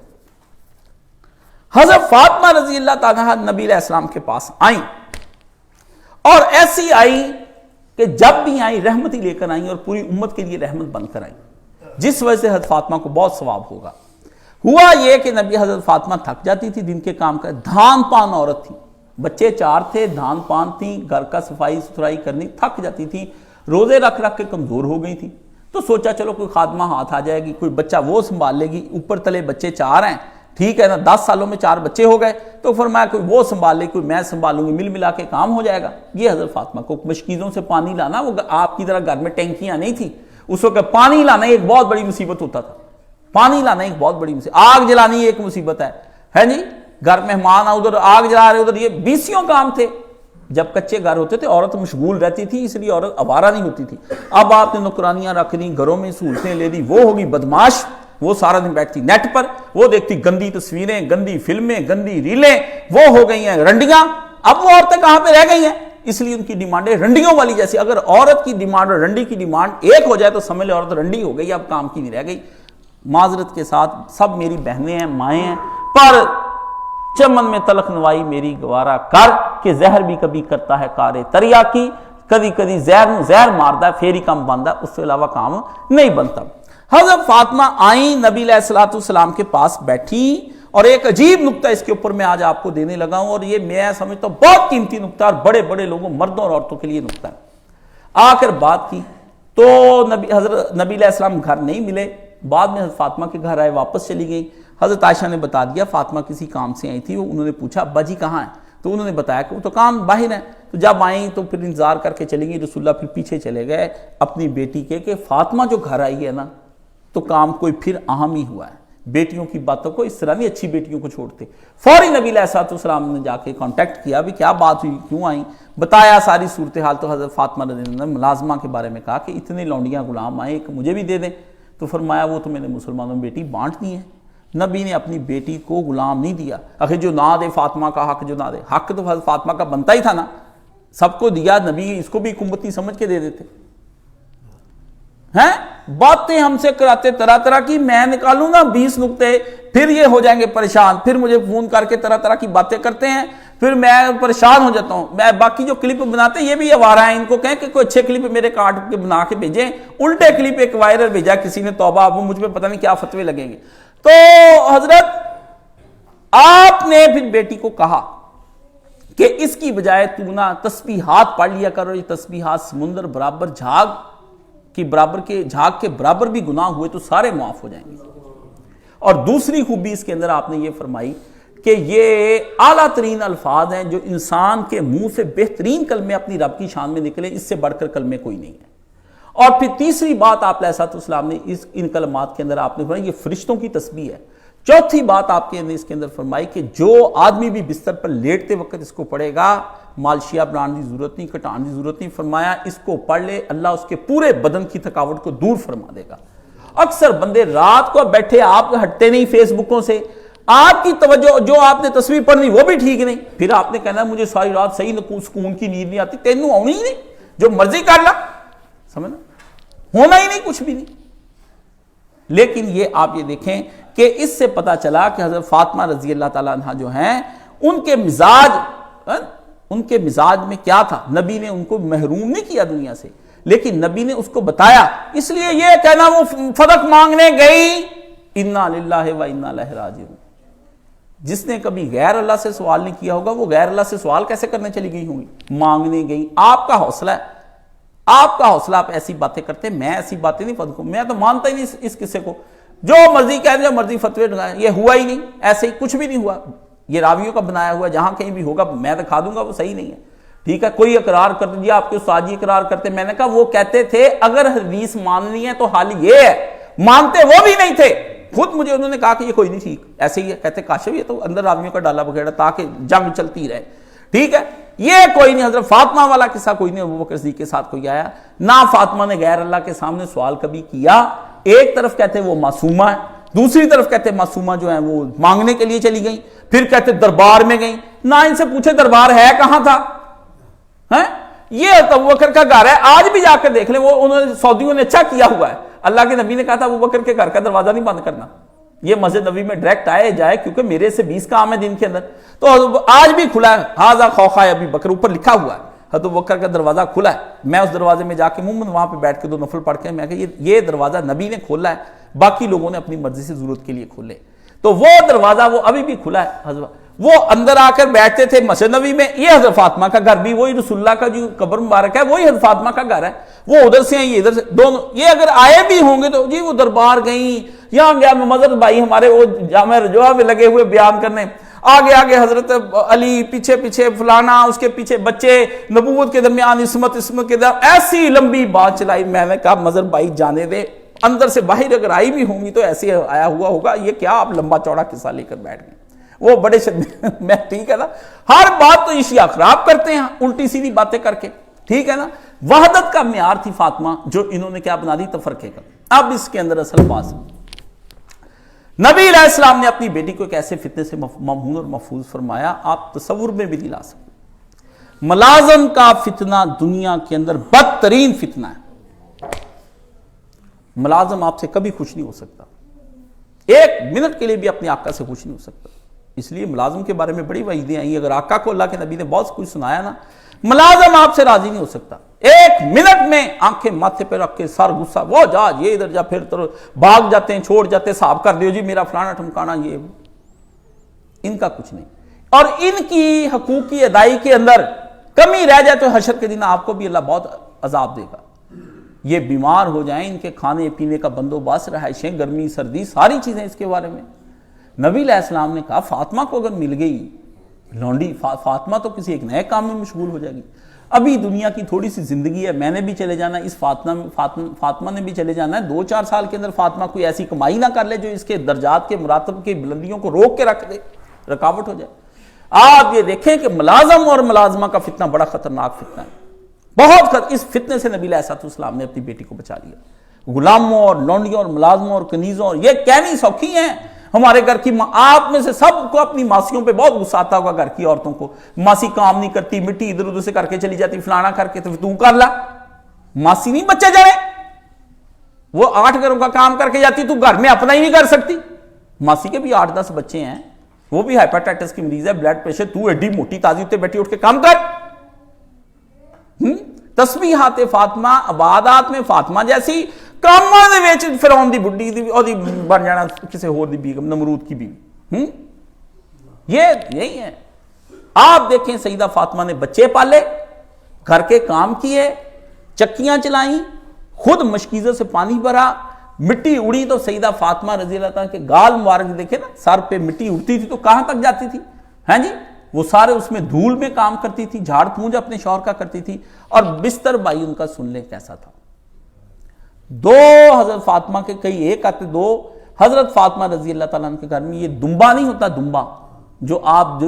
حضرت فاطمہ رضی اللہ تعالیٰ نبی علیہ السلام کے پاس آئیں، اور ایسی آئی کہ جب بھی آئیں رحمت ہی لے کر آئیں اور پوری امت کے لیے رحمت بن کر آئیں، جس وجہ سے حضرت فاطمہ کو بہت ثواب ہوگا۔ ہوا یہ کہ نبی حضرت فاطمہ تھک جاتی تھی دن کے کام کر، دھان پان عورت تھی، بچے 4 تھے، دھان پان تھی، گھر کا صفائی ستھرائی کرنی، تھک جاتی تھی، روزے رکھ رکھ کے کمزور ہو گئی تھی، تو سوچا چلو کوئی خادمہ ہاتھ آ جائے گی، کوئی بچہ وہ سنبھال لے گی، اوپر تلے بچے 4 ہیں، ٹھیک ہے نا، 10 سالوں میں 4 بچے ہو گئے، تو فرمایا کوئی وہ سنبھال لے کوئی میں سنبھالوں گی، مل ملا کے کام ہو جائے گا۔ یہ حضرت فاطمہ کو مشکیزوں سے پانی لانا، وہ آپ کی طرح گھر میں ٹینکیاں نہیں تھی، اس وقت پانی لانا ایک بہت بڑی مصیبت ہوتا تھا، پانی لانا ایک بہت بڑی مصیبت، آگ جلانی ایک مصیبت ہے جی، گھر مہمان ادھر آگ جلا رہے ادھر، یہ 20 کام تھے۔ جب کچے گھر ہوتے تھے عورت مشغول رہتی تھی، اس لیے عورت آوارہ نہیں ہوتی تھی۔ اب آپ نے نوکرانیاں رکھ دی، گھروں میں سہولتیں لے دی، وہ ہوگی بدماش، وہ سارا دن بیٹھتی نیٹ پر، وہ دیکھتی گندی تصویریں، گندی فلمیں، گندی ریلیں، وہ ہو گئی ہیں رنڈیاں۔ اب وہ عورتیں کہاں پہ رہ گئی ہیں؟ اس لیے ان کی ڈیمانڈیں رنڈیوں والی جیسی، اگر عورت کی ڈیمانڈ اور رنڈی کی ڈیمانڈ ایک ہو جائے تو سمجھ لے عورت رنڈی ہو گئی، اب کام کی نہیں رہ گئی۔ معذرت کے ساتھ سب میری بہنیں ہیں، مائیں ہیں، پر چمن میں تلخ نوائی میری گوارا کر کہ زہر بھی کبھی کرتا ہے کارے تریا کی، کبھی کبھی زہر ماردا ہے پھر ہی کام بنتا، اس سے علاوہ کام نہیں بنتا۔ حضرت فاطمہ آئیں نبی علیہ السلام کے پاس بیٹھی، اور ایک عجیب نکتہ اس کے اوپر میں آج آپ کو دینے لگا ہوں، اور یہ میں سمجھتا ہوں بہت قیمتی نکتہ، اور بڑے بڑے لوگوں مردوں اور عورتوں کے لیے نکتہ ہے۔ آ کر بات کی تو حضرت نبی علیہ السلام گھر نہیں ملے، بعد میں حضرت فاطمہ کے گھر آئے، واپس چلی گئی۔ حضرت عائشہ نے بتا دیا فاطمہ کسی کام سے آئی تھی، انہوں نے پوچھا ابا جی کہاں ہیں، تو انہوں نے بتایا کہ وہ تو کام باہر ہیں۔ تو جب آئیں تو پھر انتظار کر کے چلی گئی، رسول اللہ پھر پیچھے چلے گئے اپنی بیٹی کے کہ فاطمہ جو گھر آئی ہے نا تو کام کوئی پھر اہم ہی ہوا ہے، بیٹیوں کی باتوں کو اس طرح نہیں اچھی بیٹیوں کو چھوڑتے۔ فوری نبی علیہ السلام نے جا کے کانٹیکٹ کیا بھی کیا بات ہوئی، کیوں آئیں، بتایا ساری صورتحال۔ تو حضرت فاطمہ رضی اللہ عنہ نے ملازمہ کے بارے میں کہا کہ اتنے لونڈیاں غلام آئے کہ مجھے بھی دے دیں، تو فرمایا وہ تو میں نے مسلمانوں میں بیٹی بانٹ دی ہیں۔ نبی نے اپنی بیٹی کو غلام نہیں دیا، آخر جو نہ دے فاطمہ کا حق، جو نہ دے حق تو حضرت فاطمہ کا بنتا ہی تھا نا، سب کو دیا، نبی اس کو بھی ایک امتی سمجھ کے دے دیتے ہیں۔ باتیں ہم سے کراتے طرح طرح کی، میں نکالوں نا 20 نکتے، پھر یہ ہو جائیں گے پریشان، پھر مجھے فون کر کے طرح طرح کی باتیں کرتے ہیں، پھر میں پریشان ہو جاتا ہوں۔ میں باقی جو کلپ بناتے ہیں یہ بھی آوارہ ہیں، ان کو کہیں کہ کوئی اچھے کلپ میرے کاٹ کے بنا کے بھیجیں، الٹے کلپ ایک وائرل بھیجا کسی نے، توبہ، اب مجھ پہ پتہ نہیں کیا فتوے لگیں گے۔ تو حضرت آپ نے پھر بیٹی کو کہا کہ اس کی بجائے تو نہ تسبیحات پڑھ لیا کرو، یہ تسبیحات سمندر برابر جھاگ کے برابر بھی گناہ ہوئے تو سارے معاف ہو جائیں گے۔ اور دوسری خوبی اس کے اندر آپ نے یہ فرمائی کہ یہ اعلیٰ ترین الفاظ ہیں جو انسان کے منہ سے بہترین کلمے اپنی رب کی شان میں نکلے، اس سے بڑھ کر کلمے کوئی نہیں ہے۔ اور پھر تیسری بات آپ علیہ السلام نے ان کلمات کے اندر آپ نے فرمائی یہ فرشتوں کی تسبیح ہے۔ چوتھی بات آپ کے اس کے اندر فرمائی کہ جو آدمی بھی بستر پر لیٹتے وقت اس کو پڑھے گا مالشیا بنانے کی ضرورت نہیں، کٹانے کی ضرورت نہیں، فرمایا اس کو پڑھ لے اللہ اس کے پورے بدن کی تھکاوٹ کو دور فرما دے گا۔ اکثر بندے رات کو بیٹھے آپ ہٹتے نہیں فیس بکوں سے، آپ کی توجہ جو آپ نے تصویر پڑھنی وہ بھی ٹھیک نہیں، پھر آپ نے کہنا مجھے ساری رات صحیح سکون کی نیند نہیں آتی، تینوں آنی ہی نہیں، جو مرضی کر لا، سمجھنا ہونا ہی نہیں کچھ بھی نہیں۔ لیکن یہ آپ یہ دیکھیں کہ اس سے پتا چلا کہ حضرت فاطمہ رضی اللہ تعالیٰ عنہ جو ہیں ان کے مزاج میں کیا تھا، نبی نے ان کو محروم نہیں کیا دنیا سے، لیکن نبی نے اس کو بتایا۔ اس لیے یہ کہنا وہ فدق مانگنے گئی انا للہ و انا الیہ راجعون، جس نے کبھی غیر اللہ سے سوال نہیں کیا ہوگا وہ غیر اللہ سے سوال کیسے کرنے چلی گئی ہوں گی، مانگنے گئی۔ آپ کا حوصلہ ہے، آپ کا حوصلہ، آپ ایسی باتیں کرتے ہیں، میں ایسی باتیں نہیں فتوی، میں تو مانتا ہی نہیں اس قصے کو، جو مرضی کہہ دیں جو مرضی فتوی ڈھائیں، یہ ہوا ہی نہیں، ایسے ہی کچھ بھی نہیں ہوا، یہ راویوں کا بنایا ہوا، جہاں کہیں بھی ہوگا میں دکھا دوں گا وہ صحیح نہیں ہے، ٹھیک ہے۔ کوئی اقرار کر دیجیے، آپ کے استاد جی اقرار کرتے، میں نے کہا وہ کہتے تھے اگر حدیث ماننی ہے تو حال یہ ہے، مانتے وہ بھی نہیں تھے، خود مجھے انہوں نے کہا کہ یہ کوئی نہیں ٹھیک، ایسے ہی ہے، کہتے کاشف یہ تو اندر راویوں کا ڈالا بگیڑا تاکہ جنگ چلتی رہے، ٹھیک ہے۔ یہ کوئی نہیں، حضرت فاطمہ والا قصہ کوئی نہیں، ابوبکر صدیق کے ساتھ کوئی آیا نہ، فاطمہ نے غیر اللہ کے سامنے سوال کبھی کیا۔ ایک طرف کہتے وہ معصومہ ہے، دوسری طرف کہتے معصومہ جو ہیں وہ مانگنے کے لیے چلی گئیں، پھر کہتے دربار میں گئیں، نہ ان سے پوچھے دربار ہے کہاں تھا، یہ ابوبکر کا گھر ہے، آج بھی جا کر دیکھ لیں، وہ انہوں نے سعودیوں نے اچھا کیا ہوا ہے، اللہ کے نبی نے کہا تھا ابوبکر کے گھر کا دروازہ نہیں بند کرنا، یہ مسجد نبی میں ڈائریکٹ آئے جائے کیونکہ میرے سے 20 کام ہے دن کے اندر، تو آج بھی کھلا ہے، ہاذا خوخا ابی بکر اوپر لکھا ہوا ہے، حضرت ابوبکر کا دروازہ کھلا ہے، میں اس دروازے میں جا کے وہاں پہ بیٹھ کے 2 نفل پڑھ کے میں کہ یہ دروازہ نبی نے کھولا ہے، باقی لوگوں نے اپنی مرضی سے ضرورت کے لیے کھولے، تو وہ دروازہ وہ ابھی بھی کھلا ہے، حضرت وہ اندر آ کر بیٹھتے تھے مسجد نبی میں، یہ حضرت فاطمہ کا گھر بھی وہی، رسول اللہ کا جو قبر مبارک ہے وہی حضرت فاطمہ کا گھر ہے، وہ ادھر سے ہیں یہ ادھر سے، دونوں یہ اگر آئے بھی ہوں گے تو جی وہ دربار گئیں، یہاں گیا مظہر بھائی ہمارے وہ جامع رجوع میں لگے ہوئے بیان کرنے، آگے آگے حضرت علی، پیچھے پیچھے فلانا، اس کے پیچھے بچے، نبوت کے درمیان عصمت کے درمیان، ایسی لمبی بات چلائی، میں نے کہا مظہر بھائی جانے دے، اندر سے باہر اگر آئی بھی ہوں گی تو ایسے آیا ہوا ہوگا، یہ کیا آپ لمبا چوڑا قصہ لے کر بیٹھ گئے، وہ بڑے میں ٹھیک ہے نا، ہر بات تو اشیاء خراب کرتے ہیں الٹی سیدھی باتیں کر کے، ٹھیک ہے نا۔ وحدت کا معیار تھی فاطمہ، جو انہوں نے کیا بنا دی، تفرقے کا۔ اب اس کے اندر اصل بات، نبی علیہ السلام نے اپنی بیٹی کو ایک ایسے فتنے سے ممنون اور محفوظ فرمایا آپ تصور میں بھی نہیں لا سکتے۔ ملازم کا فتنہ دنیا کے اندر بدترین فتنہ ہے، ملازم آپ سے کبھی خوش نہیں ہو سکتا، ایک منٹ کے لیے بھی اپنے آقا سے خوش نہیں ہو سکتا، اس لیے ملازم کے بارے میں بڑی وعیدیں آئیں، اگر آقا کو اللہ کے نبی نے بہت کچھ سنایا نا، ملازم آپ سے راضی نہیں ہو سکتا، ایک منٹ میں آنکھیں ماتھے پہ رکھ کے سر غصہ، وہ جا یہ ادھر جا، پھر تو بھاگ جاتے ہیں، چھوڑ جاتے ہیں، صاحب کر دیو جی میرا فلانا ٹھمکانا، یہ ان کا کچھ نہیں، اور ان کی حقوق کی ادائی کے اندر کمی رہ جائے تو حشر کے دن آپ کو بھی اللہ بہت عذاب دے گا۔ یہ بیمار ہو جائیں، ان کے کھانے پینے کا بندوبست، رہائشیں، گرمی سردی، ساری چیزیں اس کے بارے میں نبی علیہ السلام نے کہا فاطمہ کو اگر مل گئی لونڈی، فاطمہ تو کسی ایک نئے کام میں مشغول ہو جائے گی، ابھی دنیا کی تھوڑی سی زندگی ہے، میں نے بھی چلے جانا ہے، اس فاطمہ نے بھی چلے جانا ہے، 2-4 سال کے اندر فاطمہ کوئی ایسی کمائی نہ کر لے جو اس کے درجات کے مراتب کی بلندیوں کو روک کے رکھ دے، رکاوٹ ہو جائے۔ آپ یہ دیکھیں کہ ملازم اور ملازمہ کا فتنہ بڑا خطرناک فتنہ ہے، بہت اس فتنے سے نبی علیہ السلام نے اپنی بیٹی کو بچا لیا۔ غلاموں اور لونڈیوں اور ملازموں اور کنیزوں، اور یہ کہنی سوکھی ہیں ہمارے گھر کی آپ میں سے سب کو اپنی ماسیوں پہ بہت غصہ آتا ہوگا، گھر کی عورتوں کو، ماسی کام نہیں کرتی، مٹی ادھر ادھر سے کر کے چلی جاتی، فلانا کر کے، تو کر لا، ماسی نہیں بچے جانے، وہ 8 گھروں کا کام کر کے جاتی، تو گھر میں اپنا ہی نہیں کر سکتی، ماسی کے بھی 8-10 بچے ہیں، وہ بھی ہائپرٹائٹس کی مریض ہے، بلڈ پریشر، تو ایڈی موٹی تازی اتنے بیٹھی اٹھ کے کام کر۔ تسبیحات فاطمہ، عبادات میں فاطمہ جیسی، کاماں دے وچ فرعون دی بڈھی دی اودی بن جانا کسی ہور دی بیگم، نمرود کی بیوی، یہی ہے۔ آپ دیکھیں سیدہ فاطمہ نے بچے پالے، گھر کے کام کیے، چکیاں چلائیں، خود مشکیزوں سے پانی بھرا، مٹی اڑی تو سیدہ فاطمہ رضی اللہ تعالیٰ کے گال مبارک دیکھے نا، سر پہ مٹی اڑتی تھی تو کہاں تک جاتی تھی، ہاں جی، وہ سارے اس میں دھول میں کام کرتی تھی، جھاڑ پونجھ اپنے شوہر کا کرتی تھی، اور بستر بھائی ان کا سن لیں کیسا تھا۔ دو حضرت فاطمہ کے، کئی ایک آتے دو، حضرت فاطمہ رضی اللہ تعالیٰ عنہ کے گھر میں یہ دمبا نہیں ہوتا، دمبا جو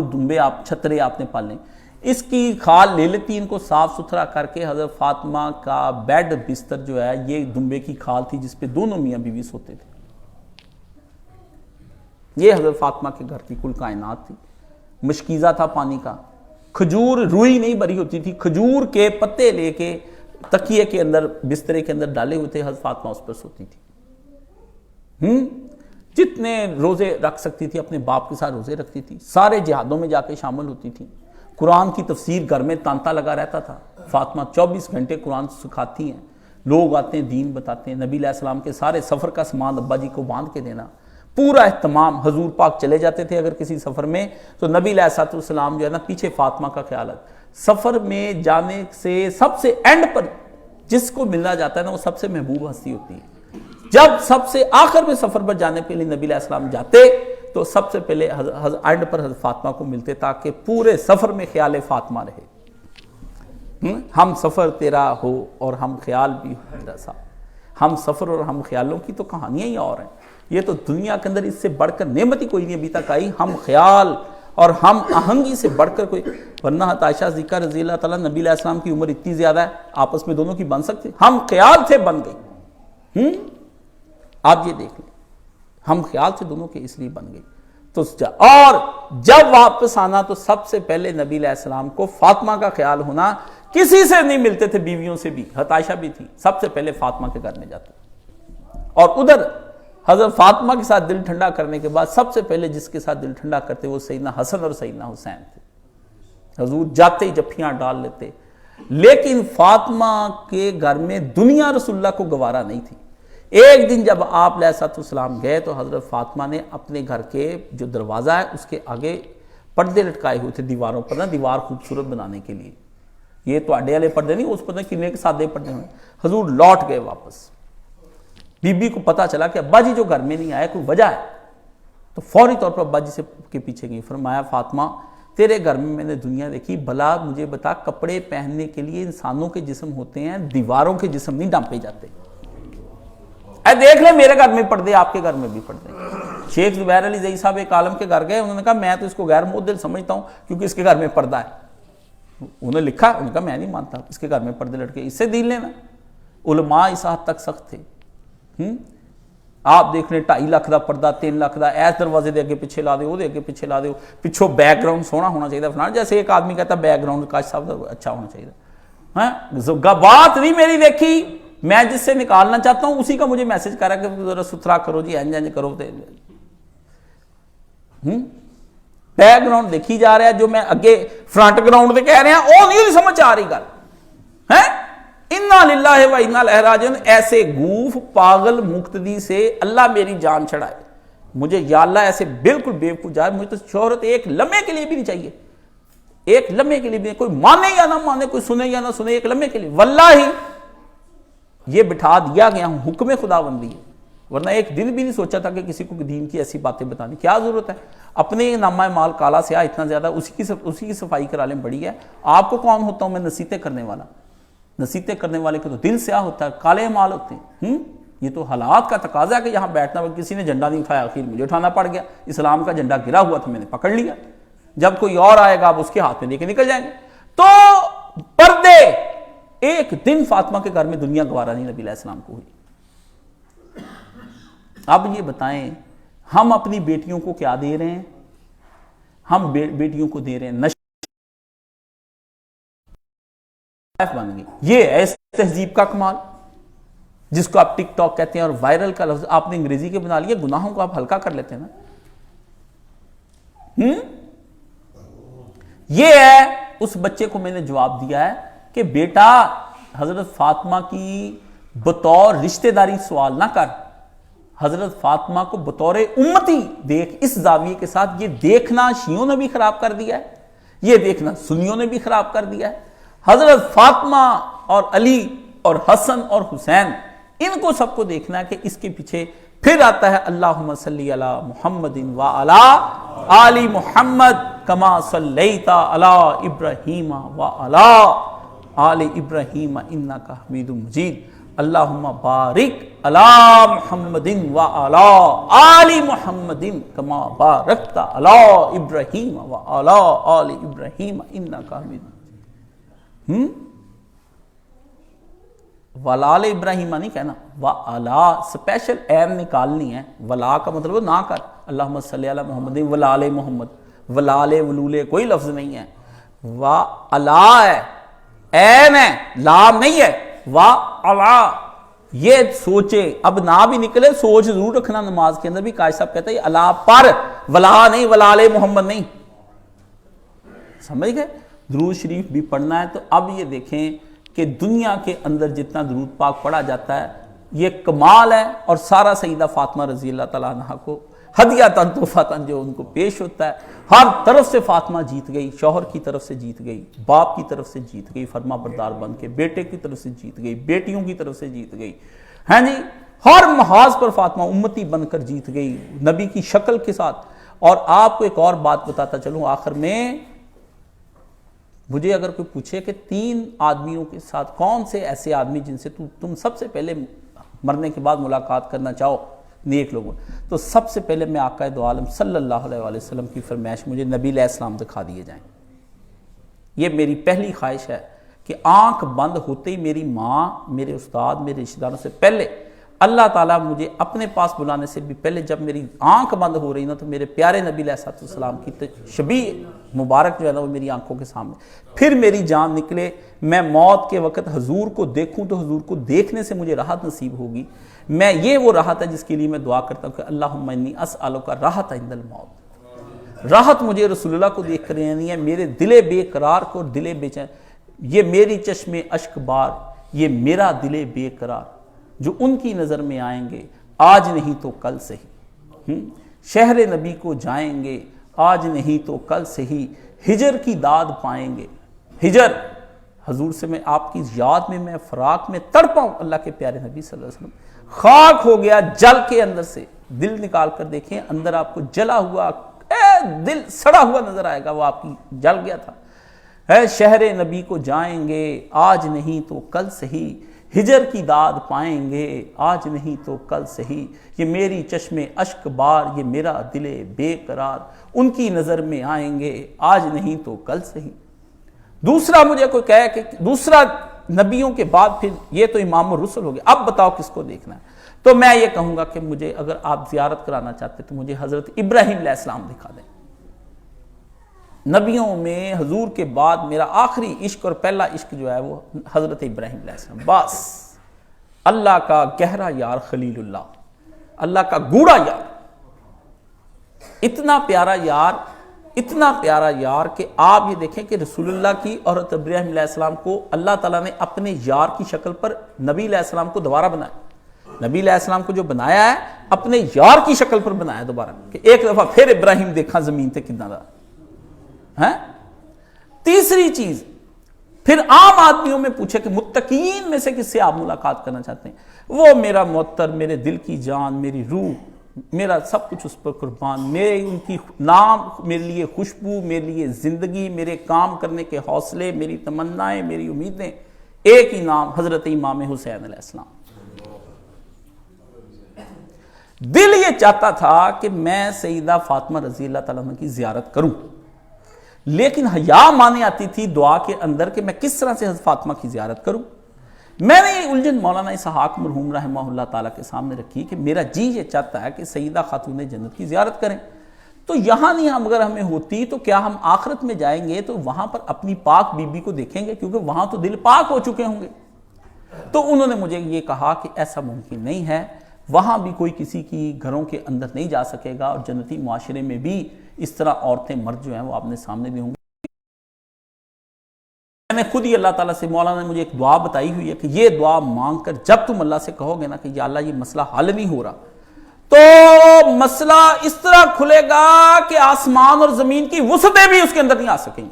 دمبے آپ چھترے آپ نے پالے، اس کی کھال لے لیتی، ان کو صاف ستھرا کر کے حضرت فاطمہ کا بیڈ بستر جو ہے یہ دمبے کی کھال تھی جس پہ دونوں میاں بیوی سوتے تھے۔ یہ حضرت فاطمہ کے گھر کی کل کائنات تھی۔ مشکیزہ تھا پانی کا، کھجور روئی نہیں بھری ہوتی تھی، کھجور کے پتے لے کے تکیے کے اندر بسترے کے اندر ڈالے ہوئے تھے، حضرت فاطمہ اس پر سوتی تھی۔ جتنے روزے رکھ سکتی تھی اپنے باپ کے ساتھ روزے رکھتی تھی، سارے جہادوں میں جا کے شامل ہوتی تھی، قرآن کی تفسیر گھر میں تانتا لگا رہتا تھا۔ فاطمہ 24 گھنٹے قرآن سکھاتی ہیں، لوگ آتے ہیں دین بتاتے ہیں، نبی علیہ السلام کے سارے سفر کا سامان ابا جی کو باندھ کے دینا، پورا اہتمام۔ حضور پاک چلے جاتے تھے اگر کسی سفر میں تو نبی علیہ السلام جو ہے نا پیچھے فاطمہ کا خیال ہے۔ سفر میں جانے سے سب سے اینڈ پر جس کو ملنا جاتا ہے نا وہ سب سے محبوب ہستی ہوتی ہے۔ جب سب سے آخر میں سفر پر جانے کے لیے نبی علیہ السلام جاتے تو سب سے پہلے اینڈ پر حضرت فاطمہ کو ملتے تاکہ پورے سفر میں خیال فاطمہ رہے۔ ہم سفر تیرا ہو اور ہم خیال بھی ہو تیرا ساتھ۔ ہم سفر اور ہم خیالوں کی تو کہانیاں ہی اور ہیں، یہ تو دنیا کے اندر اس سے بڑھ کر نعمت ہی کوئی نہیں ابھی تک آئی۔ ہم خیال اور ہم آہنگی سے بڑھ کر کوئی، ورنہ عائشہ صدیقہ رضی اللہ تعالیٰ، نبی علیہ السلام کی عمر اتنی زیادہ ہے آپس میں دونوں کی بن سکتے، ہم خیال تھے بن گئی۔ آپ یہ دیکھ لیں، ہم خیال سے دونوں کے اس لیے بن گئی۔ تو اور جب واپس آنا تو سب سے پہلے نبی علیہ السلام کو فاطمہ کا خیال ہونا، کسی سے نہیں ملتے تھے، بیویوں سے بھی، عائشہ بھی تھی، سب سے پہلے فاطمہ کے گھر میں جاتے، اور ادھر حضرت فاطمہ کے ساتھ دل ٹھنڈا کرنے کے بعد سب سے پہلے جس کے ساتھ دل ٹھنڈا کرتے وہ سیدنا حسن اور سیدنا حسین تھے۔ حضور جاتے ہی جفیاں ڈال لیتے، لیکن فاطمہ کے گھر میں دنیا رسول اللہ کو گوارا نہیں تھی۔ ایک دن جب آپ علیہ السلام گئے تو حضرت فاطمہ نے اپنے گھر کے جو دروازہ ہے اس کے آگے پردے لٹکائے ہوئے تھے دیواروں پر، نا دیوار خوبصورت بنانے کے لیے، یہ تو اڈے والے پردے نہیں، اس پر کنے کے سادے پردے ہوئے۔ حضور لوٹ گئے واپس، بی بی کو پتا چلا کہ ابا جی جو گھر میں نہیں آئے کوئی وجہ ہے، تو فوری طور پر ابا جی سے کے پیچھے گئی، فرمایا فاطمہ تیرے گھر میں نے دنیا دیکھی، بھلا مجھے بتا کپڑے پہننے کے لیے انسانوں کے جسم ہوتے ہیں، دیواروں کے جسم نہیں ڈانپے جاتے، اے دیکھ لیں میرے گھر میں پردے، آپ کے گھر میں بھی پردے۔ شیخ زبیر علی زئی صاحب ایک عالم کے گھر گئے، انہوں نے کہا میں تو اس کو غیر معدل سمجھتا ہوں کیونکہ اس کے گھر میں پردہ ہے۔ انہوں نے لکھا، انہوں نے کہا میں نہیں مانتا، اس کے گھر میں پردے لٹکے، اس سے دین لینا۔ علماء اس حد تک سخت تھے۔ آپ دیکھ لیں 2.5 لاکھ دا پردہ، 3 لاکھ دا، ایس دروازے دے اگے پیچھے لا دے، وہ دے اگے پیچھے لا دے، پچھوں بیک گراؤنڈ سونا ہونا چاہیے فلانا، جیسے ایک آدمی کہتا ہے بیک گراؤنڈ کاش صاحب دا اچھا ہونا چاہیے۔ بات نہیں میری دیکھی، میں جس سے نکالنا چاہتا ہوں اسی کا مجھے میسج کر رہا ہے کہ ذرا ستھرا کرو جی، اینج اینج کرو۔ بیک گراؤنڈ دیکھی جا رہا ہے، جو میں اگے فرنٹ گراؤنڈ دے کہہ رہے ہیں وہ نہیں سمجھ آ رہی گل ہے۔ انا للہ و انا الیہ راجعون، ایسے گوف پاگل مقتدی سے اللہ میری جان چھڑائے مجھے، یا اللہ ایسے بالکل بیوقوف جائے، مجھے تو شہرت ایک لمحے کے لیے بھی نہیں چاہیے، ایک لمحے کے لیے بھی، کوئی مانے یا نہ مانے، کوئی سنے یا نہ سنے، ایک لمحے کے لیے واللہ یہ بٹھا دیا گیا ہوں، حکم خداوندی ہے، ورنہ ایک دن بھی نہیں سوچا تھا کہ کسی کو دین کی ایسی باتیں بتانی، کیا ضرورت ہے؟ اپنے نامہ مال کالا سیاہ اتنا زیادہ، اسی کی صفائی کرا لیں، بڑی ہے۔ آپ کو کون ہوتا ہوں میں نصیحتیں کرنے والا؟ نصیحتیں کرنے والے کو تو دل سیاہ ہوتا ہے، کالے مال ہوتے ہیں۔ یہ تو حالات کا تقاضا ہے کہ یہاں بیٹھنا، کسی نے جھنڈا نہیں اٹھایا، آخر مجھے اٹھانا پڑ گیا، اسلام کا جھنڈا گرا ہوا تھا میں نے پکڑ لیا، جب کوئی اور آئے گا آپ اس کے ہاتھ میں لے کے نکل جائیں گے۔ تو پردے ایک دن فاطمہ کے گھر میں دنیا گوارا نہیں نبی علیہ السلام کو ہوئی۔ اب یہ بتائیں ہم اپنی بیٹیوں کو کیا دے رہے ہیں؟ ہم بیٹیوں کو دے رہے ہیں بن گئی۔ یہ ہے اس تہذیب کا کمال جس کو آپ ٹک ٹاک کہتے ہیں، اور وائرل کا لفظ آپ نے انگریزی کے بنا لیا، گناہوں کو آپ ہلکا کر لیتے ہیں نا۔ یہ ہے اس بچے کو میں نے جواب دیا ہے کہ بیٹا حضرت فاطمہ کی بطور رشتہ داری سوال نہ کر، حضرت فاطمہ کو بطور امتی دیکھ۔ اس زاویے کے ساتھ یہ دیکھنا شیعوں نے بھی خراب کر دیا ہے، یہ دیکھنا سنیوں نے بھی خراب کر دیا ہے. حضرت فاطمہ اور علی اور حسن اور حسین ان کو سب کو دیکھنا ہے کہ اس کے پیچھے پھر آتا ہے اللہم صلی علی محمد وعلی آل محمد کما صلیت علی ابراہیم وعلی آل ابراہیم انک حمید مجید. اللہم بارک علی محمد وعلی آل محمد کما بارکت علی ابراہیم وعلی آل ابراہیم انک حمید مجید. ولال ابراہیمہ نہیں کہنا، وعلا سپیشل این نکالنی ہے. ولا کا مطلب نہ کر اللہم صلی علی محمد ولال محمد، ولال ولولے کوئی لفظ نہیں ہے. وعلا ہے، این ہے، لام نہیں ہے. وعلا یہ سوچے، اب نہ بھی نکلے سوچ ضرور رکھنا نماز کے اندر بھی. قائد صاحب کہتا ہے اللہ پر، ولا نہیں، ولال محمد نہیں. سمجھ گئے؟ درود شریف بھی پڑھنا ہے. تو اب یہ دیکھیں کہ دنیا کے اندر جتنا درود پاک پڑھا جاتا ہے یہ کمال ہے، اور سارا سیدہ فاطمہ رضی اللہ تعالیٰ عنہ کو ہدیۃً تحفۃً جو ان کو پیش ہوتا ہے. ہر طرف سے فاطمہ جیت گئی، شوہر کی طرف سے جیت گئی، باپ کی طرف سے جیت گئی فرما بردار بن کے، بیٹے کی طرف سے جیت گئی، بیٹیوں کی طرف سے جیت گئی. ہاں جی، ہر محاذ پر فاطمہ امتی بن کر جیت گئی نبی کی شکل کے ساتھ. اور آپ کو ایک اور بات بتاتا چلوں آخر میں، مجھے اگر کوئی پوچھے کہ 3 آدمیوں کے ساتھ کون سے ایسے آدمی جن سے تم سب سے پہلے مرنے کے بعد ملاقات کرنا چاہو نیک لوگوں، تو سب سے پہلے میں آقا دو عالم صلی اللہ علیہ وآلہ وسلم کی فرمائش مجھے نبی علیہ السلام دکھا دیے جائیں. یہ میری پہلی خواہش ہے کہ آنکھ بند ہوتے ہی میری ماں، میرے استاد، میرے رشتہ داروں سے پہلے اللہ تعالیٰ مجھے اپنے پاس بلانے سے بھی پہلے جب میری آنکھ بند ہو رہی نا تو میرے پیارے نبی علیہ السلام کی شبیہ مبارک جو ہے نا وہ میری آنکھوں کے سامنے، پھر میری جان نکلے، میں موت کے وقت حضور کو دیکھوں تو حضور کو دیکھنے سے مجھے راحت نصیب ہوگی. میں یہ وہ راحت ہے جس کے لیے میں دعا کرتا ہوں کہ اللہم انی اسألک راحت عند الموت. راحت مجھے رسول اللہ کو دیکھ کر نہیں ہے، میرے دل بے قرار کو، دل بے چین، یہ میری چشم اشک بار، یہ میرا دل بے قرار جو ان کی نظر میں آئیں گے آج نہیں تو کل سے ہی، شہر نبی کو جائیں گے آج نہیں تو کل سے ہی، ہجر کی داد پائیں گے. ہجر حضور سے میں آپ کی یاد میں، میں فراق میں تڑپا ہوں. اللہ کے پیارے نبی صلی اللہ علیہ وسلم خاک ہو گیا جل کے اندر سے، دل نکال کر دیکھیں اندر آپ کو جلا ہوا دل سڑا ہوا نظر آئے گا، وہ آپ کی جل گیا تھا. شہر نبی کو جائیں گے آج نہیں تو کل سے ہی، ہجر کی داد پائیں گے آج نہیں تو کل سے ہی، یہ میری چشم اشک بار، یہ میرا دل بے قرار، ان کی نظر میں آئیں گے آج نہیں تو کل سے ہی. دوسرا مجھے کوئی کہے کہ دوسرا نبیوں کے بعد پھر یہ تو امام الرسل ہو گیا، اب بتاؤ کس کو دیکھنا ہے، تو میں یہ کہوں گا کہ مجھے اگر آپ زیارت کرانا چاہتے تو مجھے حضرت ابراہیم علیہ السلام دکھا دیں. نبیوں میں حضور کے بعد میرا آخری عشق اور پہلا عشق جو ہے وہ حضرت ابراہیم علیہ السلام. بس اللہ کا گہرا یار خلیل اللہ، اللہ کا گوڑا یار، اتنا پیارا یار، اتنا پیارا یار کہ آپ یہ دیکھیں کہ رسول اللہ کی اور حضرت ابراہیم علیہ السلام کو اللہ تعالیٰ نے اپنے یار کی شکل پر نبی علیہ السلام کو دوبارہ بنایا. نبی علیہ السلام کو جو بنایا ہے اپنے یار کی شکل پر بنایا دوبارہ، کہ ایک دفعہ پھر ابراہیم دیکھا زمین تے کتنا دا. تیسری چیز، پھر عام آدمیوں میں پوچھے کہ متقین میں سے کس سے آپ ملاقات کرنا چاہتے ہیں، وہ میرا معطر، میرے دل کی جان، میری روح، میرا سب کچھ اس پر قربان، میرے ان کی نام میرے لیے خوشبو، میرے لیے زندگی، میرے کام کرنے کے حوصلے، میری تمنائیں، میری امیدیں، ایک ہی نام حضرت امام حسین علیہ السلام. دل یہ چاہتا تھا کہ میں سیدہ فاطمہ رضی اللہ تعالیٰ عنہ کی زیارت کروں، لیکن حیا مانے آتی تھی دعا کے اندر کہ میں کس طرح سے حضرت فاطمہ کی زیارت کروں. میں نے یہ الجھن مولانا اسحاق مرحوم رحمہ اللہ تعالیٰ کے سامنے رکھی کہ میرا جی یہ چاہتا ہے کہ سیدہ خاتون جنت کی زیارت کریں، تو یہاں نہیں ہم اگر ہمیں ہوتی تو کیا ہم آخرت میں جائیں گے تو وہاں پر اپنی پاک بی بی کو دیکھیں گے، کیونکہ وہاں تو دل پاک ہو چکے ہوں گے. تو انہوں نے مجھے یہ کہا کہ ایسا ممکن نہیں ہے، وہاں بھی کوئی کسی کی گھروں کے اندر نہیں جا سکے گا، اور جنتی معاشرے میں بھی اس طرح عورتیں مرد جو ہیں وہ آپ نے سامنے بھی ہوں گے. میں نے خود ہی اللہ تعالیٰ سے، مولانا نے مجھے ایک دعا بتائی ہوئی ہے کہ یہ دعا مانگ کر جب تم اللہ سے کہو گے نا کہ یا اللہ یہ مسئلہ حل نہیں ہو رہا، تو مسئلہ اس طرح کھلے گا کہ آسمان اور زمین کی وسعتیں بھی اس کے اندر نہیں آ سکیں گی.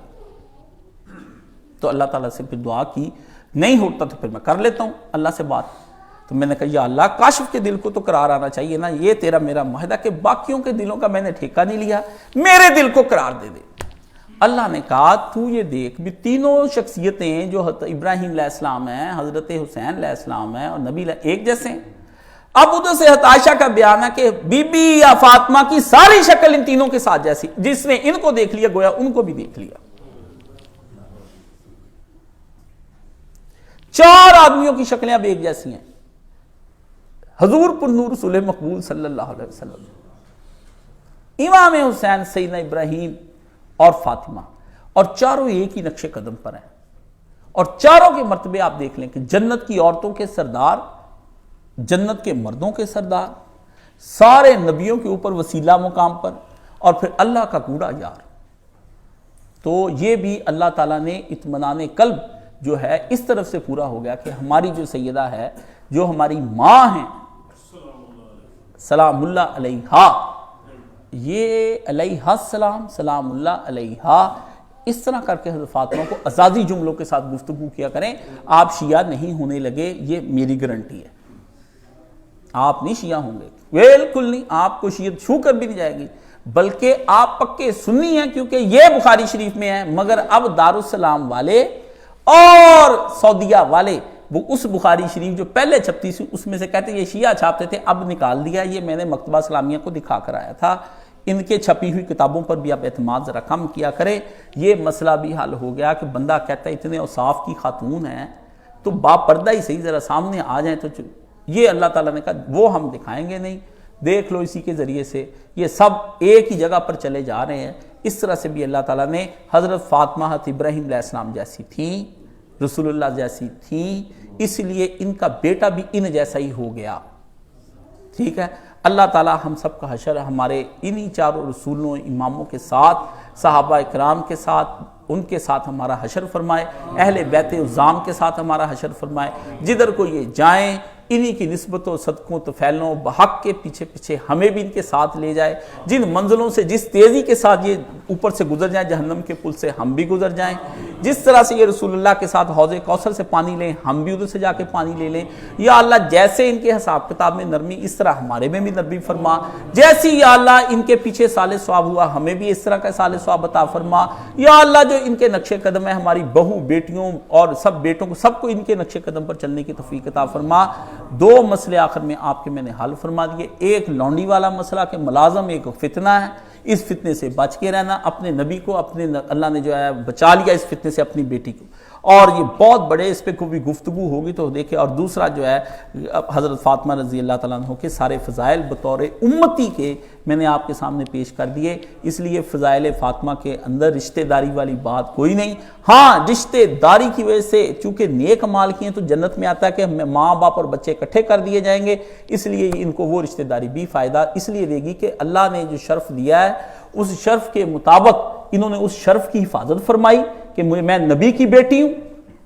تو اللہ تعالیٰ سے پھر دعا کی، نہیں ہوتا تو پھر میں کر لیتا ہوں اللہ سے بات. تو میں نے کہا یا اللہ کاشف کے دل کو تو قرار آنا چاہیے نا، یہ تیرا میرا معاہدہ کہ باقیوں کے دلوں کا میں نے ٹھیکہ نہیں لیا، میرے دل کو قرار دے دے. اللہ نے کہا تو یہ دیکھ بھی تینوں شخصیتیں جو حضرت ابراہیم علیہ السلام ہیں، حضرت حسین علیہ السلام ہیں اور نبی ایک جیسے ہیں. اب ادھر سے حضرت عائشہ کا بیان ہے کہ بی بی یا فاطمہ کی ساری شکل ان تینوں کے ساتھ جیسی، جس نے ان کو دیکھ لیا گویا ان کو بھی دیکھ لیا. 4 آدمیوں کی شکلیں اب ایک جیسی ہیں. حضور پر نور رسول مقبول صلی اللہ علیہ وسلم، امام حسین، سیدنا ابراہیم اور فاطمہ، اور چاروں ایک ہی نقش قدم پر ہیں. اور چاروں کے مرتبے آپ دیکھ لیں کہ جنت کی عورتوں کے سردار، جنت کے مردوں کے سردار، سارے نبیوں کے اوپر وسیلہ مقام پر، اور پھر اللہ کا کوڑا یار. تو یہ بھی اللہ تعالیٰ نے اطمینان قلب جو ہے اس طرف سے پورا ہو گیا کہ ہماری جو سیدہ ہے، جو ہماری ماں ہیں سلام اللہ علیہا، یہ علیہ السلام سلام اللہ علیہا، اس طرح کر کے حضرت فاطمہ کو اعزازی جملوں کے ساتھ گفتگو کیا کریں. آپ شیعہ نہیں ہونے لگے، یہ میری گارنٹی ہے. آپ نہیں شیعہ ہوں گے، بالکل نہیں، آپ کو شیعت چھو کر بھی نہیں جائے گی، بلکہ آپ پکے سنی ہیں، کیونکہ یہ بخاری شریف میں ہے. مگر اب دارالسلام والے اور سعودیہ والے وہ اس بخاری شریف جو پہلے چھپتی تھی اس میں سے کہتے ہیں یہ شیعہ چھاپتے تھے، اب نکال دیا. یہ میں نے مکتبہ اسلامیہ کو دکھا کر آیا تھا. ان کے چھپی ہوئی کتابوں پر بھی آپ اعتماد ذرا کم کیا کریں. یہ مسئلہ بھی حل ہو گیا کہ بندہ کہتا ہے اتنے اوصاف کی خاتون ہیں تو باپ پردہ ہی صحیح ذرا سامنے آ جائیں. تو یہ اللہ تعالیٰ نے کہا وہ ہم دکھائیں گے نہیں، دیکھ لو اسی کے ذریعے سے یہ سب ایک ہی جگہ پر چلے جا رہے ہیں. اس طرح سے بھی اللہ تعالیٰ نے حضرت فاطمہ حضرت ابراہیم علیہ السلام جیسی تھیں، رسول اللہ جیسی تھیں، اس لیے ان کا بیٹا بھی ان جیسا ہی ہو گیا. ٹھیک ہے. اللہ تعالیٰ ہم سب کا حشر ہمارے انہی چاروں رسولوں اماموں کے ساتھ، صحابہ اکرام کے ساتھ، ان کے ساتھ ہمارا حشر فرمائے، اہل بیت عظام کے ساتھ ہمارا حشر فرمائے. جدھر کو یہ جائیں انہی کی نسبتوں صدقوں طفیلوں بحق کے پیچھے پیچھے ہمیں بھی ان کے ساتھ لے جائے. جن منزلوں سے جس تیزی کے ساتھ یہ اوپر سے گزر جائیں جہنم کے پل سے، ہم بھی گزر جائیں. جس طرح سے یہ رسول اللہ کے ساتھ حوض کوثر سے پانی لیں، ہم بھی ادھر سے جا کے پانی لے لیں. یا اللہ جیسے ان کے حساب کتاب میں نرمی، اس طرح ہمارے میں بھی نرمی فرما. جیسی یا اللہ ان کے پیچھے سال ثواب ہوا، ہمیں بھی اس طرح کا سال ثواب عطا فرما. یا اللہ جو ان کے نقش قدم ہے، ہماری بہو بیٹیوں اور سب بیٹوں کو، سب کو ان کے نقش قدم پر چلنے کی توفیق عطا فرما. 2 مسئلے آخر میں آپ کے میں نے حل فرما دیے. ایک لونڈی والا مسئلہ کہ ملازم ایک فتنہ ہے، اس فتنے سے بچ کے رہنا. اپنے نبی کو اپنے اللہ نے جو ہے بچا لیا اس فتنے سے اپنی بیٹی کو، اور یہ بہت بڑے اس پہ کوئی گفتگو ہوگی تو دیکھیں. اور دوسرا جو ہے حضرت فاطمہ رضی اللہ تعالیٰ عنہ کے سارے فضائل بطور امتی کے میں نے آپ کے سامنے پیش کر دیے. اس لیے فضائل فاطمہ کے اندر رشتہ داری والی بات کوئی نہیں. ہاں رشتہ داری کی وجہ سے چونکہ نیک مال کی ہیں تو جنت میں آتا ہے کہ ماں باپ اور بچے اکٹھے کر دیے جائیں گے، اس لیے ان کو وہ رشتہ داری بھی فائدہ اس لیے دے گی کہ اللہ نے جو شرف دیا ہے اس شرف کے مطابق انہوں نے اس شرف کی حفاظت فرمائی کہ میں نبی کی بیٹی ہوں،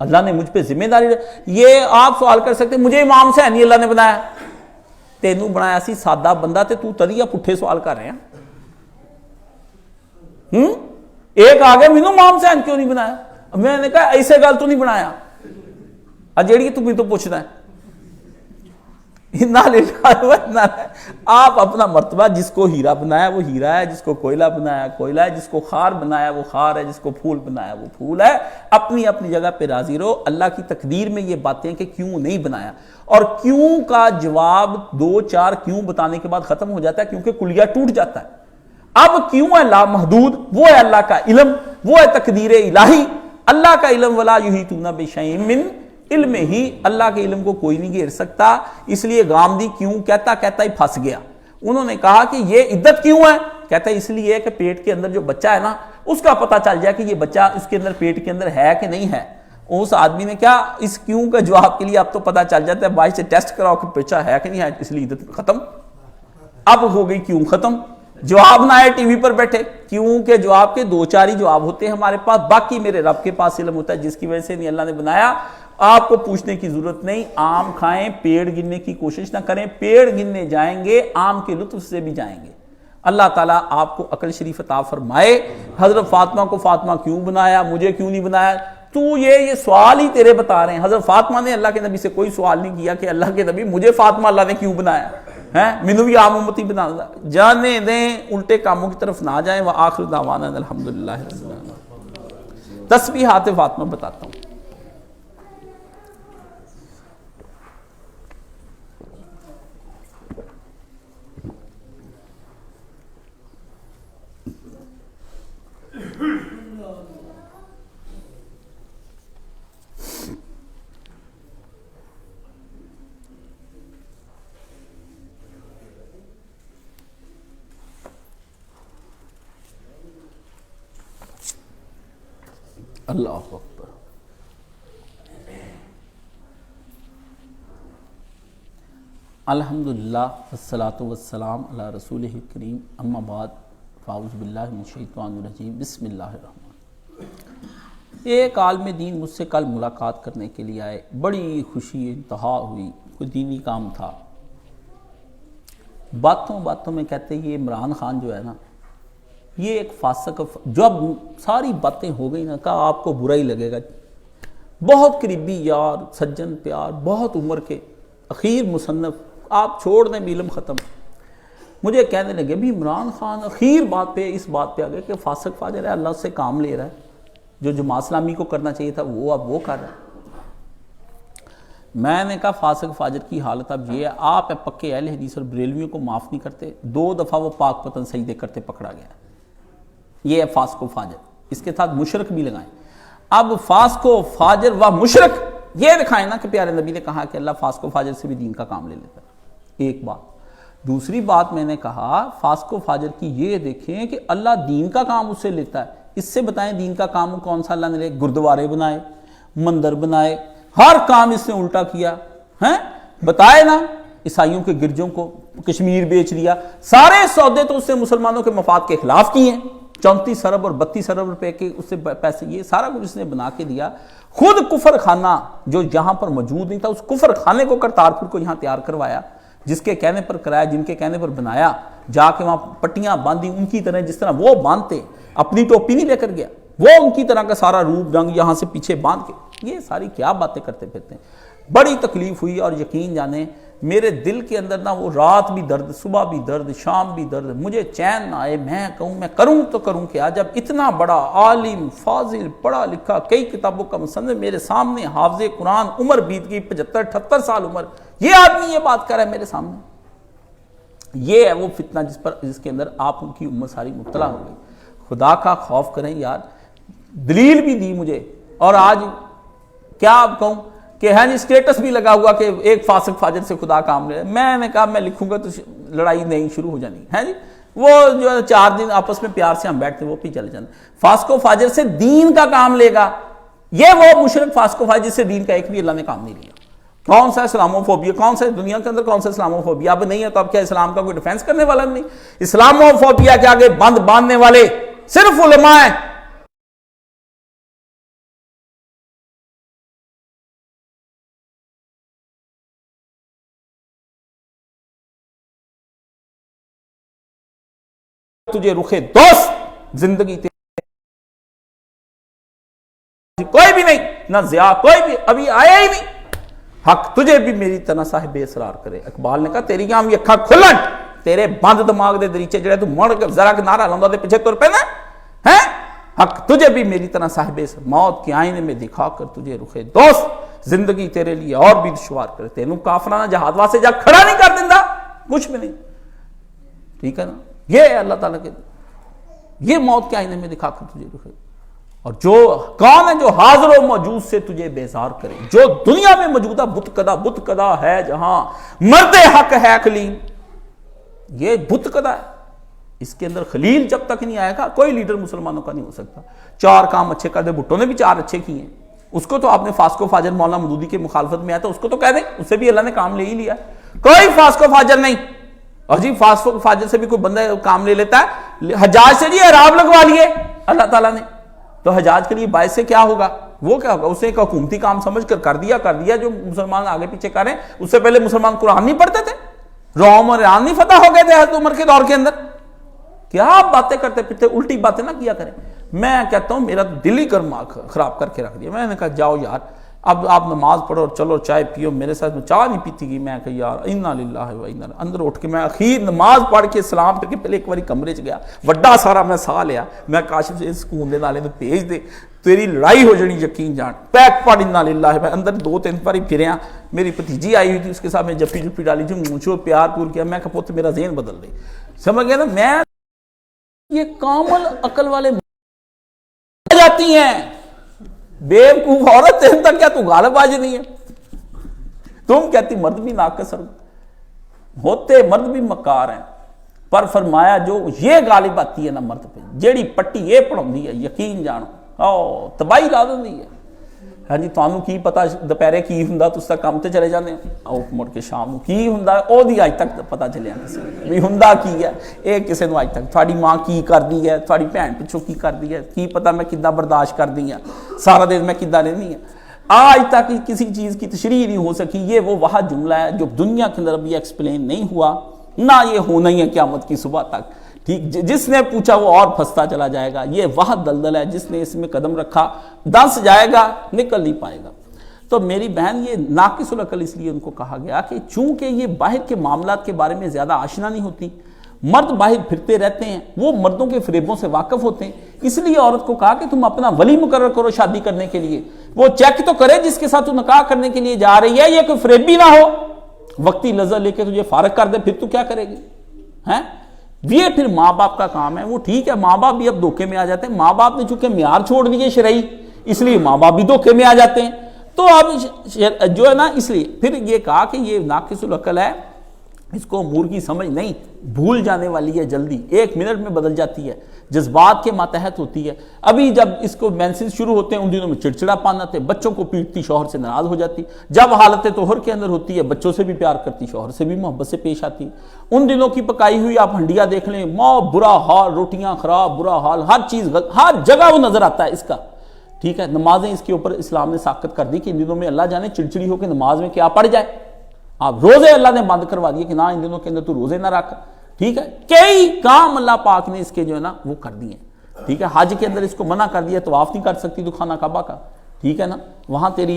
اللہ نے مجھ پہ ذمہ داری. یہ آپ سوال کر سکتے ہیں مجھے امام سے نہیں اللہ نے بنایا، تینوں بنایا سی سادہ بندہ تے تو تدیا پٹھے سوال کر رہے ہیں. ایک آگے مینوں امام سے کیوں نہیں بنایا؟ میں نے کہا ایسے گل تو نہیں بنایا، جیڑی تم تو پوچھنا ہے. آپ اپنا مرتبہ، جس کو ہیرا بنایا وہ ہیرا ہے، جس کو کوئلہ بنایا کوئلہ ہے، جس کو خار بنایا وہ خار ہے، جس کو پھول بنایا وہ پھول ہے. اپنی اپنی جگہ پہ راضی رہو. اللہ کی تقدیر میں یہ باتیں کہ کیوں نہیں بنایا، اور کیوں کا جواب 2-4 کیوں بتانے کے بعد ختم ہو جاتا ہے کیونکہ کلیہ ٹوٹ جاتا ہے. اب کیوں ہے لامحدود، وہ ہے اللہ کا علم، وہ ہے تقدیر الہی. اللہ کا علم ولا یحیطون بشیء من علم ہی، اللہ کے علم کو کوئی نہیں گھیر سکتا. اس لیے غامدی کیوں کہتا ہی پھنس گیا. انہوں نے کہا کہ یہ عدت کیوں ہے، کہتا ہے اس لیے کہ پیٹ کے اندر جو بچہ ہے نا اس کا پتہ چل جائے کہ یہ بچہ اس کے اندر پیٹ کے اندر ہے کہ نہیں ہے. اس آدمی نے کیا اس کیوں کا جواب کے لیے اب تو پتہ چل جاتا ہے بائی سے ٹیسٹ کراؤ کہ بچہ ہے کہ نہیں ہے، اس لیے عدت ختم. اب ہو گئی کیوں ختم. جواب نہ آئے ٹی وی پر بیٹھے، کیوں کے جواب کے 2-4 ہی جواب ہوتے ہیں ہمارے پاس، باقی میرے رب کے پاس علم ہوتا ہے جس کی وجہ سے نہیں اللہ نے بنایا. آپ کو پوچھنے کی ضرورت نہیں. آم کھائیں، پیڑ گننے کی کوشش نہ کریں. پیڑ گننے جائیں گے آم کے لطف سے بھی جائیں گے. اللہ تعالیٰ آپ کو عقل شریف عطا فرمائے. حضرت فاطمہ کو فاطمہ کیوں بنایا، مجھے کیوں نہیں بنایا؟ تو یہ سوال ہی تیرے بتا رہے ہیں. حضرت فاطمہ نے اللہ کے نبی سے کوئی سوال نہیں کیا کہ اللہ کے نبی مجھے فاطمہ اللہ نے کیوں بنایا ہے, مینوں بھی عام امتی بنا دا. جانے دیں, الٹے کاموں کی طرف نہ جائیں. وآخر دعوانا الحمدللہ رب العالمین. تسبیحات فاطمہ بتاتا ہوں. اللہ اکبر. الحمدللہ والصلاة والسلام علی رسولہ الکریم. اما بعد فاعوذ باللہ من الشیطان الرجیم. بسم اللہ الرحمن. ایک عالم دین مجھ سے کل ملاقات کرنے کے لیے آئے. بڑی خوشی انتہا ہوئی. کوئی دینی کام تھا. باتوں باتوں میں کہتے یہ عمران خان جو ہے نا, یہ ایک فاسق. جب ساری باتیں ہو گئی نا, کہا آپ کو برا ہی لگے گا. بہت قریبی یار, سجن پیار, بہت عمر کے, اخیر مصنف, آپ چھوڑ دیں بھی علم ختم. مجھے کہنے لگے بھی عمران خان اخیر بات پہ اس بات پہ آ گئے کہ فاسق فاجر ہے, اللہ سے کام لے رہا ہے, جو جماعت اسلامی کو کرنا چاہیے تھا وہ اب وہ کر رہا ہے. میں نے کہا فاسق فاجر کی حالت اب یہ ہے, آپ پکے اہل حدیث اور بریلویوں کو معاف نہیں کرتے. 2 دفعہ وہ پاک پتن سجدے کرتے پکڑا گیا. یہ ہے فاسق و فاجر. اس کے ساتھ مشرک بھی لگائیں. اب فاسق و فاجر و مشرک یہ دکھائیں نا کہ پیارے نبی نے کہا کہ اللہ فاسق و فاجر سے بھی دین کا کام لے لیتا ہے. ایک بات. دوسری بات میں نے کہا فاسق و فاجر کی یہ دیکھیں کہ اللہ دین کا کام اس سے لیتا ہے. اس سے بتائیں دین کا کام کون سا اللہ نے لے. گردوارے بنائے, مندر بنائے, ہر کام اس نے الٹا کیا ہیں. بتائے نا عیسائیوں کے گرجوں کو کشمیر بیچ دیا. سارے سودے تو اس نے مسلمانوں کے مفاد کے خلاف کیے ہیں. 34 ارب اور 32 ارب روپے کے اس سے پیسے, یہ سارا کچھ اس نے بنا کے دیا. خود کفر خانہ جو یہاں پر موجود نہیں تھا, اس کفر خانے کو کرتارپور کو یہاں تیار کروایا, جس کے کہنے پر کرایا, جن کے کہنے پر بنایا. جا کے وہاں پٹیاں باندھی ان کی طرح جس طرح وہ باندھتے. اپنی ٹوپی نہیں لے کر گیا, وہ ان کی طرح کا سارا روپ رنگ یہاں سے پیچھے باندھ کے. یہ ساری کیا باتیں کرتے پھرتے ہیں. بڑی تکلیف ہوئی, اور یقین جانے میرے دل کے اندر نا وہ رات بھی درد, صبح بھی درد, شام بھی درد. مجھے چین نہ آئے. میں کہوں میں کروں تو کروں کیا, جب اتنا بڑا عالم فاضل پڑھا لکھا کئی کتابوں کا مصنف میرے سامنے, حافظ قرآن, عمر بیت گئی 75-78 سال عمر, یہ آدمی یہ بات کر رہا ہے میرے سامنے. یہ ہے وہ فتنہ جس کے اندر آپ ان کی امت ساری مبتلا ہو گئی. خدا کا خوف کریں یار. دلیل بھی دی مجھے, اور آج کیا آپ کہوں کہ ہاں جی سٹیٹس بھی لگا ہوا کہ ایک فاسق فاجر سے خدا کام لے. میں نے کہا میں لکھوں گا تو لڑائی نہیں شروع ہو جانی ہے جی. وہ جو 4 دن آپس میں پیار سے ہم بیٹھتے وہ بھی چل جانا. فاسق و فاجر سے دین کا کام لے گا. یہ وہ مشرک فاسق و فاجر سے دین کا ایک بھی اللہ نے کام نہیں لیا. کون سا اسلاموفوبیا, کون سا دنیا کے اندر کون سا اسلاموفوبیا اب نہیں ہے, تو اب کیا اسلام کا کوئی ڈیفینس کرنے والا نہیں. اسلاموفوبیا کے آگے بند باندھنے والے صرف علماء ہیں. تجھے رخے دوست زندگی کوئی بھی نہیں, نہ ضیاء کوئی بھی ابھی آیا ہی نہیں. حق تجھے بھی میری طرح صاحب اسرار کرے. اقبال نے کہا تیری آم یہ اکھاں کھلن, تیرے بند دماغ دے دریچے جڑے تو مڑ کے ذرا نعرہ لاؤندا دے پیچھے تر پہ نا ہیں. حق تجھے بھی میری طرح صاحب اسرار, موت کے آئینے میں دکھا کر تجھے رخے دوست زندگی تیرے لیے اور بھی دشوار کرے. تینوں کافرانہ جہاد واسطے جا کھڑا نہیں کر دیندا کچھ بھی نہیں. ٹھیک ہے نا. یہ ہے اللہ تعالیٰ کے, یہ موت کے آئینے میں دکھا کر تجھے رخے. اور جو کون ہے جو حاضر و موجود سے تجھے بیزار کرے, جو دنیا میں موجودہ بت کدا ہے جہاں مرد حق ہے خلیل, یہ بت کدا ہے. اس کے اندر خلیل جب تک نہیں آئے گا کوئی لیڈر مسلمانوں کا نہیں ہو سکتا. 4 کام اچھے کر دے, بھٹو نے بھی 4 اچھے کیے ہیں. اس کو تو آپ نے فاسق و فاجر مولانا مودودی کے مخالفت میں آیا تھا, اس کو تو کہہ دیں, اس سے بھی اللہ نے کام لے ہی لیا. کوئی فاسق و فاجر نہیں. اور جی فاسق و فاجر سے بھی کوئی بندہ کام لے لیتا ہے. حجاج سے جی اعراب لگوا لیے اللہ تعالیٰ نے, تو حجاج کے لیے باعث سے کیا ہوگا, وہ کیا ہوگا, اسے ایک حکومتی کام سمجھ کر دیا جو مسلمان آگے پیچھے کریں. اس سے پہلے مسلمان قرآن نہیں پڑھتے تھے, روم اور ایران نہیں فتح ہو گئے تھے حضرت عمر کے دور کے اندر. کیا آپ باتیں کرتے پھرتے, الٹی باتیں نہ کیا کریں. میں کہتا ہوں میرا دل ہی خراب کر کے رکھ دیا. میں نے کہا جاؤ یار اب آپ نماز پڑھو اور چلو چائے پیو میرے ساتھ. میں چائے نہیں پیتی گئی. میں کہا یار انا للہ و انا اندر اٹھ کے میں اخیر نماز پڑھ کے سلام کر کے پہلے ایک باری کمرے چ گیا, وڈا سارا میں ساہ لیا. میں کاشف سے سکون دے نالے تو بھیج دے, تیری لڑائی ہو جانی یقین جان. پیک پڑھ انا للہ. میں اندر 2-3 باری پھریا. میری بھتیجی آئی ہوئی تھی, اس کے ساتھ میں جفی ڈالی جو مونچھو پیار پور کیا. میں کہا پوت میرا ذہن بدل دے. سمجھ گیا نا. میں یہ کامل عقل والے جاتی ہیں بیوقوف عورت ہے تک کیا تو غالب آج نہیں ہے. تم کہتی مرد بھی ناقص ہوتے, مرد بھی مکار ہیں, پر فرمایا جو یہ غالب آتی ہے نا مرد پہ, جیڑی پٹی یہ پڑھاؤندی ہے یقین جانو تباہی لا دندی ہے. ہاں جی تانوں کی پتا دوپہرے کی ہوندا تس تک کام تے چلے جاندے او مڑ کے شام نو کی ہوندا او دی اج تک پتا چلیا کسے بھی ہوندا کی ہے. اے کسے نو اج تک تھاڈی ماں کی کردی ہے, تھاڈی بہن پچھوں کی کردی ہے, کی پتا میں کداں برداشت کردی ہاں, سارا دن میں کداں رہنی ہے. آج تک کسی چیز کی تشریح نہیں ہو سکی. یہ وہ واحد جملہ ہے جو دنیا کے اندر ابھی ایکسپلین نہیں ہوا, نہ یہ ہونا ہی ہے قیامت کی صبح تک. ٹھیک, جس نے پوچھا وہ اور پھنستا چلا جائے گا. یہ واحد دلدل ہے, جس نے اس میں قدم رکھا دس جائے گا, نکل نہیں پائے گا. تو میری بہن یہ ناقص العقل اس لیے ان کو کہا گیا کہ چونکہ یہ باہر کے معاملات کے بارے میں زیادہ آشنا نہیں ہوتی, مرد باہر پھرتے رہتے ہیں, وہ مردوں کے فریبوں سے واقف ہوتے ہیں, اس لیے عورت کو کہا کہ تم اپنا ولی مقرر کرو شادی کرنے کے لیے. وہ چیک تو کرے جس کے ساتھ تو نکاح کرنے کے لیے جا رہی ہے, یہ کوئی فریبی نہ ہو, وقتی لذت لے کے تجھے فارغ کر دے, پھر تو کیا کرے گی ہیں. یہ پھر ماں باپ کا کام ہے. وہ ٹھیک ہے ماں باپ بھی اب دھوکے میں آ جاتے ہیں. ماں باپ نے چونکہ معیار چھوڑ دیے شرعی, اس لیے ماں باپ بھی دھوکے میں آ جاتے ہیں. تو اب جو ہے نا, اس لیے پھر یہ کہا کہ یہ ناقص العقل ہے, اس کو امور کی سمجھ نہیں, بھول جانے والی ہے, جلدی 1 منٹ میں بدل جاتی ہے, جذبات کے ماتحت ہوتی ہے. ابھی جب اس کو مینسز شروع ہوتے ہیں ان دنوں میں چڑچڑا پان آتے, بچوں کو پیٹتی, شوہر سے ناراض ہو جاتی. جب حالت طہر کے اندر ہوتی ہے بچوں سے بھی پیار کرتی, شوہر سے بھی محبت سے پیش آتی. ان دنوں کی پکائی ہوئی آپ ہنڈیا دیکھ لیں, برا حال, روٹیاں خراب, برا حال, ہر چیز ہر جگہ وہ نظر آتا ہے اس کا. ٹھیک ہے, نمازیں اس کے اوپر اسلام نے ساقط کر دی کہ ان دنوں میں اللہ جانے چڑچڑی ہو کے نماز میں کیا پڑ جائے. آپ روزے اللہ نے بند کروا دیے کہ نہ ان دنوں کے اندر تو روزے نہ رکھ. ٹھیک ہے, کئی کام اللہ پاک نے اس کے جو ہے نا وہ کر دیے. ٹھیک ہے, حج کے اندر اس کو منع کر دیا, طواف نہیں کر سکتی تو خانہ کعبہ کا. ٹھیک ہے نا, وہاں تیری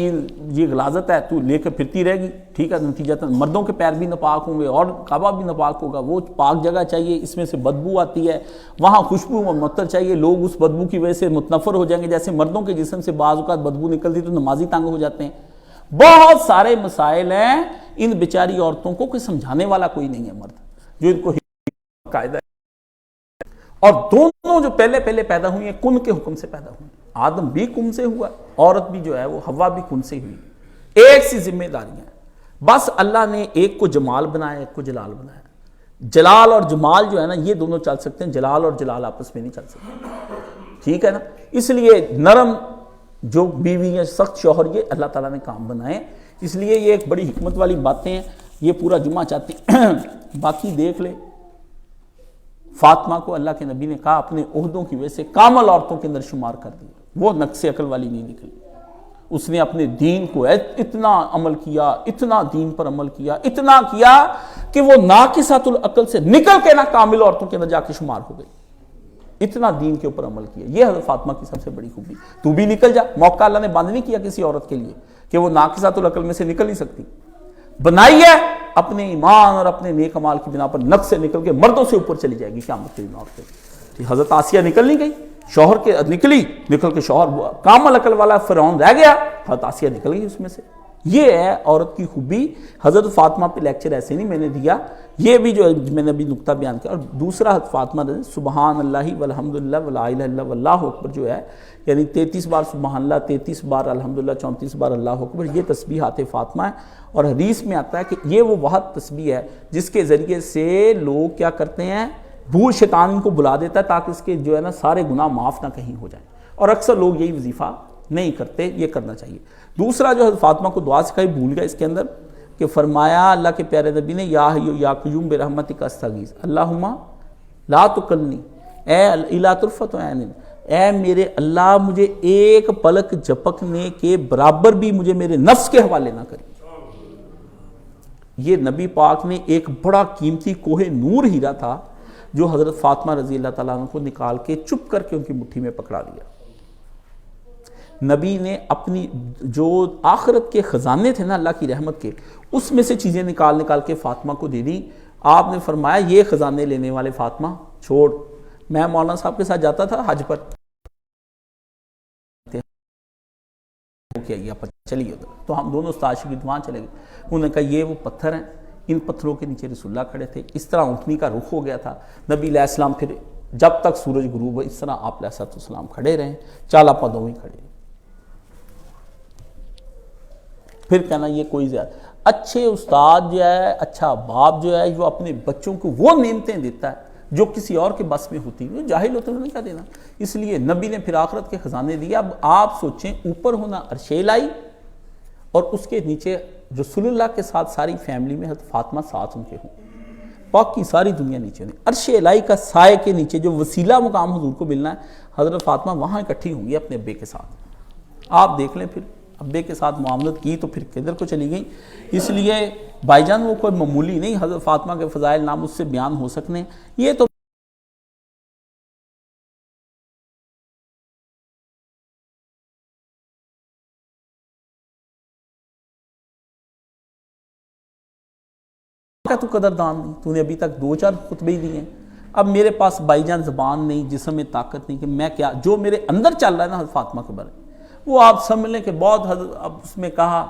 یہ غلاظت ہے, تو لے کے پھرتی رہے گی. ٹھیک ہے, نتیجہ مردوں کے پیر بھی ناپاک ہوں گے اور کعبہ بھی ناپاک ہوگا. وہ پاک جگہ چاہیے, اس میں سے بدبو آتی ہے, وہاں خوشبو و معطر چاہیے. لوگ اس بدبو کی وجہ سے متنفر ہو جائیں گے, جیسے مردوں کے جسم سے بعض اوقات بدبو نکلتی تو نمازی تنگ ہو جاتے ہیں. بہت سارے مسائل ہیں. ان بیچاری عورتوں کو کوئی سمجھانے والا کوئی نہیں ہے مرد جو ان کو قاعدہ ہے. اور دونوں جو پہلے پیدا ہوئی ہیں کن کے حکم سے پیدا ہوئی. آدم بھی کن سے ہوا, عورت بھی جو ہے وہ حوا بھی کن سے ہوئی. ایک سی ذمہ داریاں, بس اللہ نے ایک کو جمال بنایا, ایک کو جلال بنایا. جلال اور جمال جو ہے نا یہ دونوں چل سکتے ہیں, جلال اور جلال آپس میں نہیں چل سکتے. ٹھیک ہے نا, اس لیے نرم جو بیوی ہیں, سخت شوہر, یہ اللہ تعالیٰ نے کام بنائے. اس لیے یہ ایک بڑی حکمت والی باتیں ہیں. یہ پورا جمعہ چاہتی باقی دیکھ لے. فاطمہ کو اللہ کے نبی نے کہا اپنے عہدوں کی وجہ سے کامل عورتوں کے اندر شمار کر دیا. وہ نقص عقل والی نہیں نکلی. اس نے اپنے دین کو اتنا عمل کیا, اتنا دین پر عمل کیا, اتنا کیا کہ وہ ناقصات العقل سے نکل کے نہ کامل عورتوں کے اندر جا کے شمار ہو گئی. اتنا دین کے اوپر عمل کیا. یہ حضرت فاطمہ کی سب سے بڑی خوبی. تو بھی نکل جا. موقع اللہ نے بند نہیں کیا کسی عورت کے لیے کہ وہ ناقصات العقل میں سے نکل نہیں سکتی. بنائی ہے اپنے ایمان اور اپنے نیک اعمال کی بنا پر, نقص سے نکل کے مردوں سے اوپر چلی جائے گی قیامت کے دن. عورتیں, حضرت آسیہ نکل نہیں گئی, شوہر کے نکل کے شوہر کامل عقل والا فرعون رہ گیا, حضرت آسیہ نکل گئی اس میں سے. یہ ہے عورت کی خوبی. حضرت فاطمہ پہ لیکچر ایسے نہیں میں نے دیا, یہ بھی جو میں نے ابھی نقطہ بیان کیا. اور دوسرا حضرت فاطمہ سبحان اللہ والحمدللہ ولا الہ الا اللہ واللہ اکبر جو ہے, یعنی 33 بار سبحان اللہ, 33 بار الحمدللہ, 34 بار اللہ اکبر, یہ تسبیحات فاطمہ ہے. اور حدیث میں آتا ہے کہ یہ وہ واحد تسبیح ہے جس کے ذریعے سے لوگ کیا کرتے ہیں, بھول شیطان ان کو بلا دیتا ہے تاکہ اس کے جو ہے نا سارے گناہ معاف نہ کہیں ہو جائیں. اور اکثر لوگ یہی وظیفہ نہیں کرتے, یہ کرنا چاہیے. دوسرا جو حضرت فاطمہ کو دعا سکھائی بھول گیا اس کے اندر, کہ فرمایا اللہ کے پیارے نبی نے یا حی یا قیوم برحمتک استغیث اللہم لا تکلنی, اے الا طرفت عین, اے میرے اللہ مجھے ایک پلک جھپکنے کے برابر بھی مجھے میرے نفس کے حوالے نہ کری. یہ نبی پاک نے ایک بڑا قیمتی کوہ نور ہیرا تھا جو حضرت فاطمہ رضی اللہ تعالیٰ عنہ کو نکال کے چپ کر کے ان کی مٹھی میں پکڑا دیا۔ نبی نے اپنی جو آخرت کے خزانے تھے نا اللہ کی رحمت کے، اس میں سے چیزیں نکال کے فاطمہ کو دے دی۔ آپ نے فرمایا یہ خزانے لینے والے فاطمہ چھوڑ، میں مولانا صاحب کے ساتھ جاتا تھا حج پر، چلیے ادھر، تو ہم دونوں استاد شاگرد وہاں چلے گئے۔ انہوں نے کہا یہ وہ پتھر ہیں، ان پتھروں کے نیچے رسول اللہ کھڑے تھے، اس طرح اونٹنی کا رخ ہو گیا تھا۔ نبی علیہ السلام پھر جب تک سورج غروب ہو اس طرح آپ علیہ السلام کھڑے رہے، چالا پدوں میں کھڑے۔ پھر کہنا یہ کوئی زیادہ اچھے استاد جو ہے، اچھا باپ جو ہے، جو اپنے بچوں کو وہ نعمتیں دیتا ہے جو کسی اور کے بس میں ہوتی ہیں، جاہل ہوتے انہوں نے کیا دینا۔ اس لیے نبی نے پھر آخرت کے خزانے دیے۔ اب آپ سوچیں، اوپر ہونا عرش الہی اور اس کے نیچے رسول اللہ کے ساتھ ساری فیملی میں حضرت فاطمہ ساتھ ان کے ہوں، باقی ساری دنیا نیچے ہوں۔ عرش الہی کا سائے کے نیچے جو وسیلہ مقام حضور کو ملنا ہے، حضرت فاطمہ وہاں اکٹھی ہوں گی اپنے ابے کے ساتھ۔ آپ دیکھ لیں پھر ابے کے ساتھ معاملت کی تو پھر کدھر کو چلی گئی۔ اس لیے بھائی جان وہ کوئی معمولی نہیں، حضرت فاطمہ کے فضائل نام اس سے بیان ہو سکنے، یہ تو تو قدردان نہیں، تو نے ابھی تک 2-4 خطبے ہی دیے ہیں۔ اب میرے پاس بھائی جان زبان نہیں، جسم میں طاقت نہیں کہ میں کیا، جو میرے اندر چل رہا ہے نا حضرت فاطمہ کے بارے وہ آپ سمجھ لیں کہ بہت حضرت۔ اب اس میں کہا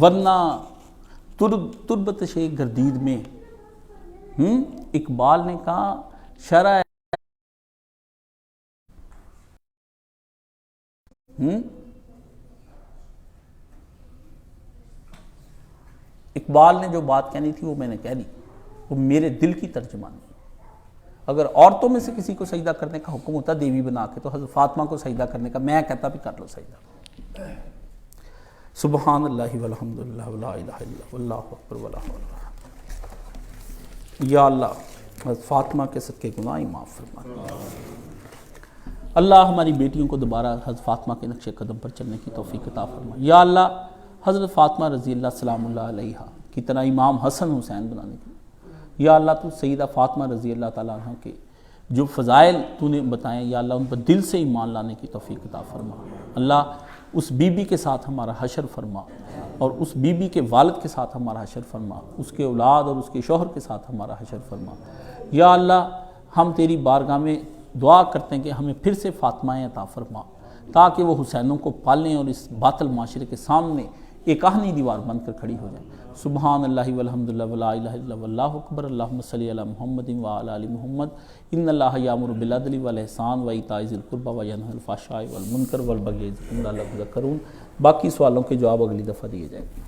ورنہ تربت شیخ گردید میں اقبال نے کہا شرع اقبال نے جو بات کہنی تھی وہ میں نے کہہ دی، وہ میرے دل کی ترجمانی۔ اگر عورتوں میں سے کسی کو سجدہ کرنے کا حکم ہوتا دیوی بنا کے، تو حضرت فاطمہ کو سجدہ کرنے کا میں کہتا بھی کر لو سجدہ۔ سبحان اللہ والحمد للہ ولا الہ الا اللہ واللہ اکبر ولا حول ولا قوة۔ یا اللہ حضرت فاطمہ کے صدقے گناہ معاف فرما۔ اللہ ہماری بیٹیوں کو دوبارہ حضرت فاطمہ کے نقش قدم پر چلنے کی توفیق عطا فرما۔ یا اللہ حضرت فاطمہ رضی اللہ سلام اللہ علیہ کی طرح امام حسن حسین بنانے کی۔ یا اللہ تو سیدہ فاطمہ رضی اللہ تعالیٰ عنہ کے جو فضائل تو نے بتائیں، یا اللہ ان پر دل سے ایمان لانے کی توفیق عطا فرما۔ اللہ اس بی بی کے ساتھ ہمارا حشر فرما، اور اس بی بی کے والد کے ساتھ ہمارا حشر فرما، اس کے اولاد اور اس کے شوہر کے ساتھ ہمارا حشر فرما۔ یا اللہ ہم تیری بارگاہ میں دعا کرتے ہیں کہ ہمیں پھر سے فاطمہ عطا فرما، تاکہ وہ حسینوں کو پالیں اور اس باطل معاشرے کے سامنے ایک آہنی دیوار بن کر کھڑی ہو جائیں۔ سبحان اللہ والحمد للہ ولا الہ الا اللہ واللہ اکبر۔ اللہم صلی علی محمد وعلی آل محمد۔ ان اللہ یامر بالعدل والاحسان وایتاء ذی القربی وینہی عن الفحشاء والمنکر والبغی یعظکم لعلکم تذکرون۔ باقی سوالوں کے جواب اگلی دفعہ دیے جائیں گے۔